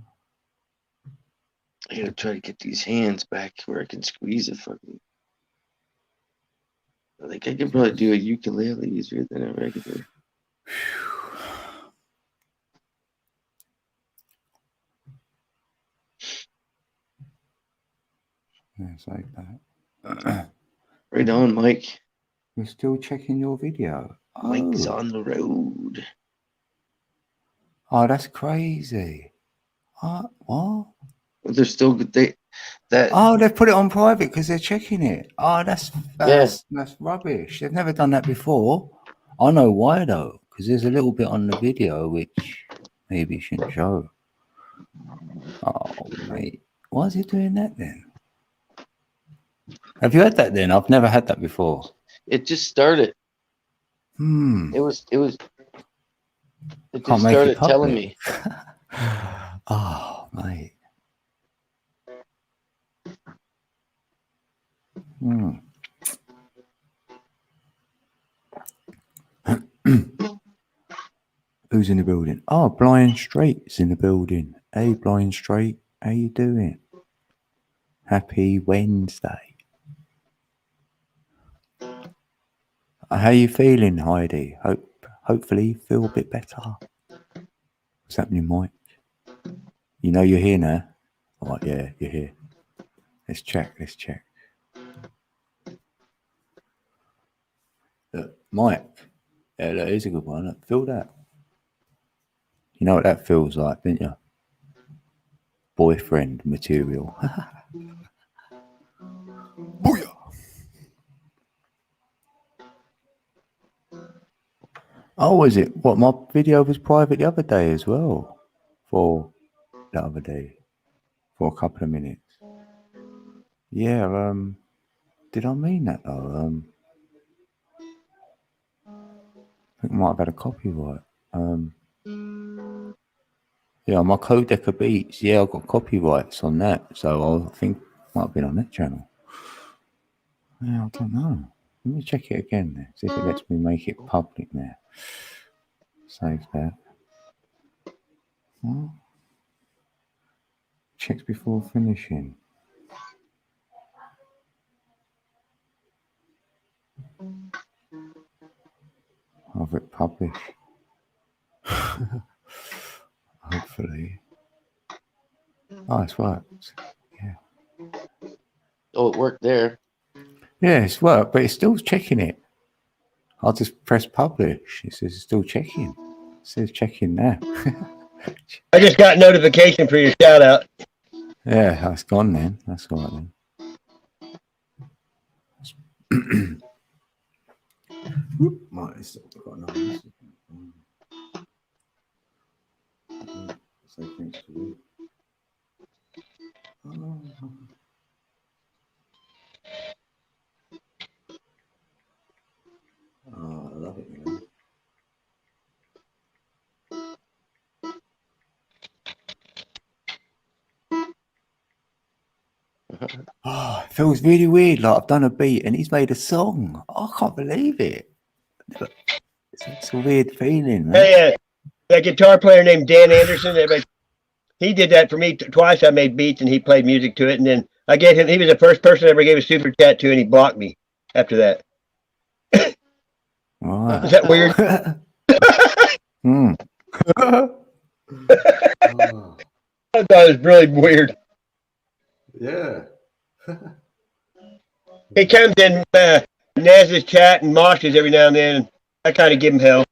I gotta try to get these hands back where I can squeeze it fucking. I think I can probably do a ukulele easier than a regular. yeah, it's like that. Right on, Mike. You're still checking your video. Mike's Oh, on the road. oh, that's crazy. What? They're still good. That Oh, they've put it on private because they're checking it. Oh, that's rubbish. They've never done that before. I know why though, because there's a little bit on the video which maybe shouldn't show. Oh, mate, why is it doing that then? Have you had that then? I've never had that before. it just started. Hmm. It just Can't make it started telling public. me. Oh, mate. Hmm. Who's in the building? Oh, Blind Straight's in the building. Hey, Blind Straight, how you doing? Happy Wednesday. How you feeling, Heidi? Hopefully you feel a bit better. What's happening, Mike? You know you're here now? Oh, yeah, you're here. Let's check. Look, Mike. Yeah, that is a good one. Look, feel that. You know what that feels like, don't you? Boyfriend material. Booyah! Oh, was it? What, my video was private the other day as well? For the other day. For a couple of minutes. Yeah, did I mean that though? I think I might have had a copyright. Yeah, my Codeca Beats. Yeah, I've got copyrights on that. So I think it might have been on that channel. Yeah, I don't know. Let me check it again then. See if it lets me make it public now. Save that. What? Checks before finishing. Have it published. Hopefully. Oh, it's worked. Yeah. Oh, it worked there. Yeah, it's worked, but it's still checking it. I'll just press publish. It says it's still checking. It says checking now. I just got notification for your shout out. Yeah, that's gone then. That's all right then. Right, it's got another message. Say thanks to you. Oh, I love it, you know. Oh, it feels really weird. Like I've done a beat and he's made a song. I can't believe it. It's a weird feeling, man. Hey, that guitar player named Dan Anderson, he did that for me twice. I made beats and he played music to it. And then I gave him, he was the first person I ever gave a super chat to, and he blocked me after that. Right. Is that weird? Hmm. I thought it was really weird. Yeah. He comes in Naz's chat and Mosh's every now and then. And I kind of give him hell.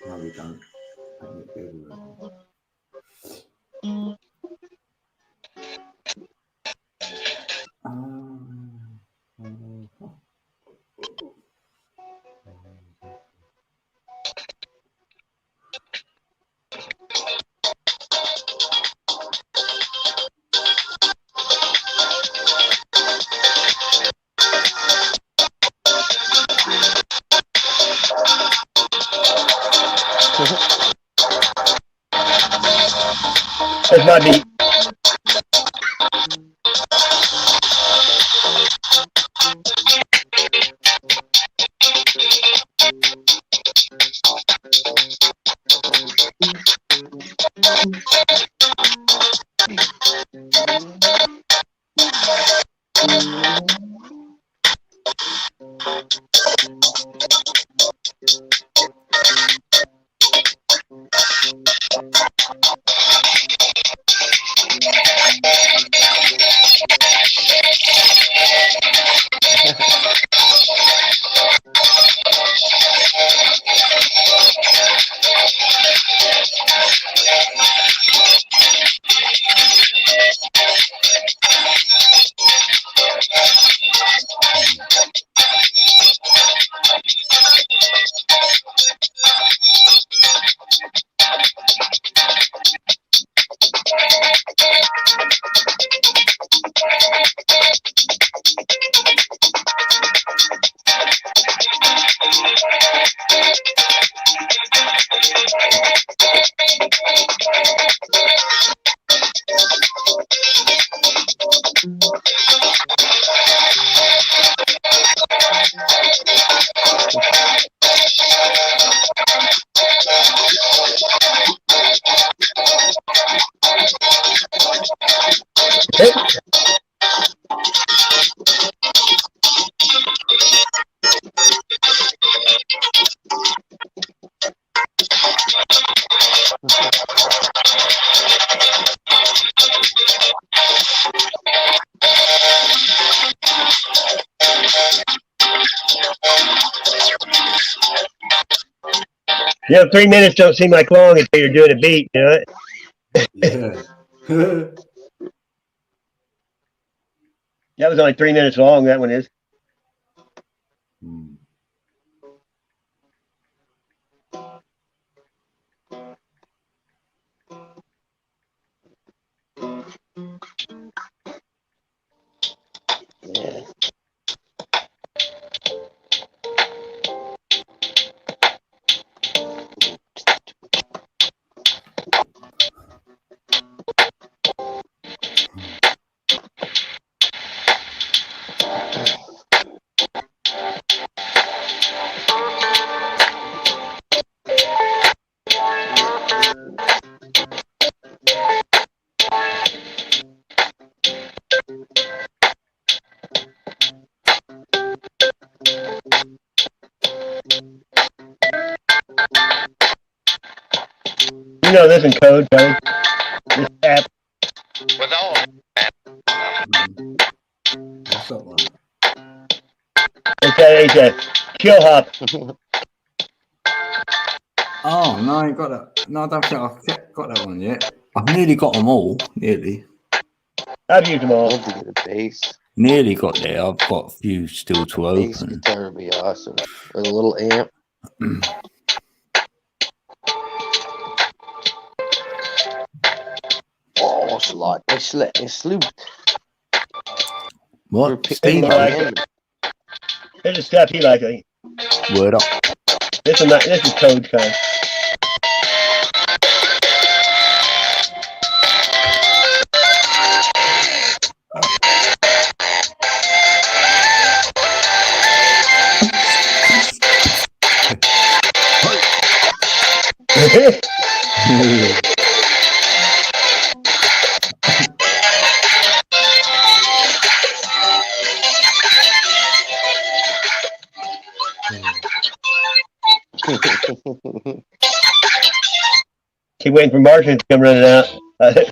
No, we don't. That's my beat. You know, 3 minutes don't seem like long until you're doing a beat, you know? Yeah. That was only 3 minutes long, that one is. Hmm. Yeah. You know this in code, Tony. This app. With all What's that one? It's a kill hop. Oh no, I ain't got that. No, I don't think I've got that one yet. I've nearly got them all. Nearly. I've used them I'd all. love to get a bass. Nearly got there. I've got a few still to Bass open. guitar would be awesome. With a little amp. Oh, slot. I slew. What? Hey, Steve? Mike. This is stuff he likes, I think. Word up. This is code kind. Keep waiting for Martians to come running out. I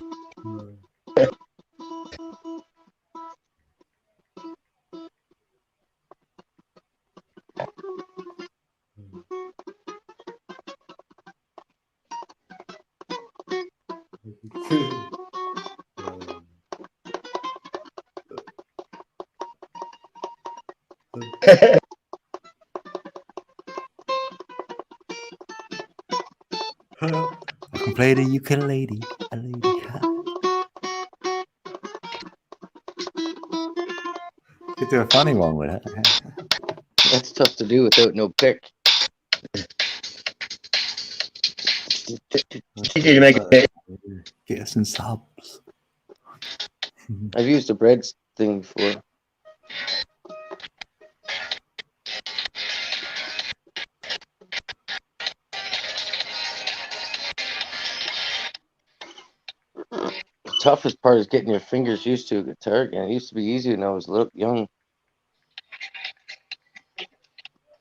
can play the ukulele. Could do a funny one with it. That's tough to do without no pick. Easy to make a pick. Get us some subs. I've used the bread thing before. The toughest part is getting your fingers used to a guitar again. It used to be easy when I was young.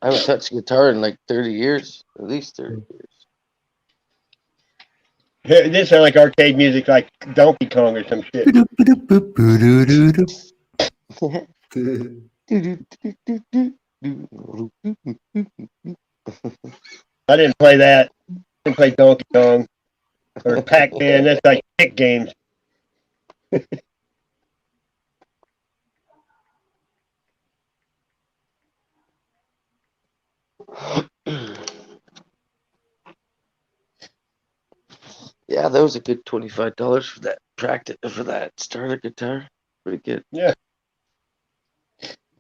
I haven't touched guitar in like 30 years, at least 30 years. This sounds like arcade music, like Donkey Kong or some shit. I didn't play that. I didn't play Donkey Kong or Pac-Man. That's like kick games. Yeah, that was a good $25 for that practice, for that starter guitar. Pretty good. Yeah.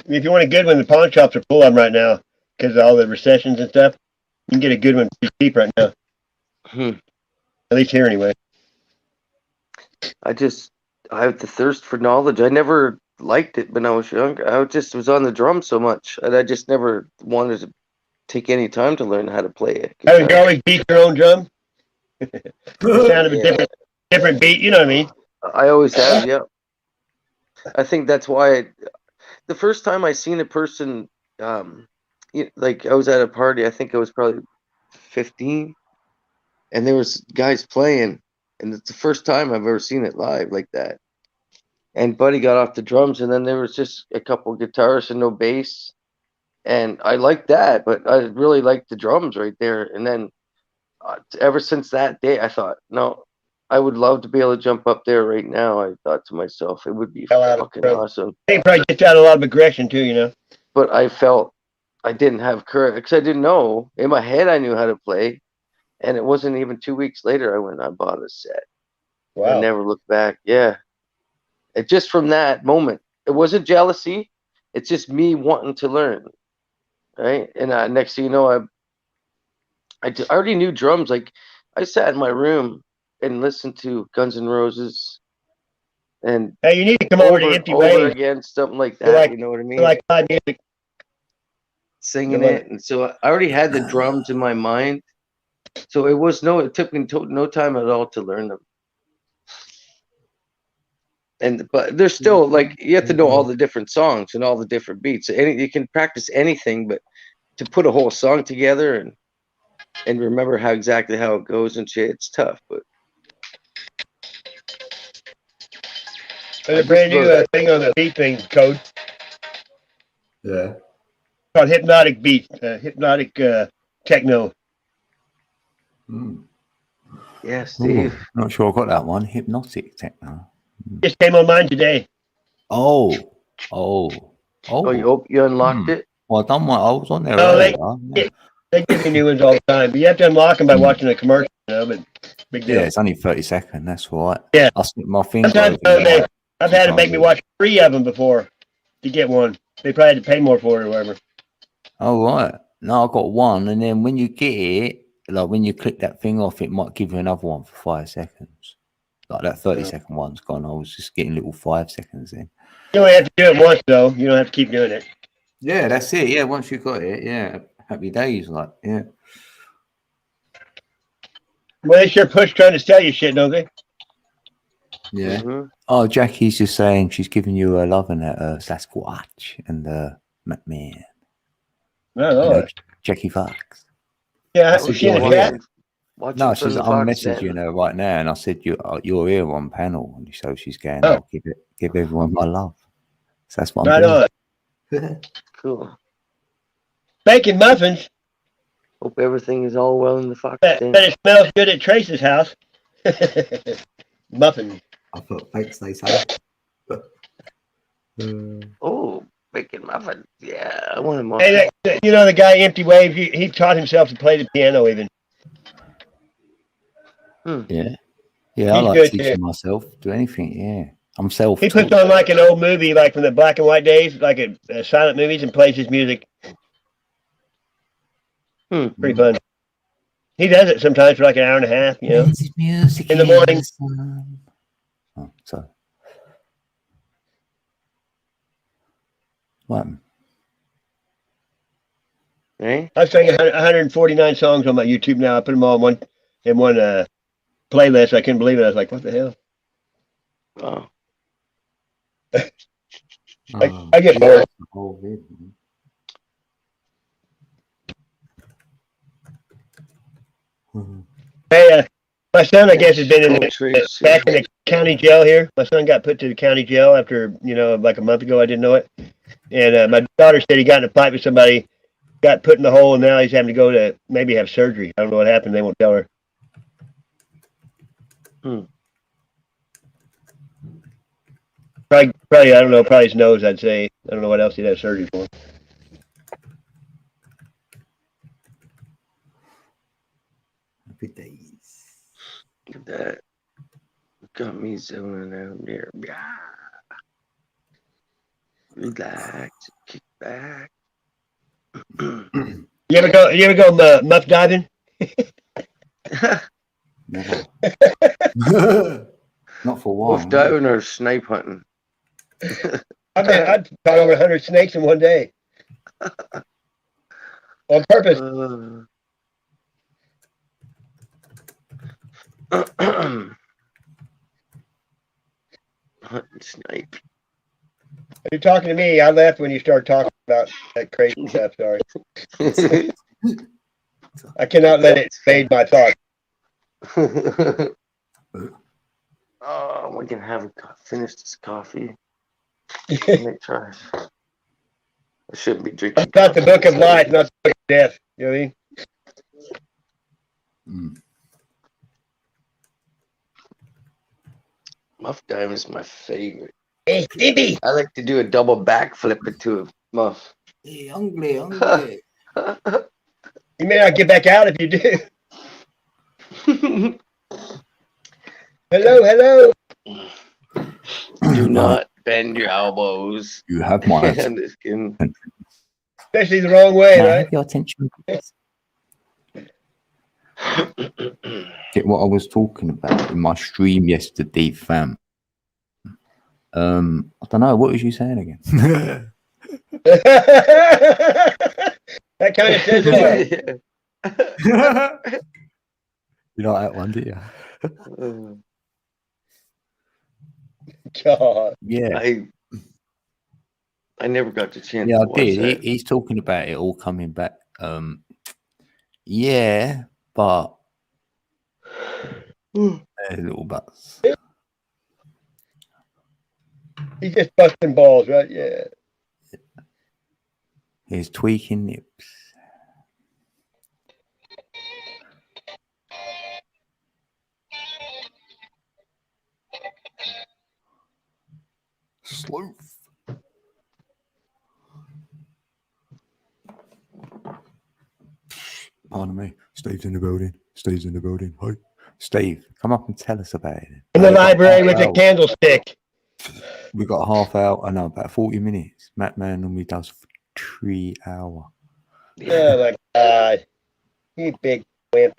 If you want a good one, the pawn shops are full of them right now because of all the recessions and stuff. You can get a good one pretty cheap right now. At least here, anyway. I have the thirst for knowledge. I never liked it when I was young. I just was on the drum so much, and I just never wanted to take any time to learn how to play it. You always beat your own drum? The sound of a different beat, you know what I mean? I always have, yeah. I think that's why the first time I seen a person, like I was at a party, I think I was probably 15, and there was guys playing, and it's the first time I've ever seen it live like that. And Buddy got off the drums, and then there was just a couple guitars and no bass, and I liked that, but I really liked the drums right there. And then ever since that day, I thought, no, I would love to be able to jump up there right now. I thought to myself, it would be fucking awesome. It probably gets out a lot of aggression too, you know. But I felt I didn't have courage because I didn't know. In my head, I knew how to play, and it wasn't even 2 weeks later I went and I bought a set. Wow. I never looked back. Yeah, it just from that moment, it wasn't jealousy. It's just me wanting to learn, right? And next thing you know, I already knew drums. Like I sat in my room and listened to Guns N' Roses, and hey, you need to come over to Empty Waves again, something like that. You know what I mean? Like live music, singing it, and so I already had the drums in my mind. So it took me no time at all to learn them. But there's still like you have to know all the different songs and all the different beats. You can practice anything, but to put a whole song together and remember exactly how it goes and shit, it's tough. But there's a brand new thing on the beat thing, Code. Yeah. Called Hypnotic Beat, hypnotic techno. Yeah, Steve. Ooh, not sure I got that one. Hypnotic techno. Just came on mine today. Oh, you unlocked it? Well, I done one. I was on there. No, they give me new ones all the time, but you have to unlock them by watching the commercial. You know, but big deal. Yeah, it's only 30 seconds. That's all right. Yeah, I'll stick my finger. Sometimes I've had to make me watch 3 of them before to get one. They probably had to pay more for it or whatever. Oh right. No, I got one, and then when you get it, like when you click that thing off, it might give you another one for 5 seconds. Like that 30-second one's gone. I was just getting little 5 seconds in. You only have to do it once, though. You don't have to keep doing it. Yeah, that's it. Yeah, once you got it, yeah, happy days. Like, yeah. Well, they sure push trying to sell you shit, don't they? Yeah. Mhm. Oh, Jackie's just saying she's giving you her loving at Sasquatch and McMahon. No, You know, Lord. Jackie Fox. Yeah, Oh, was she in the you're chat? here. Watching No, from she's. the I'm Fox messaging channel. her right now, and I said you're here on panel, and so she's going, Oh. "Oh, give everyone my love." So that's what I'm Right doing. on. Cool. Bacon muffins. Hope everything is all well in the Fox Bet den. it smells good at Trace's house. Muffin. I thought thanks, they say. Oh, bacon muffin. Yeah, I want a muffin. Hey, you know the guy Empty Wave. He taught himself to play the piano even. Yeah, I He's like good, teaching too. myself to do anything. Yeah, I'm self. He puts on like an old movie, like from the black and white days, like a silent movies, and plays his music. Pretty fun. He does it sometimes for like an hour and a half, you know. Music In the morning. Oh, sorry. What? Hey? I've sang 149 songs on my YouTube now. I put them all in one playlist. I couldn't believe it. I was like, what the hell? Oh. I get bored. Hey, my son, I guess, has been in back in the county jail here. My son got put to the county jail after, like a month ago. I didn't know it. And my daughter said he got in a fight with somebody, got put in the hole, and now he's having to go to maybe have surgery. I don't know what happened. They won't tell her. Probably, I don't know, probably his nose, I'd say. I don't know what else he'd have surgery for. Happy days. Look at that. Got me zoning out there. Yeah. Relax. Kick back. You ever go muff diving? Never. Not for a while. Wolf diving or snipe hunting? I've caught over 100 snakes in one day. On purpose. Hunting snipe. If you're talking to me, I left when you started talking about that crazy stuff. Sorry. I cannot let it fade my thoughts. Oh, we can finish this coffee. Let me try. I shouldn't be drinking. It's not the book of life, not the book of death. You know what I mean? Muff diving is my favorite. Hey, Stevie! I like to do a double backflip into a muff. Hey, hungry. You may not get back out if you do. Hello. Do not bend your elbows. You have my And this can... Especially the wrong way, Can I right? have your attention, please? Get what I was talking about in my stream yesterday, fam. I don't know. What was you saying again? That kind of says it all. You like that one, did you? God. Yeah. I never got the chance Yeah, to I watch did. that. He's talking about it all coming back. Yeah, but there's little buts. He's just busting balls, right? Yeah. He's tweaking nips. Sleuth. Pardon me. Steve's in the building. Hi. Steve, come up and tell us about it. In the library with a candlestick. We got a half hour. I know, about 40 minutes. Matt Man normally does 3 hours. Oh my God. You big wimp.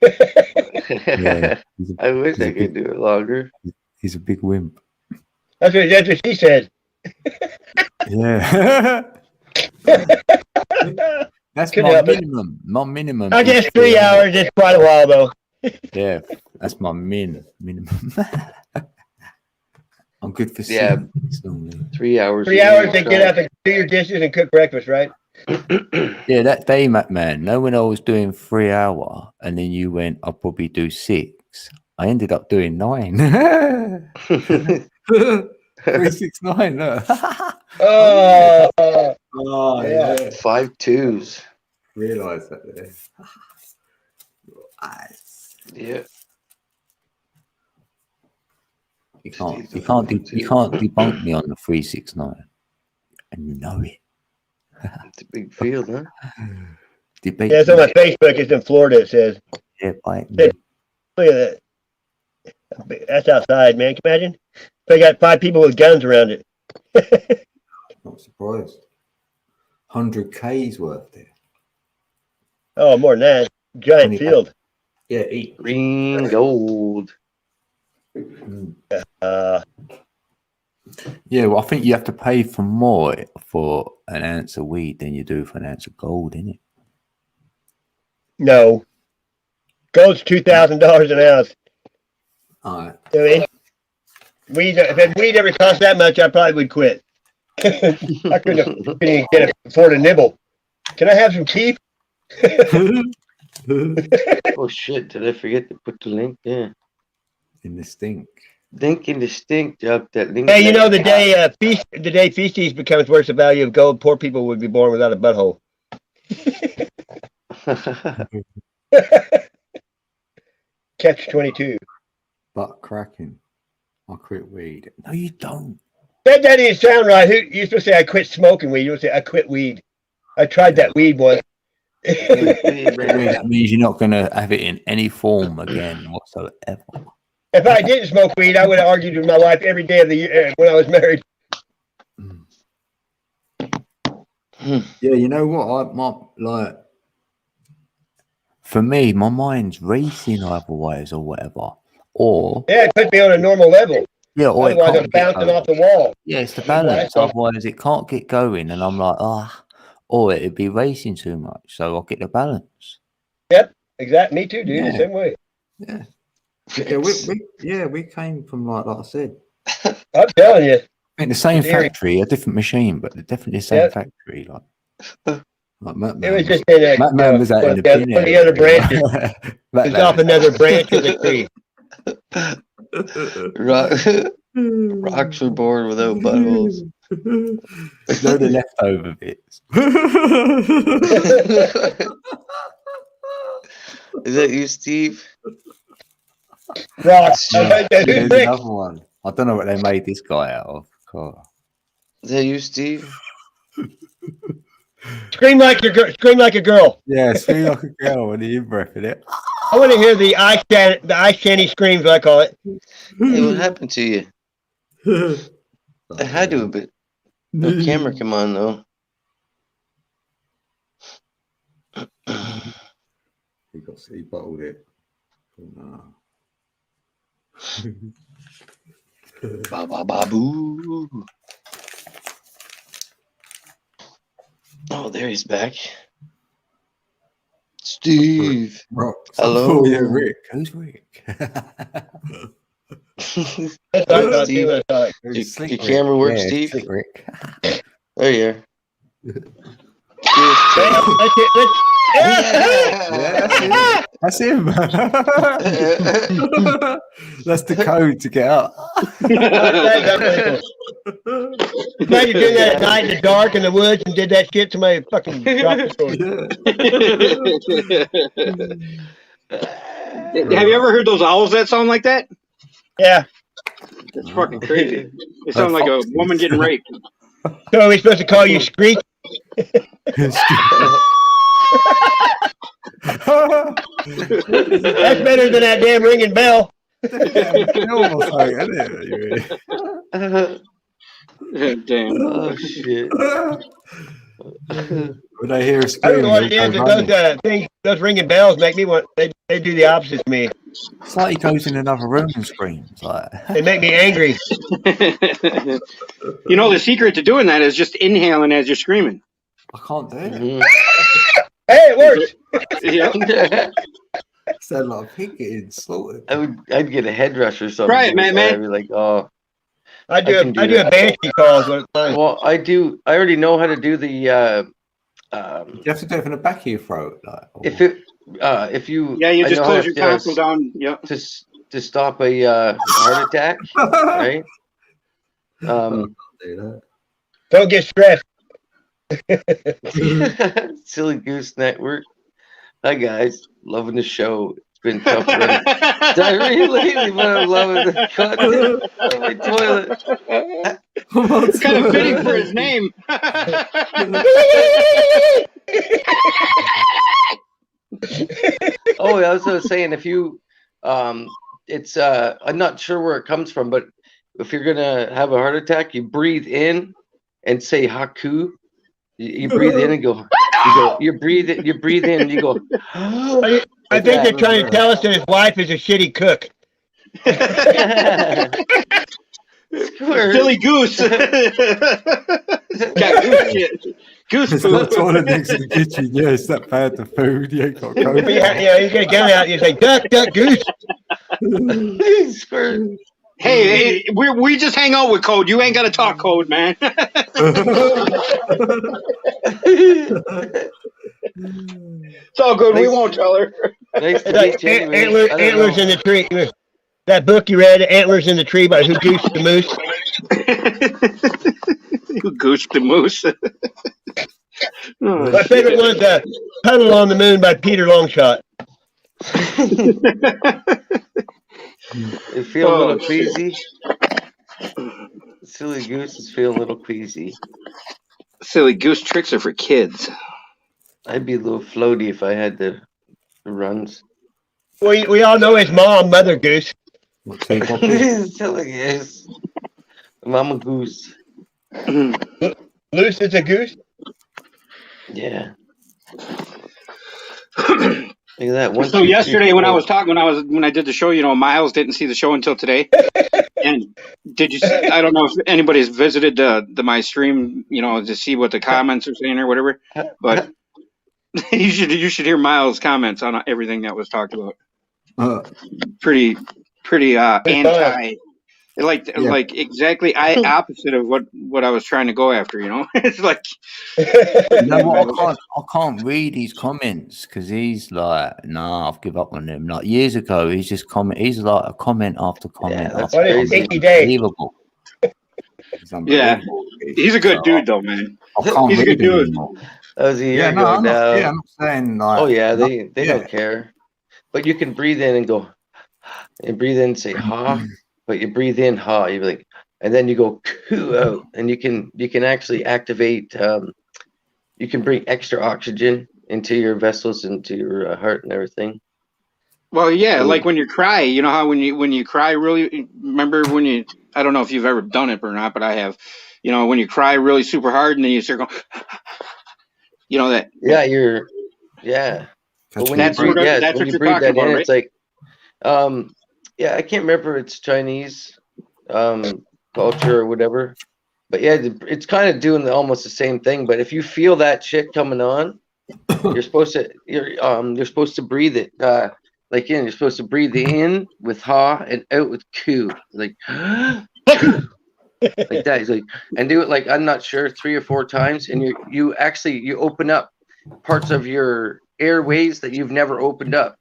Yeah, I wish I could do it longer. He's a big wimp. That's what she said. Yeah. That's Couldn't my help it. minimum. My minimum. I is guess 3 3 hours is quite a while, though. Yeah, that's my minimum. I'm good for Yeah. 6 weeks normally. 3 hours. 3 hours to get up and do your dishes and cook breakfast, right? Yeah, that day, man. No, when I was doing 3 hour, and then you went, I'll probably do 6. I ended up doing 9. 3, 6, 9. Look. Oh, Oh, Yeah. yeah. 5 twos. Realise that there. Nice. Yeah. You can't debunk me on the 3, 6, 9, and you know it. It's a big field, huh? Debate. yeah, it's on me. my Facebook. It's in Florida. It says, Yeah, bite me. look at that. That's outside, man. Can you imagine? They got 5 people with guns around it. Not surprised. 100 K's worth there. Oh, more than that. Giant 20. field. Yeah, eat. Green gold. Yeah, well, I think you have to pay for more for an ounce of weed than you do for an ounce of gold, innit? No. Gold's $2,000 an ounce. All right. I mean, if weed ever cost that much, I probably would quit. I couldn't even afford a nibble. Can I have some teeth? Oh shit! Did I forget to put the link? Yeah. In the stink. Link in the stink. Drop that link. Hey, you know the day feces becomes worth the value of gold, poor people would be born without a butthole. Catch 22. Butt cracking. I quit weed. No, you don't. That didn't sound right. You're supposed to say I quit smoking weed. You don't say I quit weed. I tried that weed once. That means you're not going to have it in any form again whatsoever. If I didn't smoke weed, I would have argued with my wife every day of the year when I was married. Yeah, you know what? For me, my mind's racing otherwise or whatever. Or Yeah, it puts me on a normal level. yeah, or it Otherwise, can't I'm get bouncing going. off the wall. Yeah, it's the balance. Otherwise, it can't get going, and I'm like, or it'd be racing too much. So I'll get the balance. Exactly. Me too, dude. The Yeah. same way. Yeah, we came from like I said. I'm telling you. I think the same Theory. factory, a different machine, but definitely the same Yep. factory. Like Matt It was just in a, Matt Man was out in the one bin of the area. other branches. Matt It's Man off was- another branch of the tree. Rocks were born without buttholes. No, the leftover bits. Is that you, Steve? Rocks. Yeah, Who's there's Rick? another one. I don't know what they made this guy out of. God. Is that you, Steve? Scream like a girl. Yeah, scream like a girl when you in-breath in it. I want to hear the ice candy screams, I call it. Hey, what happened to you? I had to, but no camera come on though. He bottled it. Ba ba ba boo. Oh, there he's back. Steve. Rocks. Hello. Oh, yeah, Rick. Who's Rick? Steve, Steve. your camera works, Yeah, Steve? Slick Rick. There you are. Yeah, that's him. That's the code to get up. Imagine doing that at night in the dark in the woods and did that shit. Somebody fucking dropped the sword. Have you ever heard those owls that sound like that? Yeah. It's fucking crazy. It sounds like a woman getting raped. So are we supposed to call you Screech? That's better than that damn ringing bell. Damn. Oh shit. When I hear a I don't scream, know what it is, but those ringing bells make me want. They do the opposite to me. it's like he goes in another room and screams. Like, They make me angry. You know, the secret to doing that is just inhaling as you're screaming. I can't do it. Mhm. Hey, it works. Yeah. Sound like a pig getting slaughtered. I'd get a head rush or something. Try it, man. I'd be like, oh, I do can do a that. banshee call. Is what it's like. well, I already know how to do the, You have to do it from the back of your throat, like. Or... if you, Yeah, you I just know how close your to- tonsil down. Yep. to stop a heart attack, right? do that. Don't get stressed. Silly Goose Network. Hi guys, loving the show. It's been tough running diarrhea lately, but I'm loving the content on my toilet. It's kind of fitting for his name. Oh, I was saying, if you, it's I'm not sure where it comes from, but if you're gonna have a heart attack, you breathe in and say haku. You breathe in and you breathe in, and you go. I think they're trying to tell us that his wife is a shitty cook. Squirt. Silly goose. Got goose shit. Goose It's food. not toilet next to the kitchen. Yeah, it's that bad. The food. You ain't got COVID. Yeah, he's gonna get out. You say duck, goose. Squirt. Hey, we just hang out with Code. You ain't got to talk Code, man. It's all good. We won't tell her. Nice to It's like meet you. Anyway. I don't antlers know. in the tree. That book you read, Antlers in the Tree, by Who Goosed the Moose. You goosed the moose. Oh, My favorite one's Tunnel on the Moon by Peter Longshot. You feel a Oh, little queasy. Silly Gooses feel a little queasy. Silly goose tricks are for kids. I'd be a little floaty if I had the runs. We all know his mom, Mother Goose. Silly Goose. Mama Goose. Loose as a goose. Yeah. Look at that. One, So two, yesterday three, when four. when I did the show, Miles didn't see the show until today. And did you see, I don't know if anybody's visited my stream, to see what the comments are saying or whatever, but you should hear Miles' comments on everything that was talked about. Pretty anti, like exactly opposite of what I was trying to go after, It's like No, what, I can't read his comments because he's like, nah, I've given up on him. Like years ago, he's just comment. He's like a comment after comment. that's after crazy. comment. Stinky day. Unbelievable. It's unbelievable. he's a good dude though, man. I can't He's a read good him dude. anymore. That was a year Yeah, ago no, I'm now. not, I'm not saying like. Oh yeah, they yeah. don't care. But you can breathe in and go, and breathe in and say ha, but you breathe in ha, you're like, and then you go coo out, and you can actually activate. You can bring extra oxygen into your vessels, into your heart and everything. Well, yeah, like when you cry, you know how when you cry really, remember when you, I don't know if you've ever done it or not, but I have, when you cry really super hard and then you start going, that. Yeah. But when That's you breathe, what- that's when what you you're breathe talking that about, in, right? it's like, yeah, I can't remember it's Chinese, culture or whatever, but yeah, it's kind of doing almost the same thing. But if you feel that shit coming on, you're supposed to breathe it, you're supposed to breathe in with ha and out with ku, like, like that. He's like, and do it like, I'm not sure, 3 or 4 times, and you open up parts of your airways that you've never opened up.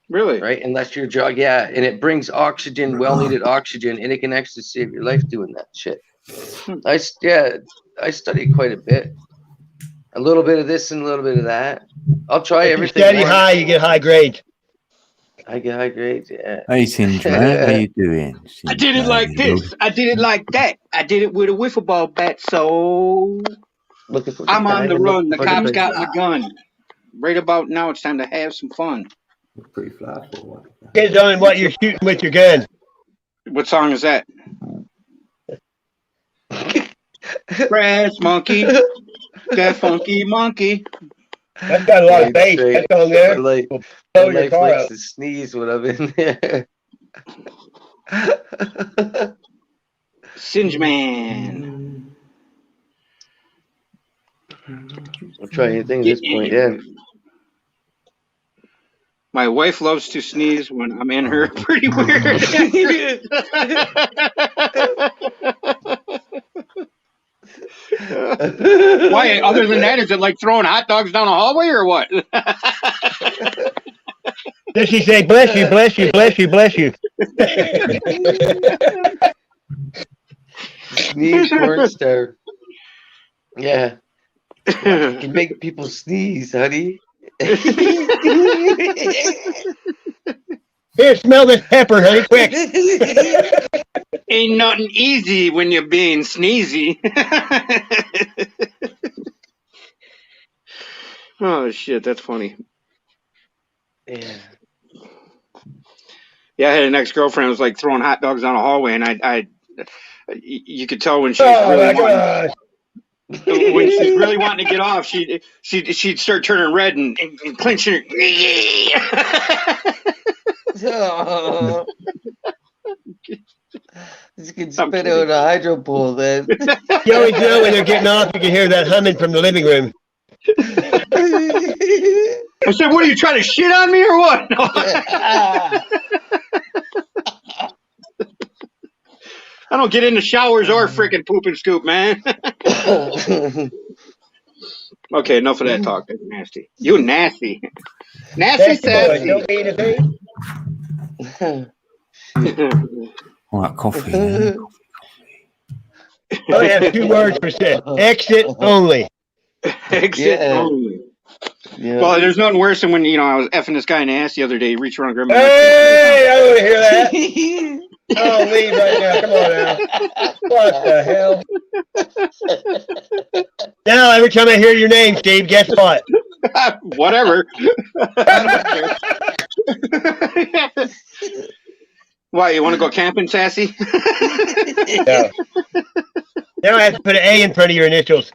Really? Right? Unless you're and it brings oxygen, well-needed oxygen, and it can actually save your life doing that shit. I studied quite a bit. A little bit of this and a little bit of that. I'll try If you everything. study once. high, you get high grades. I get high grades, yeah. Hey, Sinjman, how you doing? I did it like this. I did it like that. I did it with a wiffle ball bat. So Looking for I'm on the guy, run. The looking for cops the got my gun. Right about now, it's time to have some fun. Pretty flat. But what? Depends on what you're shooting with your gun. What song is that? Brass monkey, that funky monkey. That's got a lot of bass. That song there. My will blow your life car likes out. to sneeze when I'm in there. Singe Man. I'll try anything at this point, yeah. My wife loves to sneeze when I'm in her. Pretty weird. Why? Other than that, is it like throwing hot dogs down a hallway or what? Does she say, bless you, bless you, bless you, bless you? Sneeze porn star. Yeah. You can make people sneeze, honey. Here, smell this pepper, honey, quick. Ain't nothing easy when you're being sneezy. Oh shit, that's funny. Yeah. Yeah, I had an ex-girlfriend who was like throwing hot dogs down a hallway, and you could tell when she was really wanting, when she's really wanting to get off, she'd start turning red and clenching her. Oh. You can spit out a hydro pool then. You always know when they're getting off, you can hear that humming from the living room. I said, what are you trying to shit on me or what? I don't get into showers or freaking poop and scoop, man. Okay, enough of that talk. That's nasty. You nasty. Nasty sassy. Don't be a thing. All right, coffee. I only have 2 words for set. Exit only. Exit only. Yeah. Well, there's nothing worse than when, I was effing this guy in the ass the other day. He reached around and grabbed my Hey, I don't want to hear that. Oh, leave right now. Come on now. What the hell? Now, every time I hear your name, Steve, guess what? Whatever. I don't care. Why, you want to go camping, Sassy? No. Now I have to put an A in front of your initials.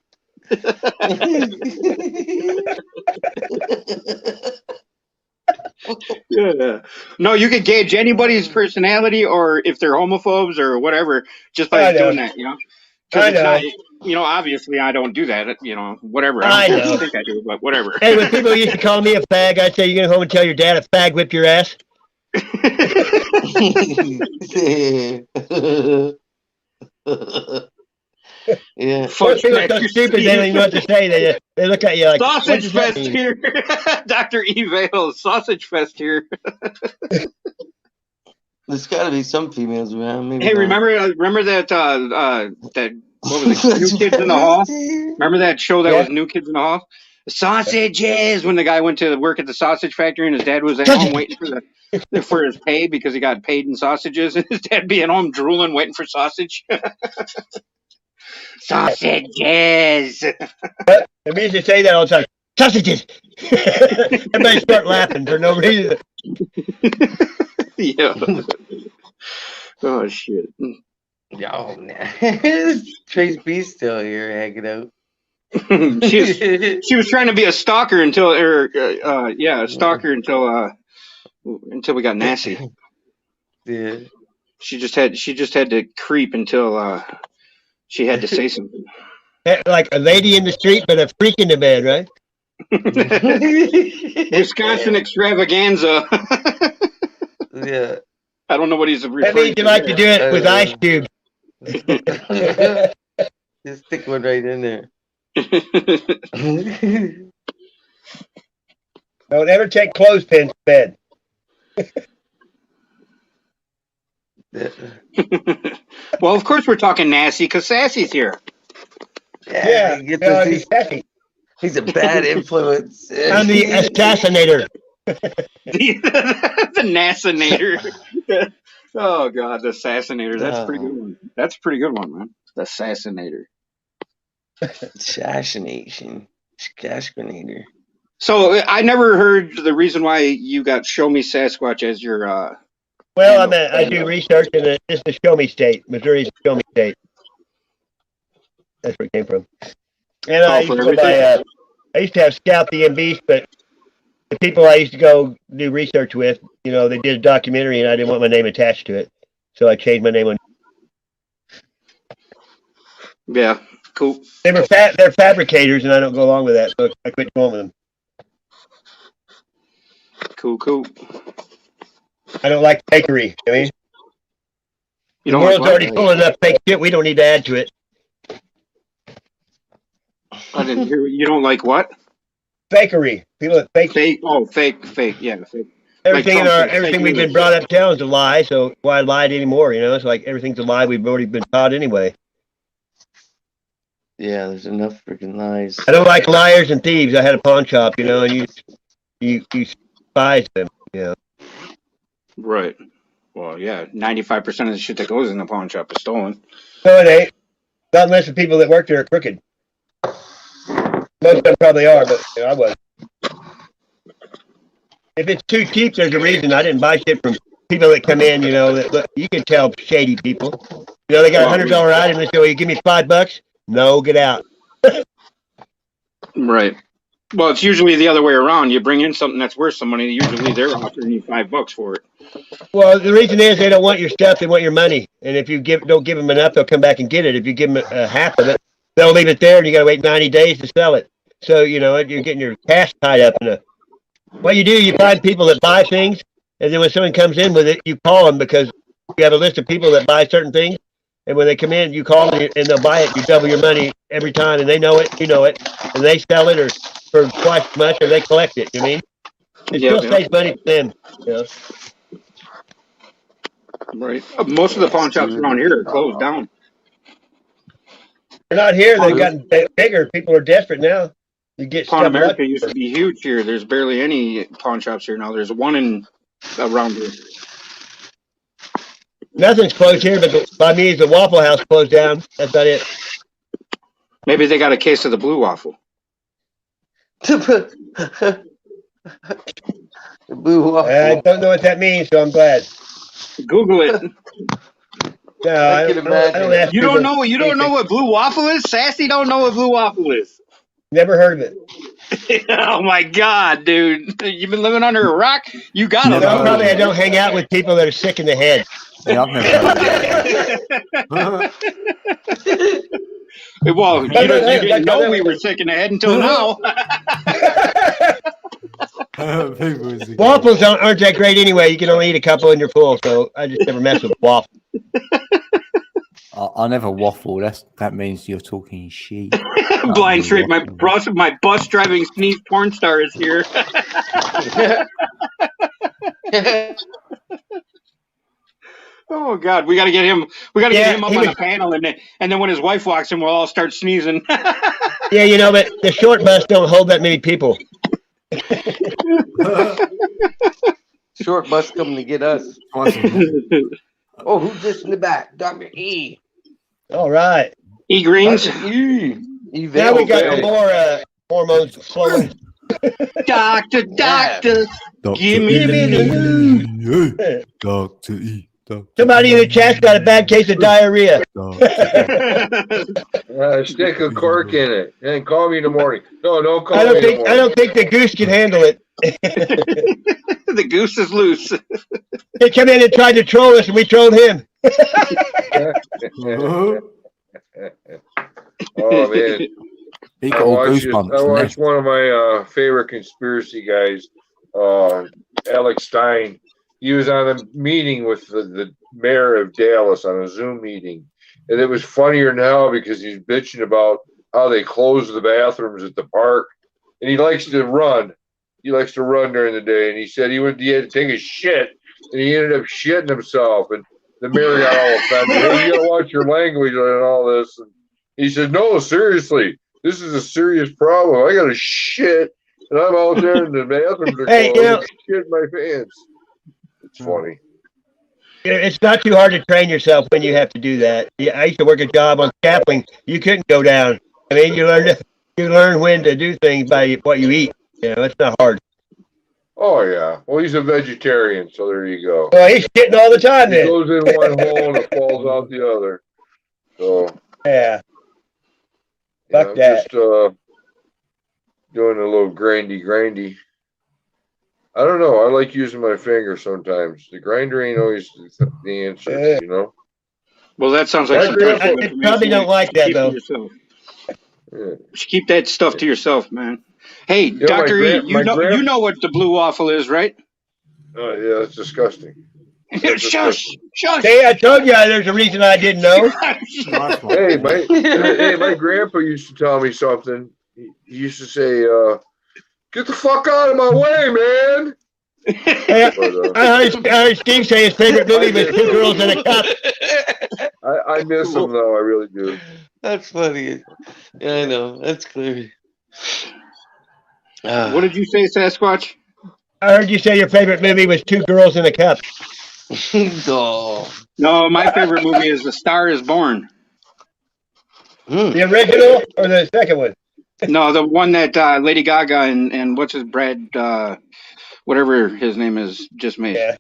Yeah. No, you can gauge anybody's personality or if they're homophobes or whatever just by doing that, Because it's not, obviously I don't do that, whatever. I don't know. think I do, but whatever. Hey, when people used to call me a fag, I'd say, you gonna go home and tell your dad a fag whipped your ass? Yeah. Most people are so stupid, they don't even know what to say. They look at you like, Sausage Fest here. Dr. E. Vale, Sausage Fest here. There's got to be some females around. Maybe Hey, not. remember that, what was it, New Kids in the Hall? Remember that show that was New Kids in the Hall? Sausages! When the guy went to work at the sausage factory and his dad was at home waiting for his pay because he got paid in sausages, and his dad being home drooling, waiting for sausage. Sausages! We used to say that all the time. Sausages! Everybody start laughing for no reason. Yeah. Oh, shit. Oh, man. Trace B still here hanging out. she was trying to be a stalker until we got nasty. Yeah. She just had to creep until she had to say something. Like a lady in the street, but a freak in the bed, right? Wisconsin extravaganza. Yeah. I don't know what he's referring to. That means you like to do it with ice cubes. Just stick one right in there. Don't ever take clothespins to bed. Well, of course we're talking nasty because Sassy's here. Yeah, he's sassy. He's a bad influence. I'm the assassinator. The Nassinator. Oh God, the Assassinator. That's a pretty good one. That's a pretty good one, man. The Assassinator. Assassination. Scashinator. So I never heard the reason why you got Show Me Sasquatch as your. Well, I do research in it's the Show Me State. Missouri's the Show Me State. That's where it came from. And I used to have Scout the MBs, but the people I used to go do research with, they did a documentary and I didn't want my name attached to it. So I changed my name on. Yeah, cool. They're fabricators and I don't go along with that, so I quit going with them. Cool. I don't like fakery. I mean, You the don't like world's what? already full of enough fake shit. We don't need to add to it. I didn't hear. You don't like what? Fakery. People that fake Fake. Oh, fake. Yeah, fake. everything Trump said, everything fake we've been news. brought up telling is a lie. So why lie anymore? You know, it's like everything's a lie. We've already been taught anyway. Yeah, there's enough freaking lies. I don't like liars and thieves. I had a pawn shop, you know, and you despise them. You know. Right. Well, yeah. 95% of the shit that goes in the pawn shop is stolen. No, it ain't. Not unless the people that work there are crooked. Most of them probably are, but you know, I was. If it's too cheap, there's a reason. I didn't buy shit from people that come in, you know, that you can tell shady people. You know, they got a $100 item and they say, well, you give me $5? No, get out. Right. Well, it's usually the other way around. You bring in something that's worth some money. Usually they're offering you $5 for it. Well, the reason is they don't want your stuff; they want your money. And if you don't give them enough, they'll come back and get it. If you give them half of it, they'll leave it there, and you got to wait 90 days to sell it. So you know you're getting your cash tied up in a. What you do, you find people that buy things, and then when someone comes in with it, you call them because you have a list of people that buy certain things. And when they come in, you call them and they'll buy it. You double your money every time, and they know it, you know it, and they sell it or for twice as much, or they collect it. You know what I mean? It still saves money for them. You know? Right. Most of the pawn shops around here are closed down. They're not here. They've gotten bigger. People are desperate now. You get Pawn stuff America like- used to be huge here. There's barely any pawn shops here now. There's one in around here. Nothing's closed here, but by me, the Waffle House closed down. That's about it. Maybe they got a case of the blue waffle. The blue waffle. I don't know what that means, so I'm glad. Google it. No, I can don't imagine. ask You people- don't know. You don't know what blue waffle is. Sassy don't know what blue waffle is. Never heard of it. Oh my God, dude! You've been living under a rock. You got Never it. No, heard probably of I it. don't hang out with people that are sick in the head. Yeah, I've never heard of it. Well, you didn't know we were sick in the head until now. Waffles aren't that great anyway. You can only eat a couple and you're full, so I just never mess with waffles. I never waffle. That means you're talking shit. Blind straight. My bus driving sneeze porn star is here. Oh God, we got to get him. We got to get him up on the panel, and then when his wife walks in, we'll all start sneezing. Yeah, you know, but the short bus don't hold that many people. Short bus coming to get us. Oh, who's this in the back? Dr. E. All right. E Greens. Dr. E. Now we got more hormones flowing. Doctor, give me the news. Dr. E. Somebody in the chat's got a bad case of diarrhea. Stick a cork in it and call me in the morning. No, don't call I me in the don't morning. think the goose can handle it. The goose is loose. He came in and tried to troll us, and we trolled him. Oh man. He got all goosebumps. I didn't watched one of my favorite conspiracy guys, Alex Stein. He was on a meeting with the mayor of Dallas on a Zoom meeting. And it was funnier now because he's bitching about how they close the bathrooms at the park. And he likes to run. He likes to run during the day. And he said he had to take a shit. And he ended up shitting himself. And the mayor got all offended. Hey, you got to watch your language and all this. And he said, no, seriously. This is a serious problem. I got to shit. And I'm out there in the bathrooms are Hey, closed. you know- Shit in my pants. It's funny. It's not too hard to train yourself when you have to do that. Yeah, I used to work a job on scaffolding. You couldn't go down. I mean, you learn when to do things by what you eat. You know, it's not hard. Oh, yeah. Well, he's a vegetarian, so there you go. Well, he's shitting all the time He then. goes in one hole and it falls out the other. So, Yeah. yeah, Fuck I'm that. just doing a little grindy. I don't know. I like using my finger sometimes. The grinder ain't always the answer, you know? Well, that sounds like some I personal information. probably don't like that, Keep to though. yourself. Yeah. Just keep that stuff to yourself, man. Hey, know, Dr. E, my grand- you know what the blue waffle is, right? Oh, yeah, that's disgusting. That's Shush! disgusting. Shush! See, I told you there's a reason I didn't know. Nice one. Hey, my grandpa used to tell me something. He used to say, "Get the fuck out of my way, man." Hey, But, I heard Steve say his favorite movie was Two Girls in a Cup. I miss him though. I really do. That's funny. Yeah, I know. That's clear. What did you say, Sasquatch? I heard you say your favorite movie was Two Girls in a Cup. Oh. No, my favorite movie is The Star Is Born. The original or the second one? No, the one that Lady Gaga and what's his Brad, whatever his name is, just made. Yeah.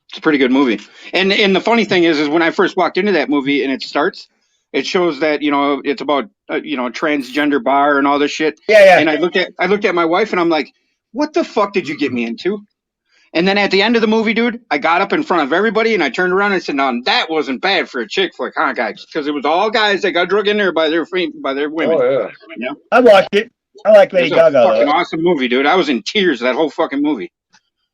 It's a pretty good movie. And the funny thing is when I first walked into that movie and it starts, it shows that it's about transgender bar and all this shit. Yeah. And I looked at my wife and I'm like, what the fuck did you get me into? And then at the end of the movie, dude, I got up in front of everybody and I turned around and I said, "No, that wasn't bad for a chick flick, huh, guys?" Because it was all guys that got drug in there by their women. Oh yeah. I watched it. I like Lady It's a Gaga. fucking awesome movie, dude. I was in tears that whole fucking movie.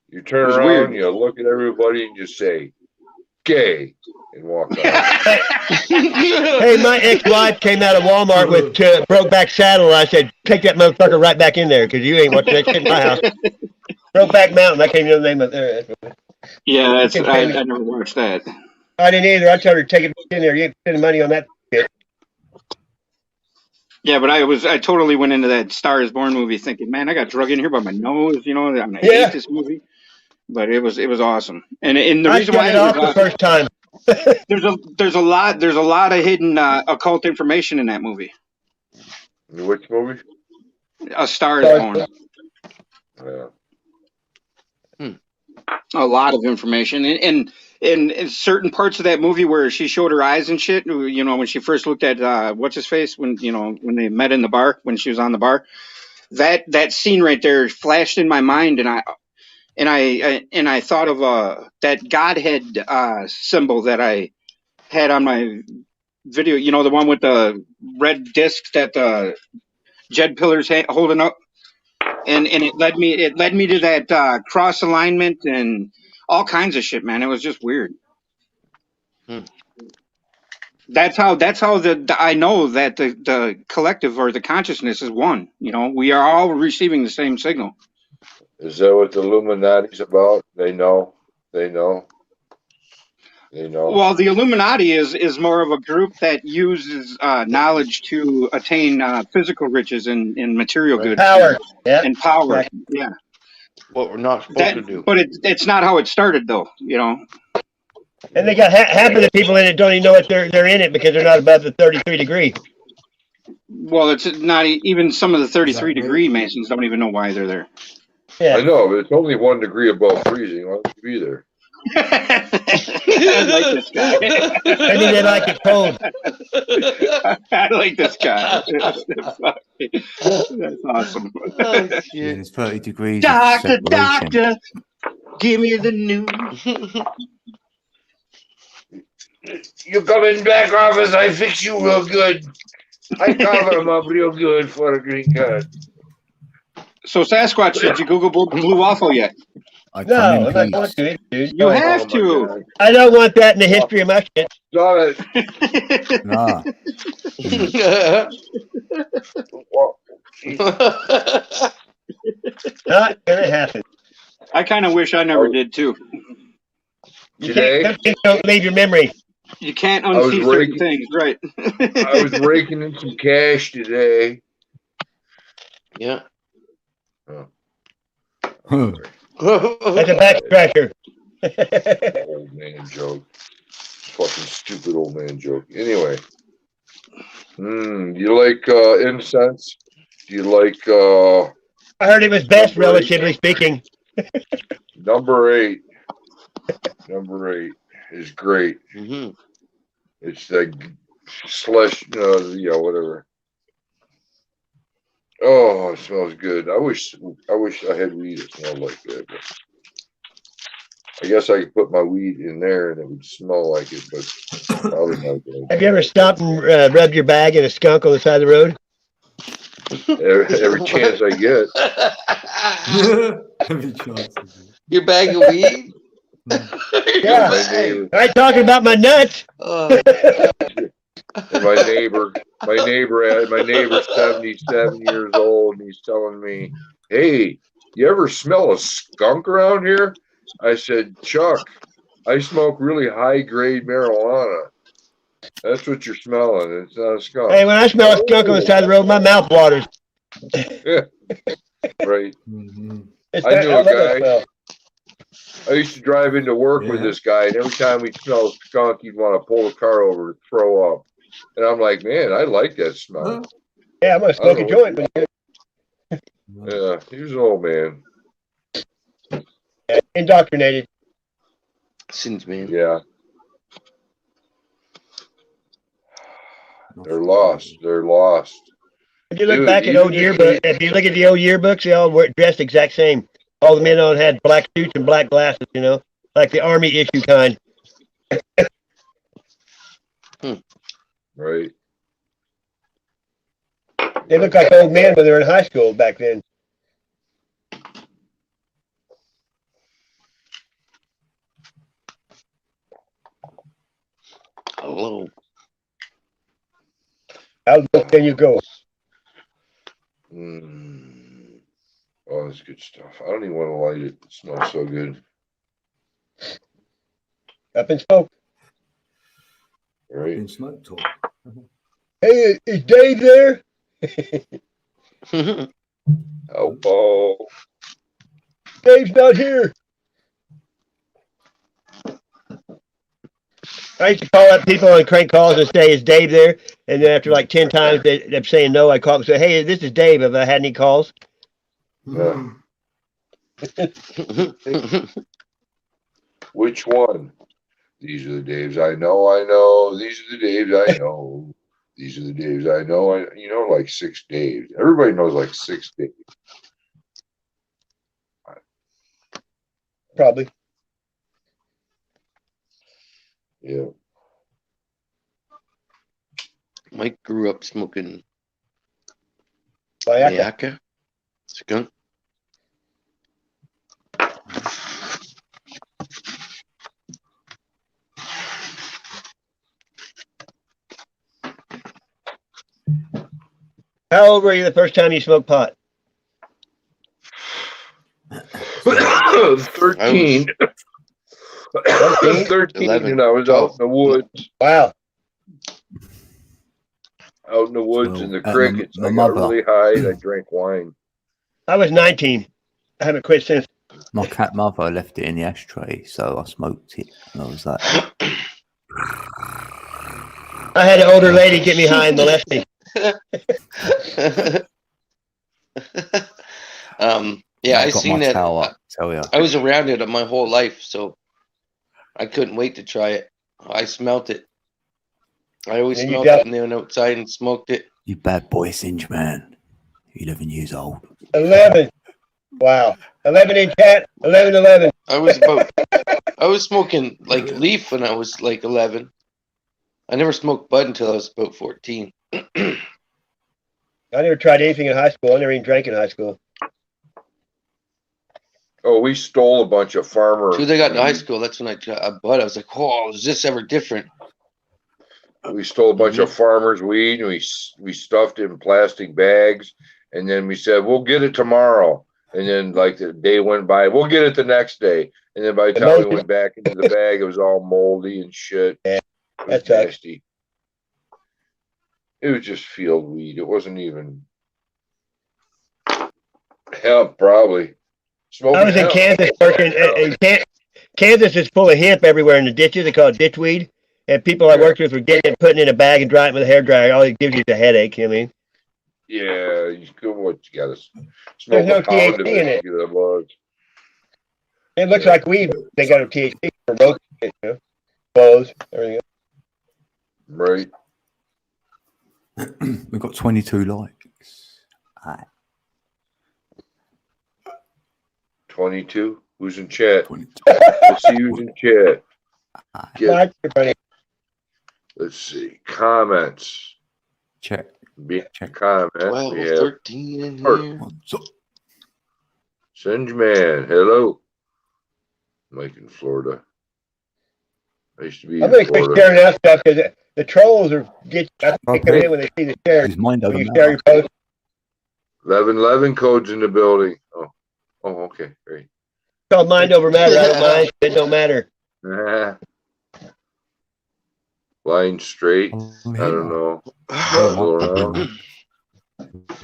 You turn It was around, weird. you look at everybody, and just say, "Gay," and walk out. Hey, my ex-wife came out of Walmart with Brokeback Saddle. I said, "Take that motherfucker right back in there, because you ain't watching that shit in my house." Brokeback Mountain. I can't know the name of it. Yeah, I never watched that. I didn't either. I told her to take it back in there. You ain't spending money on that shit. Yeah, but I totally went into that Star Is Born movie thinking, man, I got drug in here by my nose, I'm gonna hate this movie. But it was awesome. And the I reason shut why it off the first time. there's a lot of hidden occult information in that movie. Which movie? A Star Is Born. Yeah. A lot of information, and in certain parts of that movie where she showed her eyes and shit, when she first looked at what's his face when they met in the bar when she was on the bar, that scene right there flashed in my mind, and I thought of that Godhead symbol that I had on my video, the one with the red disc that Jed Pillar's holding up. And it led me to that cross alignment and all kinds of shit, man. It was just weird. That's how I know that the collective or the consciousness is one. We are all receiving the same signal. Is that what the Illuminati's about? They know. Well, the Illuminati is more of a group that uses knowledge to attain physical riches and material goods. Power. Yeah. And power. Yeah. What we're not supposed to do. But it's not how it started, though. And they got half of the people in it don't even know if they're in it because they're not above the 33 degree. Well, it's not even some of the 33-degree Masons don't even know why they're there. Yeah. I know, but it's only 1 degree above freezing. Why would you be there? I like this guy. Maybe they like it cold. I like this guy. That's awesome. Oh, shit. It's 30 degrees. Doctor, give me the news. You come in back office, I fix you real good. I cover him up real good for a green card. So, Sasquatch, did you Google blue waffle yet? No, I'm not going to it, dude. You have to. I don't want that in the history of my shit. Saw it. Nah. Not gonna happen. I kind of wish I never did too. Today, don't leave your memory. You can't unsee certain things, right? I was raking in some cash today. Yeah. That's a back scratcher. Old man joke. Fucking stupid old man joke. Anyway. You like incense? Do you like I heard it was best, relatively speaking. Number 8. Number 8 is great. Mm-hmm. It's like slush, whatever. Oh, it smells good. I wish I had weed that smelled like that. But I guess I could put my weed in there and it would smell like it, but probably not good. Have you ever stopped and rubbed your bag in a skunk on the side of the road? every chance I get. Every chance. Your bag of weed? Yeah. My neighbor, I ain't talking about my nuts. Oh, and my neighbor's 77 years old, and he's telling me, "Hey, you ever smell a skunk around here?" I said, "Chuck, I smoke really high grade marijuana. That's what you're smelling. It's not a skunk." Hey, when I smell a skunk on the side of the road, my mouth waters. Right. Mhm. I knew a love that guy. smell. I used to drive into work with Yeah. this guy, and every time we'd smell a skunk, he'd want to pull the car over to throw up. And I'm like, man, I like that smell. Yeah, I'm gonna smoke a know joint. what- Yeah, he was an old man. Indoctrinated. sins, man. Yeah, they're lost. They're lost. If you look Dude, back at even old if yearbooks, if you look at the old yearbooks, they all were dressed exact same. All the men on had black suits and black glasses, you know, like the army issue kind. Right. They looked like old men when they were in high school back then. Hello. How low can you go? Mm. Oh, that's good stuff. I don't even want to light it. It smells so good. Up in smoke. Right. In smoke talk. Hey, is Dave there? Oh, Dave's not here. I used to call up people on crank calls and say, "Is Dave there?" And then after like 10 times they're saying no, I call and say, "Hey, this is Dave. Have I had any calls?" yeah. Which one? These are the Daves I know. These are the Daves I know. These are the Daves I know. You know, like 6 Daves. Everybody knows like 6 Daves. Probably. Yeah. Mike grew up smoking Mayaka. Mayaka skunk. How old were you the first time you smoked pot? 13. 13, 11, and I was 12. out in the woods. Wow. Out in the woods Well, in the my crickets. I got mother- really high and I drank wine. I was 19. I haven't quit since. My cat mother left it in the ashtray, so I smoked it. And I was like, I had an older lady get me high and molest me. Yeah, I got seen my that. towel up, tell ya. I was around it my whole life, so I couldn't wait to try it. I smelt it. I always Yeah, you smelled got- it when they went outside and smoked it. You bad boy, Singe man. 11 years old. 11. Wow. 11-inch hat, 11. I was smoking like leaf when I was like 11. I never smoked bud until I was about 14. I never tried anything in high school. I never even drank in high school. Oh, we stole a bunch of farmer. As soon as I got into high school, that's when I tried a bud. I was like, "Oh, is this ever different?" We stole a bunch of farmers' weed and we stuffed it in plastic bags, and then we said we'll get it tomorrow. And then like the day went by, we'll get it the next day. And then by the time we went back into the bag, it was all moldy and shit. Yeah, It was that's nasty. It was just field weed. It wasn't even hemp, probably. I was in hemp. Kansas working. Kansas is full of hemp everywhere in the ditches. They call it ditchweed. And people I worked with were getting it, putting it in a bag and drying it with a hairdryer. All it gives you is a headache. You know what I mean? Yeah, you gotta smoke There's no a pound of THC in it. to get the buzz. It looks like weed. They got a THC for both. You know, clothes, everything else. Right. We've got 22 likes. Aye. 22. Who's in chat? 22. Let's see who's in chat. Aye. Get- Like, everybody. Let's see. Comments. Check. Be a comment. 12, We have 13 in Art. here. What's up? Singe Man. Hello. Mike in Florida. I used to be I'm in gonna quit Florida. sharing that stuff because the trolls are get. I think they come in when they see the share. His mind When over you share your matter. post. 1111 codes in the building. Oh, okay, great. It's called mind over matter. I don't mind. It don't matter. Line straight. I'm I here. don't know. Yeah, Go Mike. around.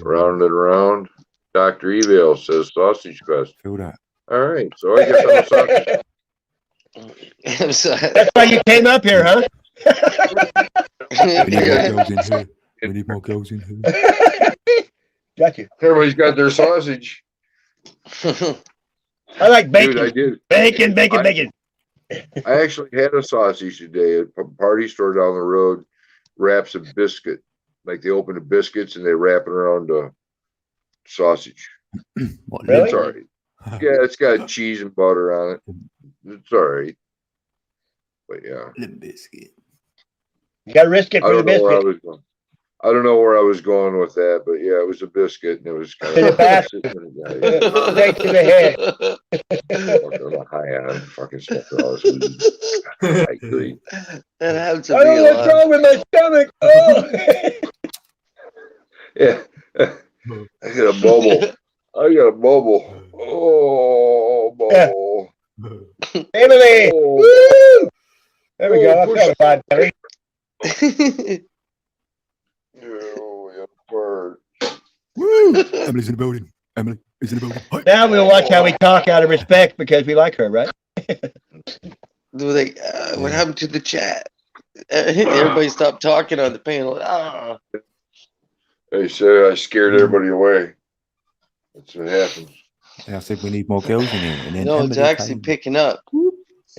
Round and around. Dr. Evil says sausage fest. Feel that. All right, so I guess I'm a sausage. I'm sorry. That's why you came up here, huh? We need more girls in here. We need more girls in here. Got you. Everybody's got their sausage. I like bacon. Dude, I did. Bacon. I actually had a sausage today at a party store down the road. Wraps of biscuit. Like they open the biscuits and they wrap it around the sausage. What, Really? It's all right. Yeah, it's got cheese and butter on it. It's all right. But yeah. Limp Biscuit. You gotta risk it I for the don't know where I biscuit. was going. I don't know where I was going with that, but yeah, it was a biscuit and it was kind To of the back. Straight to the head. I fucking smoked all this weed. I agree. That happens to I be don't a know what's lot. wrong with my stomach. Oh. Yeah. I got a bubble. Oh, bubble. Emily. Oh. Woo! There we go. I push felt a vibe, Emily. Oh, yeah, bird. Woo! Emily's in the building. Emily is in the building. Hi. Now we'll watch how we talk out of respect because we like her, right? Do they? What happened to the chat? Everybody stopped talking on the panel. Ah. They say I scared everybody away. That's what happens. And I said we need more girls in here. And then No, it's Emily actually came. picking up.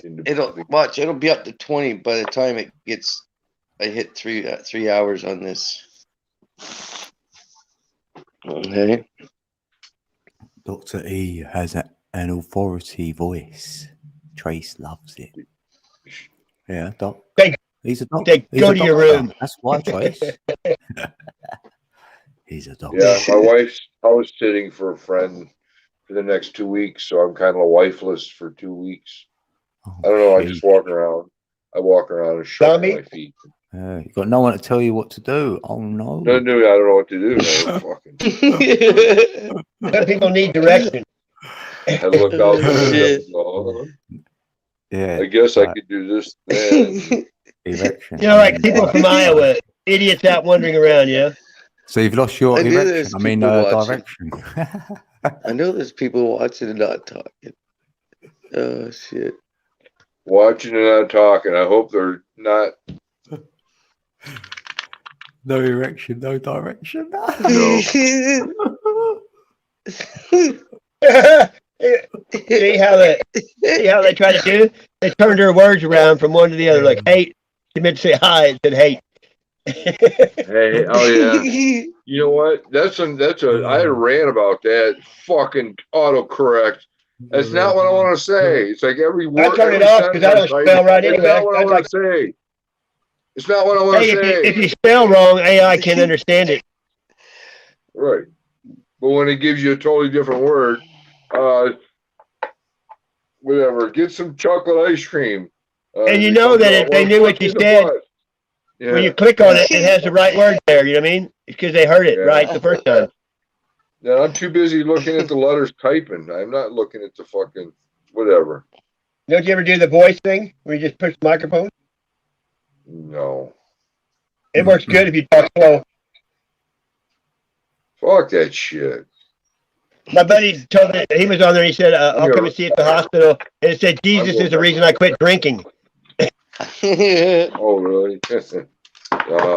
In the- It'll watch. It'll be up to 20 by the time it gets. I hit 3 hours on this. Okay. Dr. E has an authority voice. Trace loves it. Yeah, Doc. Hey, He's a doctor. hey, He's go a to your doctor. room. That's why, Trace. He's a doctor. Yeah, my wife's house sitting for a friend for the next 2 weeks, so I'm kind of wifeless for 2 weeks. Oh, I don't know. I shit. just walk around. I walk around and shuffle Zombie? my feet. You got no one to tell you what to do. Oh no. No, dude, I don't know what to do. No, fucking. Some people need direction. I look out the Shit. window. Yeah. I guess I could do this then. Erection. You know, like people from Iowa, idiots out wandering around, you know? So you've lost your I knew erection. there's I mean, people watching. direction. I know there's people watching and not talking. Oh shit. Watching and not talking. I hope they're not. No erection, no direction. No. see how they try to do? They turned their words around from one to the other, like hate. She meant to say hi, it said hate. Hey, oh yeah. You know what? I ran about that fucking autocorrect. That's not what I want to say. It's like every word. I turn it every off because I don't sentence spell right It's anyway. not what I That's want like, to say. It's not what I want hey, to say. if you spell wrong, AI can understand it. Right. But when it gives you a totally different word, whatever, get some chocolate ice cream. And you know that if they knew what you said, yeah. when you click on it, it has the right word there. You know what I mean? It's because they heard it Yeah. right the first time. Yeah, I'm too busy looking at the letters typing. I'm not looking at the fucking whatever. Don't you ever do the voice thing where you just push the microphone? No. It works good if you talk slow. Fuck that shit. My buddy told me, he was on there, he said, I'll come and see you at the hospital. And it said, Jesus is the reason I quit drinking. Oh, really? I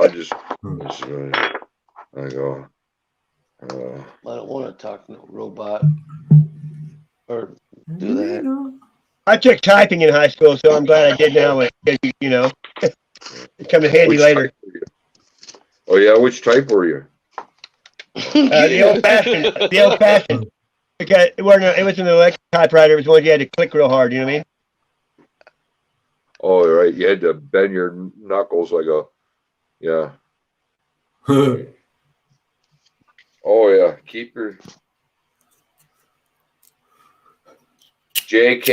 just I go. I don't want to talk to no robot or do that. I took typing in high school, so I'm glad I did now. You know, it comes in handy Which later. type were you? Oh yeah, which type were you? The old fashioned. Because it was an electric typewriter. It was one you had to click real hard. You know what I mean? Oh, right. You had to bend your knuckles like a, yeah. Oh yeah, keep your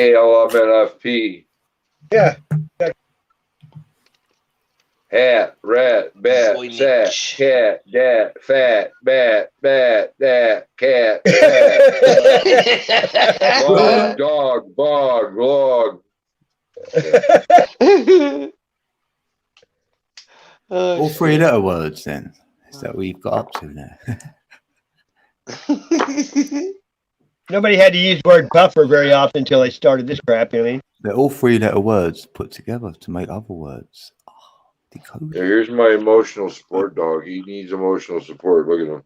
JKLMNFP. Yeah. Hat, rat, bat, sat, cat, dat, fat, bat, dat, cat, log, dog, bog, log. All three letter words then. Is that what you've got up to now? Nobody had to use the word buffer very often until they started this crap, you know what I mean? They're all three letter words put together to make other words. Oh, decode. Yeah, here's my emotional support dog. He needs emotional support. Look at him.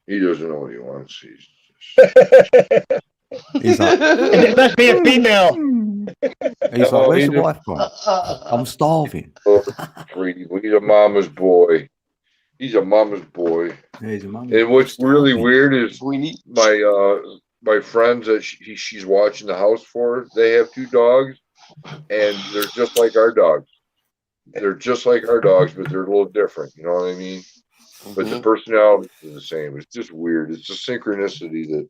He doesn't know what he wants. He's like, It must be a female. he's like, Oh, where's he's the a- wife gone? I'm starving. He's a mama's boy. He's a mama's boy. Yeah, he's a mum. And what's really Starving. weird is my friends that she's watching the house for, they have 2 dogs, and they're just like our dogs. They're just like our dogs, but they're a little different. You know what I mean? But the personality is the same. It's just weird. It's a synchronicity that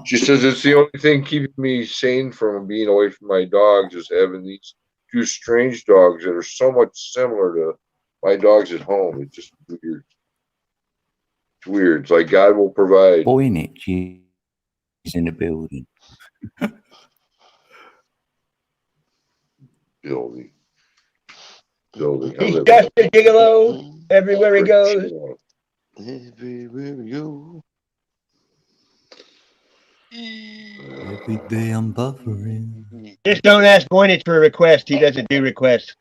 she says it's the only thing keeping me sane from being away from my dogs is having these 2 strange dogs that are so much similar to my dogs at home. It's just weird. It's weird. It's like God will provide. Boy in it. She's in the building. Building. He's just a gigolo everywhere he goes. Everywhere we go. Every day I'm buffering. Just don't ask Voynich for a request. He doesn't do requests.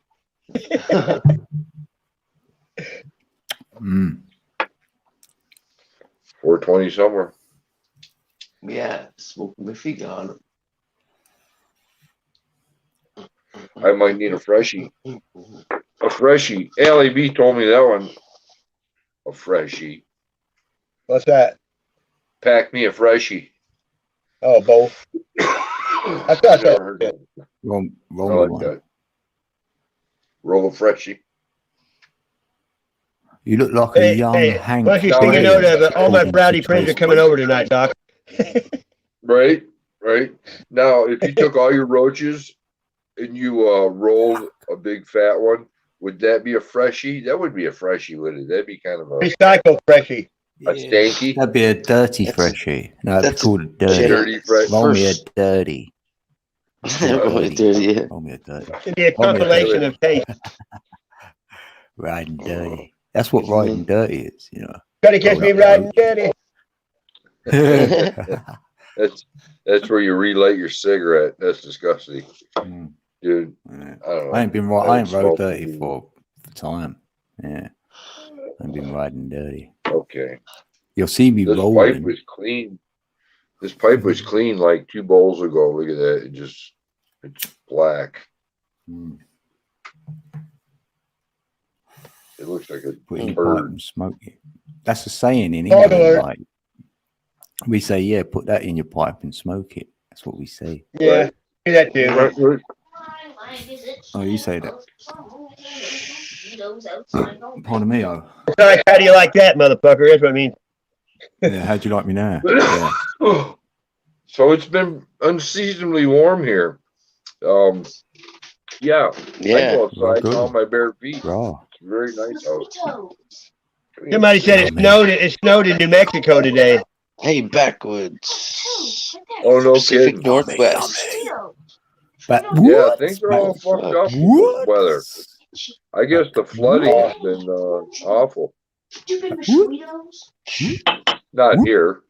Mm. 420 somewhere. Yeah, smoking my feet on them. I might need a freshie. A freshie. Allie B told me that one. A freshie. What's that? Pack me a freshie. Oh, both. I thought Never that. heard that. Wrong I one. like that. Roll a freshie. You look like a Hey, young hey, Hank. why don't you No, take a hey. note of it? All my Holding rowdy friends are situation. coming over tonight, Doc. Right? Right? Now, if you took all your roaches and you rolled a big fat one, would that be a freshie? That would be a freshie, wouldn't it? That'd be kind of a Recycle freshie. stanky. That'd be a dirty That's- freshie. No, it'd be that's called a dirty. Dirty fresh. Roll me a First- dirty. Really dirty, yeah. Roll me a dirty. It'd be a compilation of taste. Riding dirty. That's what riding dirty is, you know. Gotta catch me riding dirty. That's where you relight your cigarette. That's disgusting, Mm, dude. yeah. I don't know. I ain't been right. I ain't rode smoked dirty weed. for time. Yeah, I've been riding dirty. Okay. You'll see me This pipe rolling. was clean. This pipe was clean like 2 bowls ago. Look at that. It's black. Mm, It looks like a Put it in your pipe bird. and smoke it. That's a saying in Dog England. alert. Like, we say, yeah, put that in your pipe and smoke it. That's what we say. Yeah, do that too. Right. Oh, you say that. Pardon me, oh. Sorry, how do you like that, motherfucker? That's what I mean. Yeah, how'd you like me now? Yeah. So it's been unseasonably warm here. Yeah. I Yeah. go outside Good. now on my bare feet. Raw. It's very nice out. Somebody said it snowed. It snowed in New Mexico today. Hey, backwoods. Oh, no Pacific kidding. Northwest. But Yeah, what? things are all fucked up with What? the weather. I guess the flooding has been awful. Not here.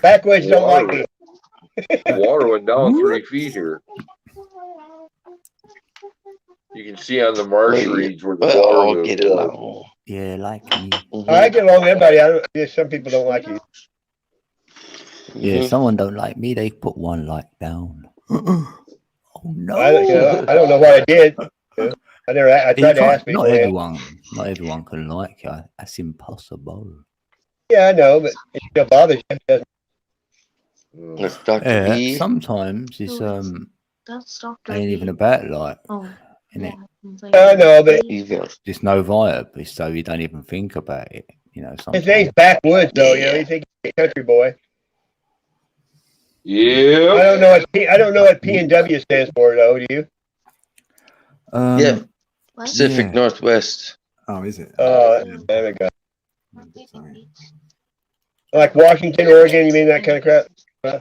Backwoods don't like me. The water went down 3 feet here. You can see on the marsh reeds where the Well, water I'll was. get along. Yeah, like me. I get along with everybody. Just some people don't like you. Yeah, Mhm. someone don't like me, they put one like down. Oh no! I don't know what I did. I You tried to can't- ask people. not man. everyone can like you. That's impossible. Yeah, I know, but it still bothers you. doesn't Mm. That's Dr. Yeah, B. sometimes it's That's Dr. ain't even about like, Oh, innit? it? I know, but You got Just no vibe, so you don't even think about it. you know, His sometimes. name's Backwoods, though. You know, you think he's a country boy. Yeah. I don't know what P and W stands for, though. Do you? Yeah. What? Pacific Yeah. Northwest. Oh, is it? There we go. Like Washington, Oregon. You mean that kind of crap? I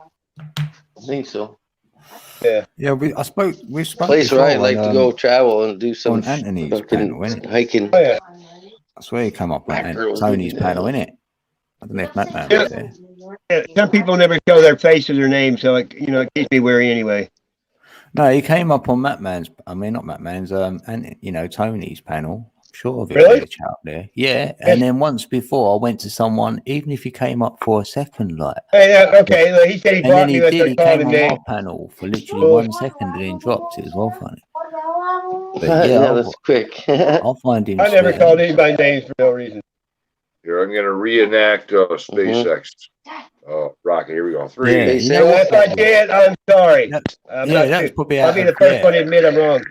think so. Yeah. Yeah, we spoke Place where before I like on, to go travel and do some on Anthony's fucking panel, innit? hiking. Oh yeah. I swear he come up on Mackerel. Tony's panel, innit? I don't know if Matt was there. Yeah, some people never show their face or their name, so it keeps me wary anyway. No, he came up on not Matt Man's, and you know, Tony's panel. I'm sure of it. Really? Rich out there. Yeah. And then once before I went to someone, even if he came up for a second, like, Hey, okay, well, he said he and then blocked he me. did, he I called came him on name. our panel for literally 1 second and then dropped. It was well funny. But Yeah, yeah, that's quick. I'll find him. I never sweet. called anybody names for no reason. Here, I'm gonna reenact SpaceX. Oh, rocket. Here we go. 3. Yeah, Space you know If what? I did, I'm sorry. I'm Yeah, not that was too- probably I'll out be of the first one to admit I'm wrong.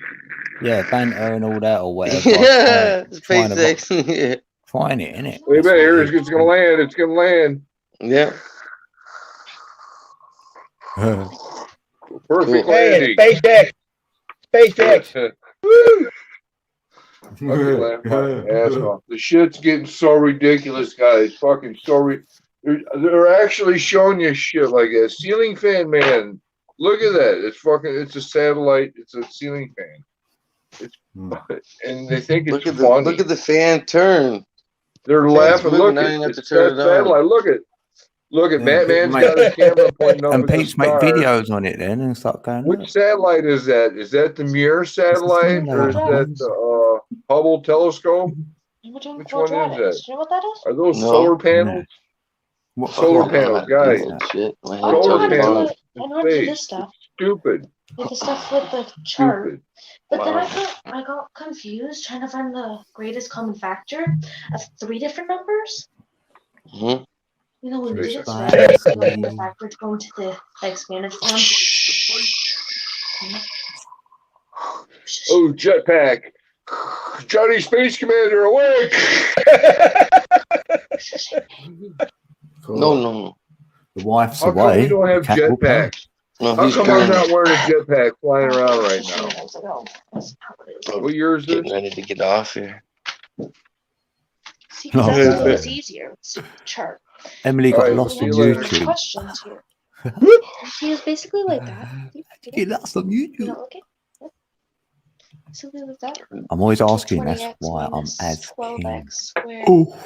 yeah, banter and all that or whatever. Yeah, Trying to SpaceX. find it, innit? Wait a That's minute. Here, what it it's gonna land. It's gonna land. Yeah. Perfect Cool. Hey, landing. it's SpaceX. Woo! Fucking laugh my ass off. The shit's getting so ridiculous, guys. Fucking so they're actually showing you shit like a ceiling fan, man. Look at that. It's a satellite. It's a ceiling fan. And they think it's funny. Look at the fan turn. They're Fan's laughing. moving, Look now at you have it's to turn that it on. satellite. Look at Yeah, Batman's people got his camera pointing up And at the Pete's make star. videos on it then and start going, look. Which satellite is that? Is that the Mir satellite or is that the Hubble telescope? Which one is that? You know what that is? Are those No. solar panels? What Solar Fuck, panels, I'm guys. doing that shit. My I head's know how Solar to already do panels. gone. it. I know how to do Space. this stuff. Stupid. With the stuff with the chart. Stupid. But then Wow. I got confused trying to find the greatest common factor of 3 different numbers. Mhm. You know, when you did it, so I SpaceX. had to go the factor to go into the expanded form. Oh, jetpack. Johnny Space Commander, awake! No. The wife's How come away. we don't have the cat will go. jetpacks? No, How he's come I'm trying. not wearing a jetpack flying around right now? What year is this? Getting ready to get off here. See, No. that's what was easier. It's chart. Emily All got right, lost see on you later. YouTube. Questions here. See, it's basically like that. Get lost on You YouTube. know, okay. Basically like that. I'm always asking, that's 20x why I'm minus as king. 12x squared. Oh,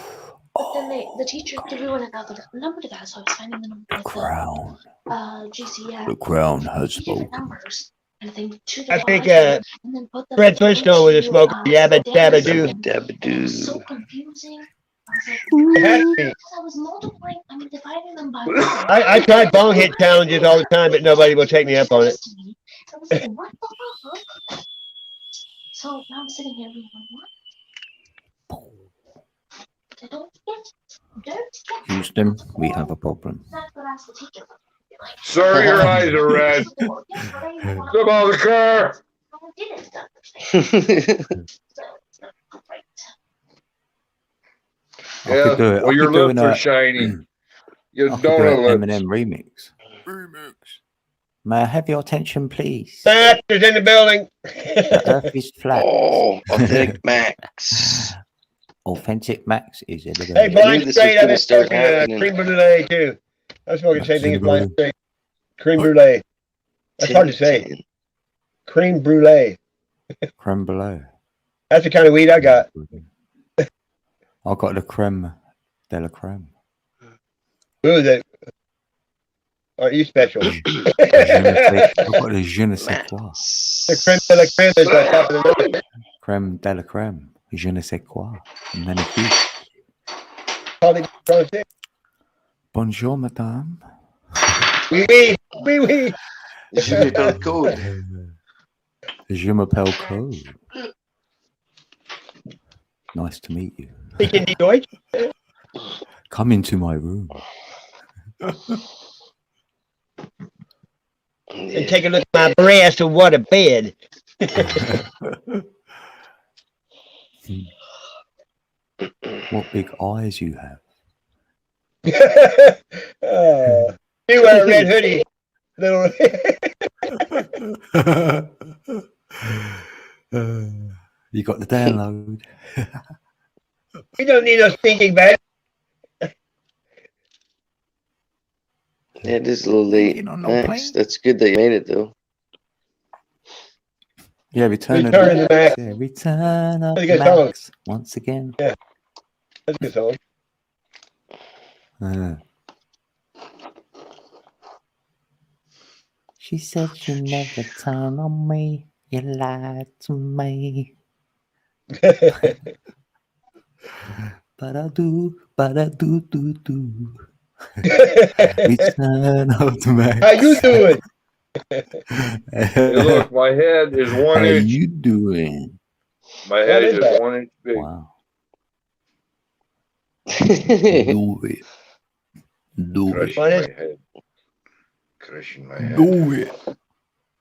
But then the teacher threw in another number to that, so I was finding the number the with crown. the GCF. The crown has 3 different spoken. numbers. And then 2 I think divided, and then put them Fred Flintstone was a into, smoker. Yabba dabba It doo. was Dabba-doo. so confusing. I was like, It has to be. because I was multiplying, dividing them by I tried bong hit challenges all the time, but nobody will take me up on it. I was like, what the fuck? So now I'm sitting here being like, what? I don't get. Houston, we have a problem. That's what I asked the teacher. Like, Sir, your eyes are red. Come on, the car. I didn't understand. So it's not great. I could Yeah, do it. well, I your could do lips an, are shiny. Your I could do donut an lips. Eminem remix. Remix. May I have your attention, please? Matt is in the building. The earth is flat. Oh, authentic Max. Authentic Max is it? Hey, I knew blind this straight, was I've gonna been start smoking happening. cream brulee too. I was smoking the same thing as blind Cinnamon. straight. Cream brulee. That's hard to say. Cream brulee. Creme brulee. That's the kind of weed I got. I got the creme de la creme. Ooh, that. Are you special? I got the je ne sais quoi. The creme de la creme is on top of the nose. Creme de la creme. Je ne sais quoi. Magnifique. Call it français. Bonjour, madame. Oui, oui, oui, oui. Je m'appelle Code. Je m'appelle Code. Nice to meet you. Speaking Deutsch. Come into my room. And take a look at my breast and what a bed. What big eyes you have. You wear a red hoodie. Little. You got the download. You don't need no stinking bag. Yeah, it is a little late. You don't know Max, plane? that's good that you made it though. Yeah, Return of Return of the Mac. Yeah, Return of That's a the good song. Max once again. That's a good song. She said she never turn on me. You lied to me. But I do. Return of the Max. How you doing? Hey, look, my head is 1 How inch. you doing? My head is is that? 1 inch big. Wow. Do it. Do it. Crushing my head. Crushing my head. Do it.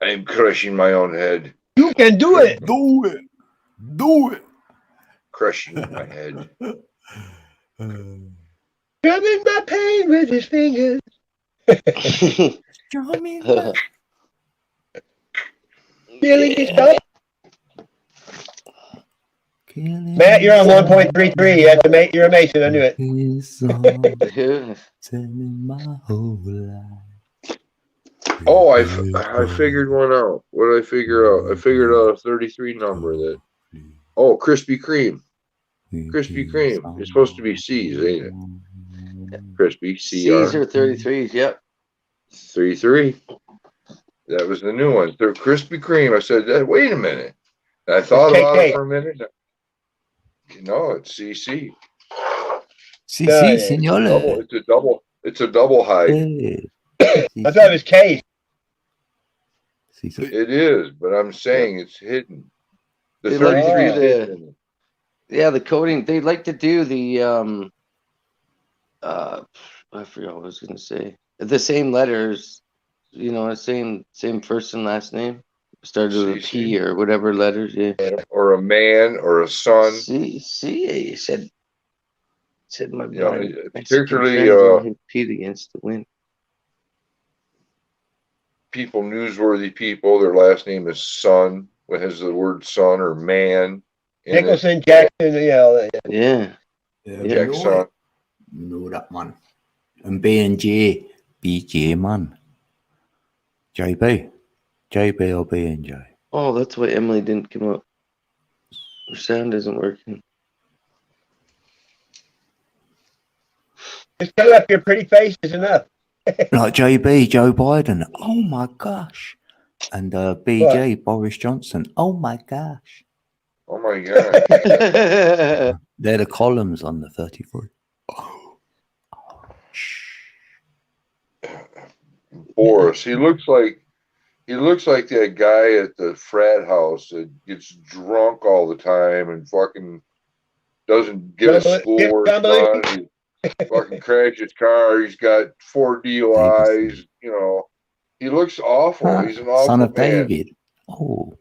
I'm crushing my own head. You can do it. Do it. Do it. Crushing my head. Drumming my pain with his fingers. Feeling his stuff. Matt, you're on 1.33. You have to make. You're a Mason. I knew it. Telling my whole life. Oh, I figured one out. What did I figure out? I figured out a 33 number that. Oh, Krispy Kreme. Krispy Kreme. It's supposed to be C's, ain't it? Krispy C's CR. are 33s. Yep. 33. That was the new one. They're Krispy Kreme. I said, wait a minute. And I thought about it for a minute. No, it's CC. CC, signore. It's a double high. I thought it was K. It is, but I'm saying it's hidden. The They like to 33 do is the, hidden. yeah, the coding. They like to do the I forgot what I was gonna say. The same letters, you know, same first and last name. Started with a P or whatever letters, yeah. Or a man or a son. See, said my You know, Mexican particularly friends will compete against the win. people, newsworthy people, their last name is Son, what has the word son or man in it. Nicholson, Jackson, Yeah. Jackson. No, that one. And B&J, BJ, man. JB or B&J. Oh, that's why Emily didn't come up. Her sound isn't working. Just cover up your pretty face is enough. Like JB, Joe Biden. Oh my gosh. And BJ, Boris Johnson. Oh my gosh. Oh my God. They're the columns on the 33. Boris, he looks like that guy at the frat house that gets drunk all the time and fucking doesn't get his schoolwork done. He fucking crashed his car. He's got 4 DUIs. You know, he looks awful. He's an awful Son of man. David. Oh,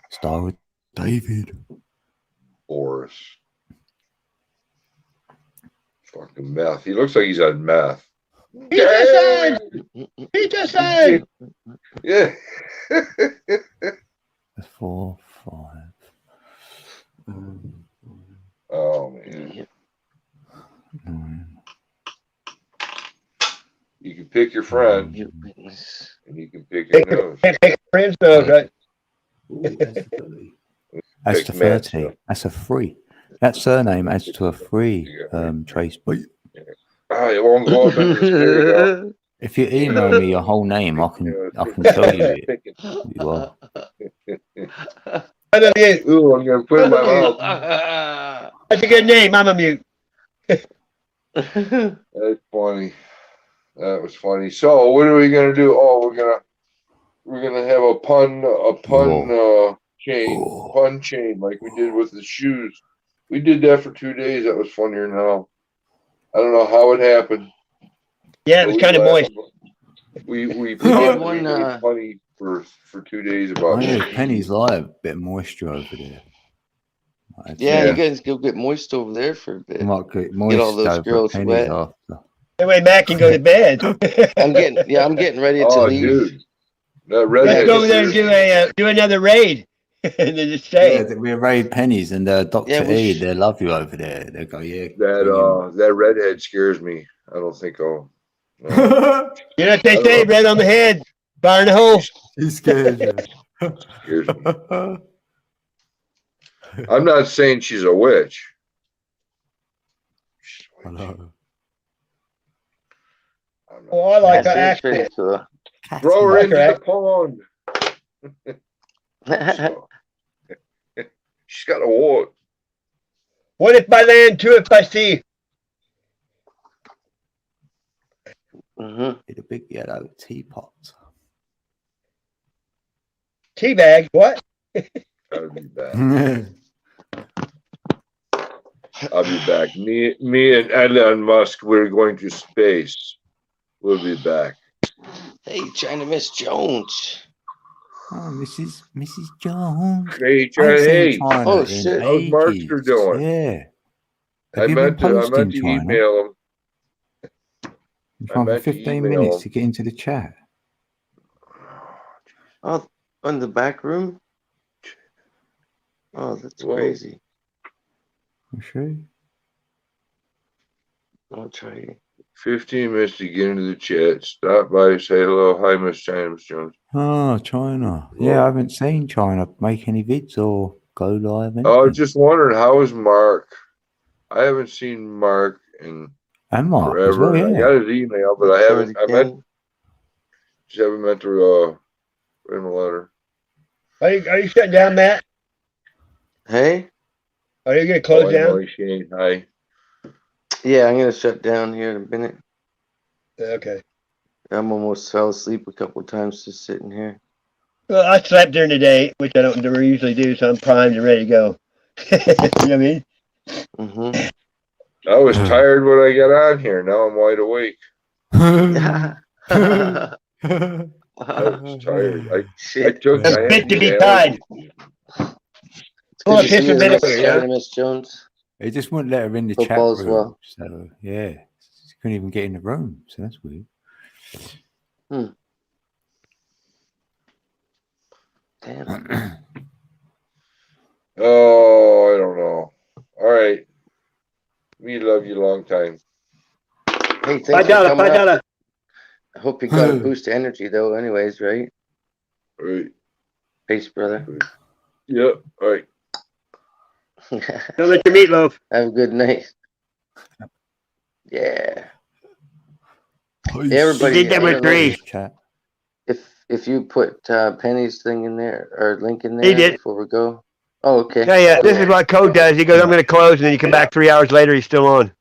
Star of David. Boris. Fucking meth. He looks like he's on meth. Pizza sign! Yeah. 4, 5. Oh man. You can pick your friend, and you can pick your nose. Pick friend's nose, right? That's Pick the Matt's 30. nose. That's a 3. That surname adds to a 3 trace. Ah, it won't go up in there you go. If you email me your whole name, I can tell you it. You are. Ooh, I'm gonna put it in my mouth. That's a good name. I'm a mute. That's funny. That was funny. So, what are we gonna do? Oh, we're gonna have a pun chain like we did with the shoes. We did that for 2 days. That was funnier now. I don't know how it happened. Yeah, it was kind of moist. We did made one, funny for 2 days about I it. know Penny's live, bit of moisture over there. Yeah, Yeah. you guys go get moist over there for a bit. Might get Get all moist those over girls pennies wet. after. That way Matt can go to bed. I'm getting ready to Oh, leave. dude. That Let's redhead. go over there and do another raid. And then just stay. Yeah, we raid pennies and Dr. Yeah, we E, sh- they love you over there. They go, yeah. That redhead scares me. I don't think I'll. No. You know what they I don't say, know. red on the head, fire in the hole. He's scared you. Scares me. I'm not saying she's a witch. I know. Oh, I like That's the it, pretty accent. cool. Throw her Like into her the pond. She's got a wart. What if by land, two if by sea? Mm-hmm. Get a big yellow teapot. Teabag, what? I'll be back. I'll be back. Me and Elon Musk, we're going to space. We'll be back. Hey, China Miss Jones. Oh, Mrs. Jones. Hey, I ain't seen hey, China Oh, in shit. how's ages. Markster doing? Yeah. I Have you been meant to posting, China? email him. You're trying for meant to 15 email minutes him. to get into the chat. Oh, in the back room? Oh, that's Whoa. crazy. You sure? I'll try. 15 minutes to get into the chat. Stop by, say hello. Hi, Miss China, Miss Jones. Oh, China. Yeah, I haven't seen China make any vids or go live. I was Anything. just wondering, how is Mark? I haven't seen Mark in And Mark as forever. well, I yeah. got his email, but I haven't. I just haven't meant to write him a letter. Are you shutting down, Matt? Hey? Are you going to close I down? know, Shane. Hi. Yeah, I'm gonna shut down here in a minute. Okay. I'm almost fell asleep a couple times just sitting here. Well, I slept during the day, which I don't usually do, so I'm primed and ready to go. You know what I mean? Mm-hmm. I was tired when I got on here. Now I'm wide awake. I I was tired. I Shit. took. I Fit had to be these tied. allergies. It's Well, good to piss see you, a bit Miss of it, yeah. Miss Jones. He just wouldn't let her in the Hope chat all's room. well. So, yeah. She couldn't even get in the room. So that's weird. Damn. Oh, I don't know. All right. We love you long time. Hey, thanks for coming up. $5. I hope you got a boost of energy though, anyways, right? All right. Peace, brother. Yep. All right. Don't let your meatloaf. Have a good night. Yeah. Peace. Everybody, You did that I with don't know, three. Chat. if you put Penny's thing in there or link in He there did. before we go. Oh, okay. Yeah, yeah. This is what Code does. He goes, I'm going to close, and then you come back 3 hours later, he's still on.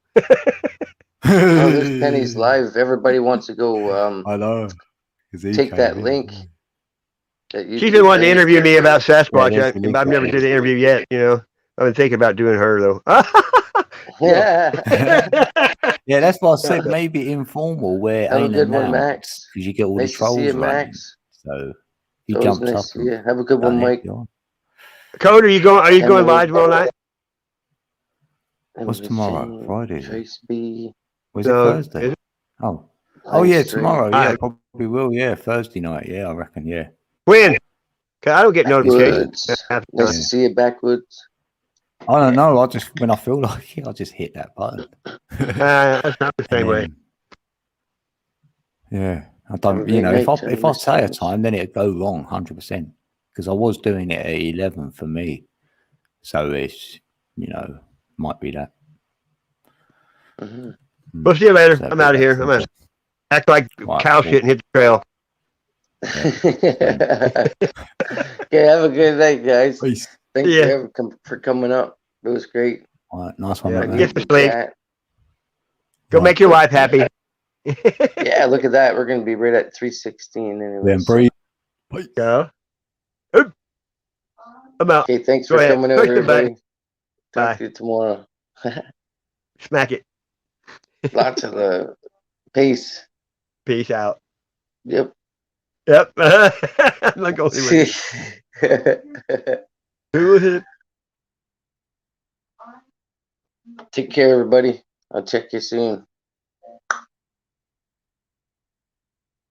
Oh, this Penny's live. Everybody wants to go I know. 'Cause he take came that in. link. That you She's been wanting to sent. interview me about Sasquatch. there's the link I've never right did the interview yet, you know. I've been thinking about doing her, though. Yeah. Yeah, that's why I said maybe informal where it Have a ain't good one, announced, Max. because you get all Nice the to see you, trolls running. Max. So he Always jumps nice up to see and you. Have a good one, done Mike. it, John. Code, are you going Emily. live tomorrow night? What's Emily tomorrow? Jane, Friday, is it? Trace B. Was it No, Thursday? is it? Oh. Oh yeah, Thanks, Ray. tomorrow. Yeah, Alright. probably will. Yeah, Thursday night. Yeah, I reckon. Yeah. When? 'Cause I don't get notifications. Backwoods. Nice to see you, Backwoods. I don't know. I just when I feel like it, I just hit that button. That's not the same And way. then- Yeah, I Have a don't. great You know, if night, I say a Jonas. time, then it'd go wrong 100%. Because I was doing it at 11 for me, so it's might be that. Mhm. We'll see you later. So, I'm out of here. I'm out. Act like Right, cow cool. shit and hit the trail. Okay, have a good night, guys. Peace. Thanks Yeah. for coming up. It was great. All right, nice one, Yeah, mate. get Good to sleep. chat. Go Right. make your wife happy. Yeah, look at that. We're gonna be right at 316 anyway. Then breathe. Go. Oop. I'm out. Okay, thanks Go for ahead. coming Push over, the button. everybody. Talk Bye. to you tomorrow. Smack it. Lots of the peace. Peace out. Yep. Yep. I'm not going anywhere. Who was it? Take care, everybody. I'll check you soon.